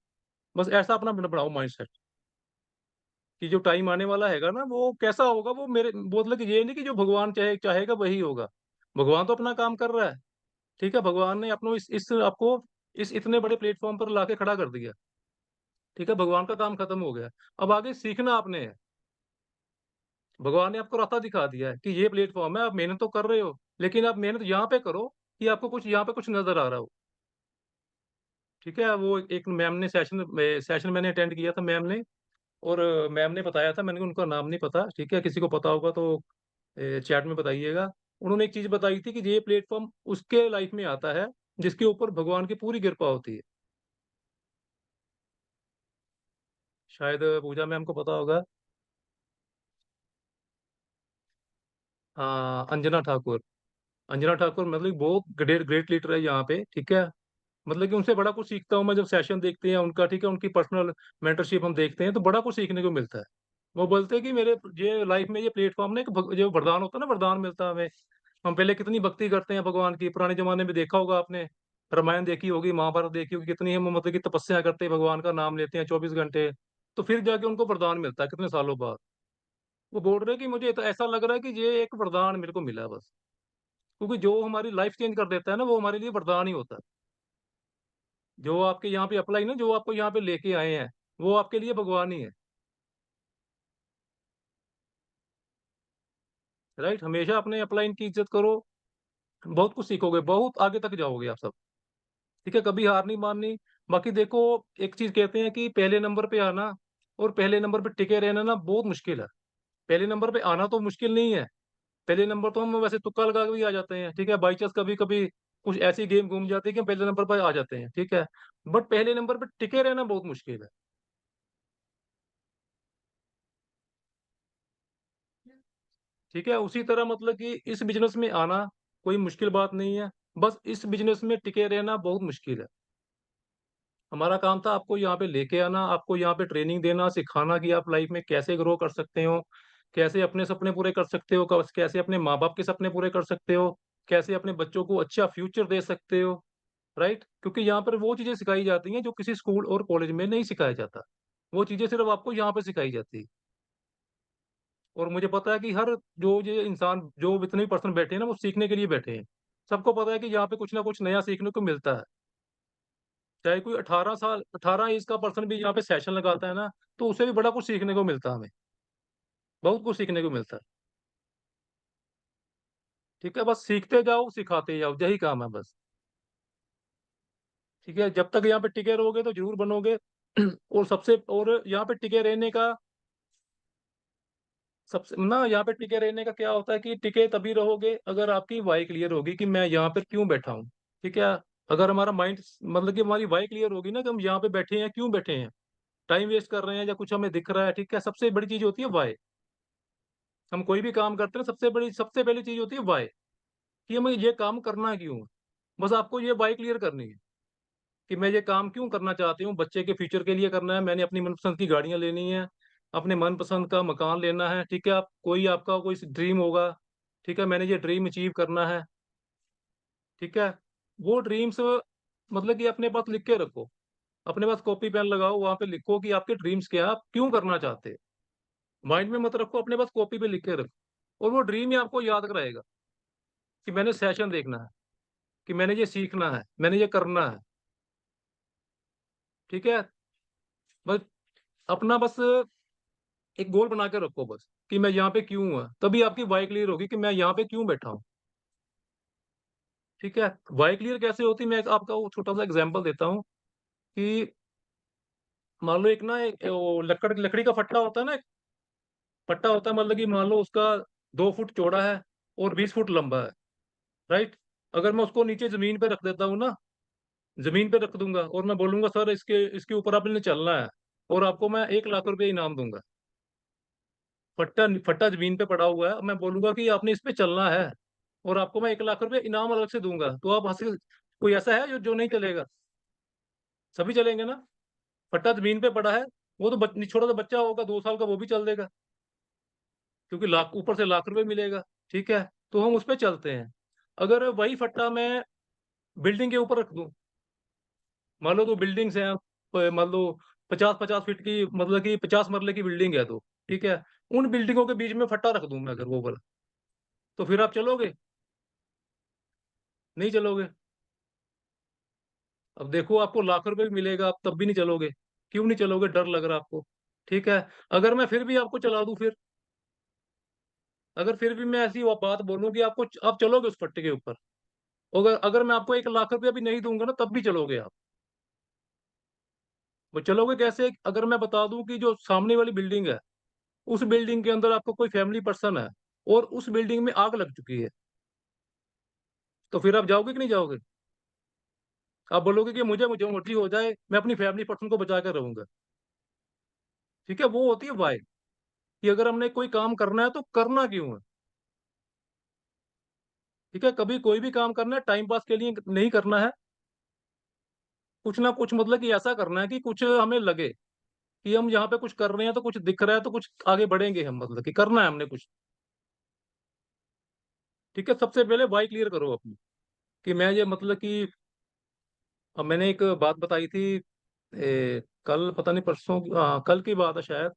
बस ऐसा अपना बनाओ माइंडसेट। कि जो टाइम आने वाला हैगा ना, वो कैसा होगा वो मेरे मतलब कि ये नहीं कि जो भगवान चाहेगा वही होगा। भगवान तो अपना काम कर रहा है, ठीक है? भगवान ने अपनो इस आपको इस इतने बड़े प्लेटफ़ॉर्म पर लाके खड़ा कर दिया, ठीक है? भगवान का काम खत्म हो गया। अब आगे सीखना आपने है। भगवान ने आपको रास्ता दिखा दिया है कि ये प्लेटफॉर्म है, आप मेहनत तो कर रहे हो, लेकिन आप मेहनत यहाँ पे करो कि आपको कुछ यहाँ पे कुछ नजर आ रहा हो। ठीक है, वो एक मैम ने सेशन मैंने अटेंड किया था मैम ने, और मैम ने बताया था, मैंने उनका नाम नहीं पता, ठीक है, किसी को पता होगा तो चैट में बताइएगा। उन्होंने एक चीज बताई थी कि ये प्लेटफॉर्म उसके लाइफ में आता है जिसके ऊपर भगवान की पूरी कृपा होती है। शायद पूजा मैम को पता होगा। हाँ, अंजना ठाकुर। अंजना ठाकुर मतलब बहुत ग्रेट ग्रेट लीडर है यहाँ पे, ठीक है। मतलब कि उनसे बड़ा कुछ सीखता हूँ मैं जब सेशन देखते हैं उनका, ठीक है, उनकी पर्सनल मेंटरशिप हम देखते हैं तो बड़ा कुछ सीखने को मिलता है। वो बोलते हैं कि मेरे ये लाइफ में ये प्लेटफॉर्म ने जो वरदान होता है ना, वरदान मिलता है हमें। हम पहले कितनी भक्ति करते हैं भगवान की, पुराने जमाने में देखा होगा आपने, रामायण देखी होगी, महाभारत देखी होगी, कितनी हम मतलब की तपस्या करते हैं, भगवान का नाम लेते हैं 24 घंटे, तो फिर जाके उनको वरदान मिलता है कितने सालों बाद। वो बोल रहे हैं कि मुझे तो ऐसा लग रहा है कि ये एक वरदान मेरे को मिला है बस, क्योंकि जो हमारी लाइफ चेंज कर देता है ना वो हमारे लिए वरदान ही होता है। जो आपके यहाँ पे अप्लाई ना, जो आपको यहाँ पे लेके आए हैं, वो आपके लिए भगवान ही है। राइट, हमेशा अपने अपलाइन की इज्जत करो, बहुत कुछ सीखोगे, बहुत आगे तक जाओगे आप सब। ठीक है, कभी हार नहीं माननी। बाकी देखो, एक चीज कहते हैं कि पहले नंबर पे आना और पहले नंबर पे टिके रहना ना बहुत मुश्किल है। पहले नंबर पे आना तो मुश्किल नहीं है, पहले नंबर तो हम वैसे तुक्का लगा के भी आ जाते हैं, ठीक है, बाई चांस कभी कभी कुछ ऐसी गेम घूम जाती है कि हम पहले नंबर पर आ जाते हैं, ठीक है। बट पहले नंबर पे टिके रहना बहुत मुश्किल है। ठीक है, उसी तरह मतलब कि इस बिजनेस में आना कोई मुश्किल बात नहीं है, बस इस बिजनेस में टिके रहना बहुत मुश्किल है। हमारा काम था आपको यहाँ पे लेके आना, आपको यहाँ पे ट्रेनिंग देना, सिखाना कि आप लाइफ में कैसे ग्रो कर सकते हो, कैसे अपने सपने पूरे कर सकते हो, कैसे अपने माँ बाप के सपने पूरे कर सकते हो, कैसे अपने बच्चों को अच्छा फ्यूचर दे सकते हो। राइट, क्योंकि यहाँ पर वो चीजें सिखाई जाती हैं जो किसी स्कूल और कॉलेज में नहीं सिखाया जाता। वो चीजें सिर्फ आपको यहाँ पे सिखाई जाती है। और मुझे पता है कि हर जो ये इंसान, जो इतने भी पर्सन बैठे हैं ना, वो सीखने के लिए बैठे हैं। सबको पता है कि यहाँ पे कुछ ना कुछ नया सीखने को मिलता है। चाहे कोई 18 साल 18 एज का पर्सन भी यहाँ पे सेशन लगाता है ना, तो उसे भी बड़ा कुछ सीखने को मिलता है हमें, बहुत कुछ सीखने को मिलता है। ठीक है, बस सीखते जाओ सिखाते जाओ, यही काम है बस। ठीक है, जब तक यहाँ पे टिके रहोगे तो जरूर बनोगे। और यहाँ पे टिके रहने का सबसे ना, यहाँ पे टिके रहने का क्या होता है कि टिके तभी रहोगे अगर आपकी वाई क्लियर होगी कि मैं यहाँ पर क्यों बैठा हूँ। ठीक है, अगर हमारा माइंड मतलब कि हमारी वाई क्लियर होगी ना कि हम यहाँ पे बैठे हैं, क्यों बैठे हैं, टाइम वेस्ट कर रहे हैं या कुछ हमें दिख रहा है, ठीक है, सबसे बड़ी चीज होती है वाई। हम कोई भी काम करते हैं, सबसे पहली चीज होती है वाई, कि हमें ये काम करना क्यों है। बस आपको ये वाई क्लियर करनी है कि मैं ये काम क्यों करना चाहती हूँ, बच्चे के फ्यूचर के लिए करना है, मैंने अपनी मनपसंद की गाड़ियां लेनी है, अपने मनपसंद का मकान लेना है, ठीक है, आप कोई आपका कोई ड्रीम होगा, ठीक है, मैंने ये ड्रीम अचीव करना है, ठीक है। वो ड्रीम्स मतलब कि अपने पास लिख के रखो, अपने पास कॉपी पेन लगाओ, वहां पे लिखो कि आपके ड्रीम्स क्या है, आप क्यों करना चाहते हैं। माइंड में मत रखो, अपने पास कॉपी पे लिख के रखो, और वो ड्रीम ही आपको याद कराएगा कि मैंने सेशन देखना है, कि मैंने ये सीखना है, मैंने ये करना है। ठीक है, बस अपना बस एक गोल बना के रखो बस, कि मैं यहाँ पे क्यों हूँ, तभी आपकी वाई क्लियर होगी कि मैं यहाँ पे क्यों बैठा हूँ। ठीक है, वाई क्लियर कैसे होती है, मैं आपका वो छोटा सा एग्जांपल देता हूँ कि मान लो एक ना, एक वो लकड़ी का फट्टा होता है ना, एक फट्टा होता है, मतलब कि मान लो उसका 2 फुट चौड़ा है और 20 फुट लंबा है। राइट, अगर मैं उसको नीचे जमीन पे रख देता हूँ ना, जमीन पे रख दूंगा और मैं बोलूंगा सर इसके इसके ऊपर आपने चलना है, और आपको मैं 1 लाख रुपए इनाम दूंगा। फट्टा फट्टा जमीन पे पड़ा हुआ है, मैं बोलूंगा कि आपने इस पे चलना है और आपको मैं 1 लाख रुपए इनाम अलग से दूंगा, तो आप हंस, कोई ऐसा है जो नहीं चलेगा? सभी चलेंगे ना। फट्टा जमीन पे पड़ा है, वो तो छोटा सा बच्चा होगा 2 साल का, वो भी चल देगा, क्योंकि लाख ऊपर से लाख रुपए मिलेगा। ठीक है, तो हम उस पे चलते हैं। अगर वही फट्टा मैं बिल्डिंग के ऊपर रख दूं, मान लो दो बिल्डिंग्स हैं, मान लो 50-50 फीट की, मतलब कि 50 मरले की बिल्डिंग है, तो ठीक है, उन बिल्डिंगों के बीच में फट्टा रख दूं मैं अगर वो वाला, तो फिर आप चलोगे? नहीं चलोगे। अब देखो, आपको लाख रुपए भी मिलेगा, आप तब भी नहीं चलोगे। क्यों नहीं चलोगे? डर लग रहा है आपको। ठीक है, अगर मैं फिर भी आपको चला दूं, फिर अगर फिर भी मैं ऐसी वो बात बोलूं कि आपको आप चलोगे उस पट्टी के ऊपर, अगर अगर मैं आपको 1 लाख रुपया भी नहीं दूंगा ना तब भी चलोगे आप। वो चलोगे कैसे? अगर मैं बता दूं कि जो सामने वाली बिल्डिंग है, उस बिल्डिंग के अंदर आपको कोई फैमिली पर्सन है और उस बिल्डिंग में आग लग चुकी है, तो फिर आप जाओगे कि नहीं जाओगे? आप बोलोगे कि मुझे मुझे मर्जी हो जाए, मैं अपनी फैमिली पर्सन को बचा कर रहूंगा। ठीक है, वो होती है वाई, कि अगर हमने कोई काम करना है तो करना क्यों है। ठीक है, कभी कोई भी काम करना है टाइम पास के लिए नहीं करना है, कुछ ना कुछ मतलब कि ऐसा करना है कि कुछ हमें लगे कि हम यहाँ पे कुछ कर रहे हैं, तो कुछ दिख रहा है, तो कुछ आगे बढ़ेंगे हम, मतलब कि करना है हमने कुछ। ठीक है, सबसे पहले वाई क्लियर करो अपनी, कि मैं ये मतलब कि अब मैंने एक बात बताई थी कल, पता नहीं परसों कल की बात है शायद,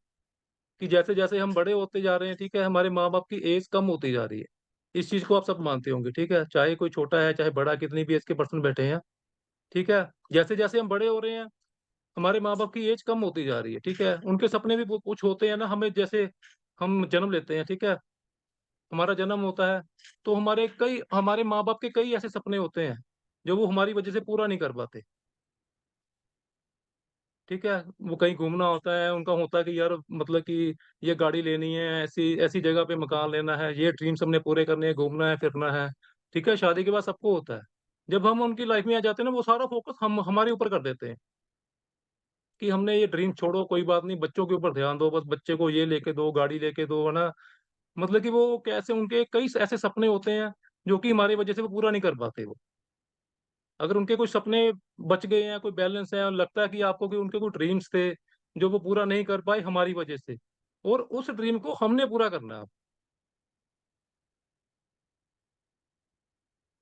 कि जैसे जैसे हम बड़े होते जा रहे हैं, ठीक है, हमारे माँ बाप की एज कम होती जा रही है। इस चीज को आप सब मानते होंगे, ठीक है, चाहे कोई छोटा है चाहे बड़ा, कितनी भी एज के पर्सन बैठे हैं। ठीक है, जैसे जैसे हम बड़े हो रहे हैं, हमारे माँ बाप की एज कम होती जा रही है। ठीक है, उनके सपने भी कुछ होते हैं ना, हमें जैसे हम जन्म लेते हैं, ठीक है, हमारा जन्म होता है, तो हमारे माँ बाप के कई ऐसे सपने होते हैं जो वो हमारी वजह से पूरा नहीं कर पाते। ठीक है, वो कहीं घूमना होता है, उनका होता है कि यार मतलब कि ये गाड़ी लेनी है, ऐसी ऐसी जगह पे मकान लेना है, ये ड्रीम्स हमने पूरे करने हैं, घूमना है फिरना है। ठीक है, शादी के बाद सबको होता है। जब हम उनकी लाइफ में आ जाते हैं ना, वो सारा फोकस हम हमारे ऊपर कर देते हैं, कि हमने ये ड्रीम छोड़ो, कोई बात नहीं, बच्चों के ऊपर ध्यान दो, बस बच्चे को ये लेके दो, गाड़ी लेके दो, है ना। मतलब कि वो कैसे, उनके कई ऐसे सपने होते हैं जो कि हमारी वजह से वो पूरा नहीं कर पाते वो। अगर उनके कुछ सपने बच गए हैं, कोई बैलेंस है, और लगता है कि आपको कि उनके कुछ ड्रीम्स थे जो वो पूरा नहीं कर पाए हमारी वजह से, और उस ड्रीम को हमने पूरा करना है,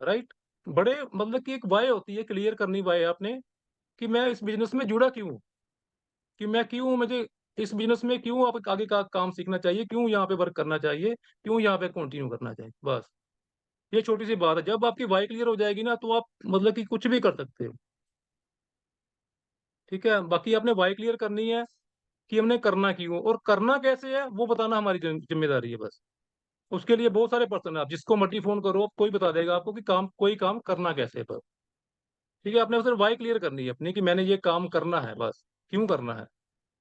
राइट। बड़े मतलब कि एक वाय होती है, क्लियर करनी वाय आपने, कि मैं इस बिजनेस में जुड़ा क्यों हूं, कि मैं क्यों, मुझे इस बिजनेस में क्यों आप आगे का काम सीखना चाहिए, क्यों यहाँ पे वर्क करना चाहिए, क्यों यहाँ पे कंटिन्यू करना चाहिए, बस। ये छोटी सी बात है, जब आपकी वाई क्लियर हो जाएगी ना, तो आप मतलब कि कुछ भी कर सकते हो। ठीक है, बाकी आपने वाई क्लियर करनी है कि हमने करना क्यों और करना कैसे है, वो बताना हमारी जिम्मेदारी है, बस। उसके लिए बहुत सारे पर्सन है, आप जिसको मर्जी फोन करो, कोई बता देगा आपको कि काम, कोई काम करना कैसे है, बस। ठीक है, आपने सिर्फ वाई क्लियर करनी है अपनी, कि मैंने ये काम करना है, बस। क्यों करना है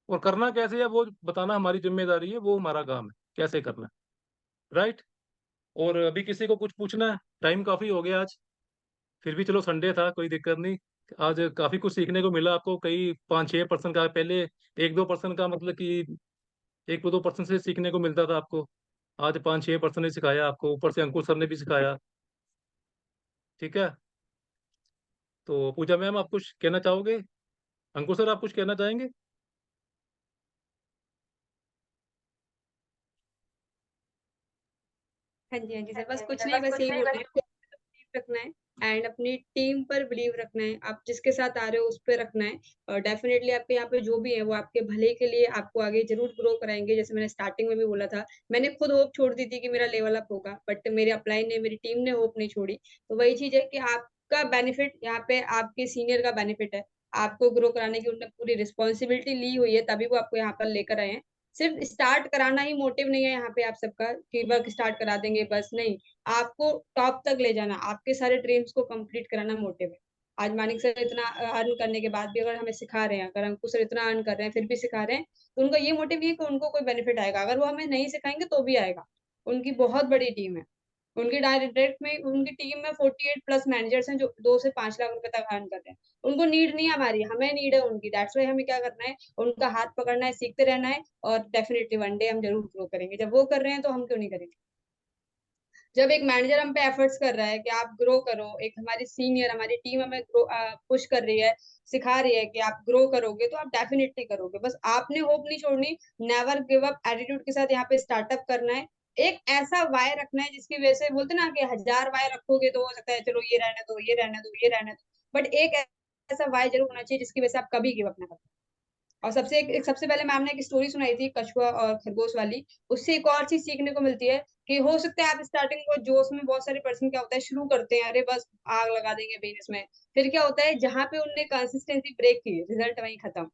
और करना कैसे है, वो बताना हमारी जिम्मेदारी है, वो हमारा काम है कैसे करना है, राइट। और अभी किसी को कुछ पूछना है? टाइम काफी हो गया आज, फिर भी चलो संडे था, कोई दिक्कत नहीं। आज काफी कुछ सीखने को मिला आपको, कई 5-6% का, पहले 1-2% का मतलब कि 1-2% से सीखने को मिलता था आपको, आज 5-6% ने सिखाया आपको, ऊपर से अंकुर सर ने भी सिखाया। ठीक है, तो पूजा मैम आप कुछ कहना चाहोगे? अंकुर सर आप कुछ कहना चाहेंगे? हाँ जी सर, बस कुछ नहीं, बस यही बोल रहे हैं, बिलीव रखना है एंड अपनी टीम पर बिलीव रखना है, आप जिसके साथ आ रहे हो उस पर रखना है। और डेफिनेटली आपके यहाँ पे जो भी है वो आपके भले के लिए आपको आगे जरूर ग्रो कराएंगे। जैसे मैंने स्टार्टिंग में भी बोला था, मैंने खुद होप छोड़ दी थी कि मेरा लेवल अप होगा, बट मेरे अपलाइन ने, मेरी टीम ने होप नहीं छोड़ी। तो वही चीज है कि आपका बेनिफिट यहाँ पे आपके सीनियर का बेनिफिट है, आपको ग्रो कराने की उन्होंने पूरी रिस्पॉन्सिबिलिटी ली हुई है, तभी वो आपको यहाँ पर लेकर आए हैं। सिर्फ स्टार्ट कराना ही मोटिव नहीं है यहाँ पे आप सबका, कि वर्क स्टार्ट करा देंगे बस, नहीं, आपको टॉप तक ले जाना, आपके सारे ड्रीम्स को कंप्लीट कराना मोटिव है। आज मानिक सर इतना अर्न करने के बाद भी अगर हमें सिखा रहे हैं, अगर अंकुश सर इतना अर्न कर रहे हैं फिर भी सिखा रहे हैं, तो उनका ये मोटिव ये है कि उनको कोई बेनिफिट आएगा, अगर वो हमें नहीं सिखाएंगे तो भी आएगा। उनकी बहुत बड़ी टीम है, उनकी डायरेक्ट में, उनकी टीम में 48 प्लस मैनेजर्स हैं जो 2 से 5 लाख रुपए तक अर्न कर रहे हैं। उनको नीड नहीं है हमारी, हमें नीड है उनकी, दैट्स वाई हमें क्या करना है, उनका हाथ पकड़ना है, सीखते रहना है, और डेफिनेटली वन डे हम जरूर ग्रो करेंगे। जब वो कर रहे हैं तो हम क्यों नहीं करेंगे? जब एक मैनेजर हम पे एफर्ट्स कर रहा है कि आप ग्रो करो, एक हमारी सीनियर, हमारी टीम हमें ग्रो पुश कर रही है, सिखा रही है कि आप ग्रो करोगे, तो आप डेफिनेटली करोगे, बस आपने होप नहीं छोड़नी, नेवर गिव अप एटीट्यूड के साथ यहाँ पे स्टार्टअप करना है। एक ऐसा वाय रखना है जिसकी वजह से, बोलते ना कि 1000 वाय रखोगे तो हो सकता है चलो ये रहने दो, ये रहने दो, ये रहने दो, बट एक ऐसा वाय जरूर होना चाहिए जिसकी वजह से आप कभी गिव अप ना करो। और सबसे पहले मैम ने एक स्टोरी सुनाई थी कछुआ और खरगोश वाली, उससे एक और चीज सीखने को मिलती है कि हो सकता है आप स्टार्टिंग को जोश में, बहुत सारे पर्सन क्या होता है शुरू करते हैं, अरे बस आग लगा देंगे बिजनेस में, फिर क्या होता है जहां पे उनने कंसिस्टेंसी ब्रेक की, रिजल्ट वहीं खत्म।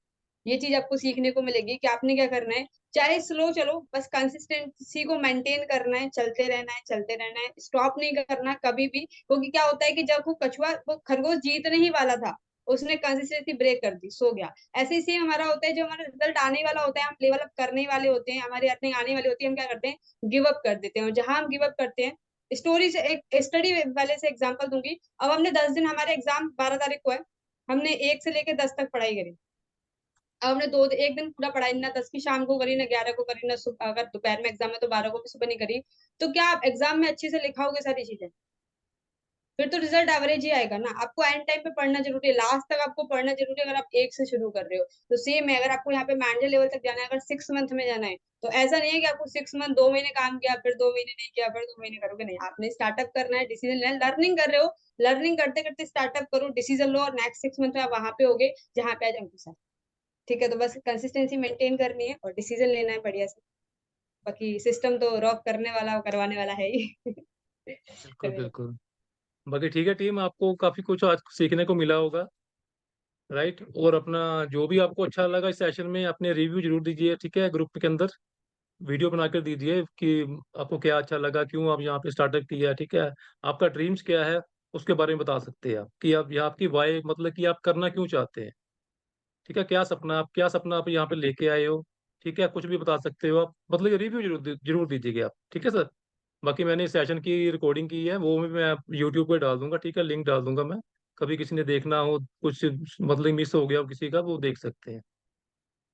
ये चीज आपको सीखने को मिलेगी कि आपने क्या करना है, चाहे स्लो चलो, बस कंसिस्टेंसी को मेंटेन करना है, चलते रहना है, चलते रहना है, स्टॉप नहीं करना कभी भी। क्योंकि क्या होता है कि जब वो खरगोश जीतने ही वाला था, उसने कंसिस्टेंसी ब्रेक कर दी, सो गया। ऐसे ही सेम हमारा होता है, जो हमारा रिजल्ट आने वाला होता है, हम लेवल अप करने वाले होते हैं, हमारी अर्निंग आने वाली होती है, हम क्या करते हैं, गिव अप कर देते हैं। और जहां हम गिव अप करते हैं, स्टोरी से एक स्टडी वाले से एग्जांपल दूंगी। अब हमने 10 दिन, हमारे एग्जाम 12 तारीख को है, हमने 1 से लेकर 10 तक पढ़ाई करी। अब हमने एक दिन पूरा पढ़ाई ना 10 की शाम को करी, ना 11 को करी, ना सुबह, अगर दोपहर में एग्जाम है तो 12 को भी सुबह नहीं करी, तो क्या आप एग्जाम में अच्छे से लिखाओगे सारी चीजें? फिर तो रिजल्ट एवरेज ही आएगा ना। आपको एंड टाइम पे पढ़ना जरूरी है, लास्ट तक आपको पढ़ना जरूरी है, अगर आप 1 से शुरू कर रहे हो। तो सेम है, अगर आपको यहाँ पे मैनेजर लेवल तक जाना है, अगर 6 मंथ में जाना है, तो ऐसा नहीं है कि आपको 6 मंथ 2 महीने काम किया, फिर 2 महीने नहीं किया, फिर 2 महीने करोगे, नहीं। आपने स्टार्टअप करना है, डिसीजन लेना, लर्निंग कर रहे हो, लर्निंग करते करते स्टार्टअप करो, डिसीजन लो, और नेक्स्ट 6 मंथ में आप वहां पे होगे जहाँ पे आज अंकुश है। ठीक है, तो बस कंसिस्टेंसी मेंटेन करनी है और डिसीजन लेना है बढ़िया से। बाकी सिस्टम तो रॉक करने वाला और करवाने वाला है ही। बिल्कुल बिल्कुल। बाकी ठीक है टीम, आपको काफी कुछ आज सीखने को मिला होगा, राइट। और अपना जो भी आपको अच्छा लगा इस सेशन में, अपने रिव्यू जरूर दीजिए, ठीक है, ग्रुप के अंदर वीडियो बनाकर दीजिए कि आपको क्या अच्छा लगा, क्यों आप यहाँ पे स्टार्टअप किया, ठीक है, आपका ड्रीम्स क्या है, उसके बारे में बता सकते हैं आप, कि आप यहाँ आपकी वाई मतलब कि आप करना क्यों चाहते हैं, ठीक है, क्या सपना आप यहाँ पे लेके आए हो, ठीक है, कुछ भी बता सकते हो आप, मतलब ये रिव्यू जरूर दीजिएगा आप, ठीक है सर। बाकी मैंने इस सेशन की रिकॉर्डिंग की है, वो भी मैं यूट्यूब पे डाल दूंगा, ठीक है, लिंक डाल दूंगा मैं, कभी किसी ने देखना हो, कुछ मतलब मिस हो गया हो किसी का, वो देख सकते हैं,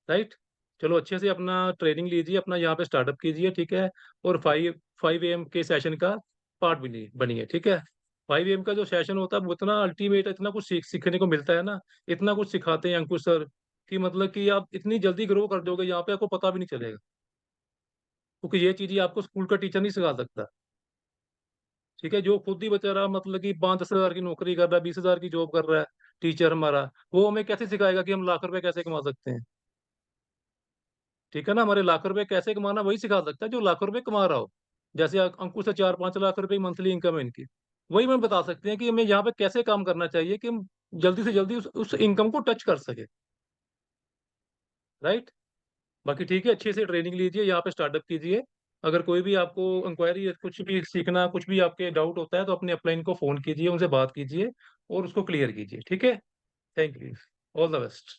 राइट। चलो अच्छे से अपना ट्रेनिंग लीजिए, अपना यहाँ पे स्टार्टअप कीजिए, ठीक है। और 5 AM के सेशन का पार्ट बनिए, ठीक है। 5 AM का जो सेशन होता है वो इतना अल्टीमेट है, इतना कुछ सीखने को मिलता है ना, इतना कुछ सिखाते हैं अंकुश सर, कि मतलब कि आप इतनी जल्दी ग्रो कर दोगे यहाँ पे, आपको पता भी नहीं चलेगा, क्योंकि ये चीजें आपको स्कूल का टीचर नहीं सिखा सकता, ठीक है। जो खुद ही बेचारा मतलब कि 5-10 हजार की नौकरी कर रहा है, 20 हजार की जॉब कर रहा है, टीचर हमारा, वो हमें कैसे सिखाएगा कि हम लाख रुपए कैसे कमा सकते हैं, ठीक है ना। हमारे लाख रुपए कैसे कमाना वही सिखा सकता है जो लाख रुपए कमा रहा हो। जैसे अंकुश से 4-5 लाख रुपए मंथली इनकम है इनकी, वही हमें बता सकते हैं कि हमें यहाँ पे कैसे काम करना चाहिए कि हम जल्दी से जल्दी उस इनकम को टच कर सके, राइट। बाकी ठीक है, अच्छे से ट्रेनिंग लीजिए, यहाँ पे स्टार्टअप कीजिए। अगर कोई भी आपको इंक्वायरी, कुछ भी सीखना, कुछ भी आपके डाउट होता है, तो अपने अपलाइन को फोन कीजिए, उनसे बात कीजिए और उसको क्लियर कीजिए, ठीक है। Thank you, all the best.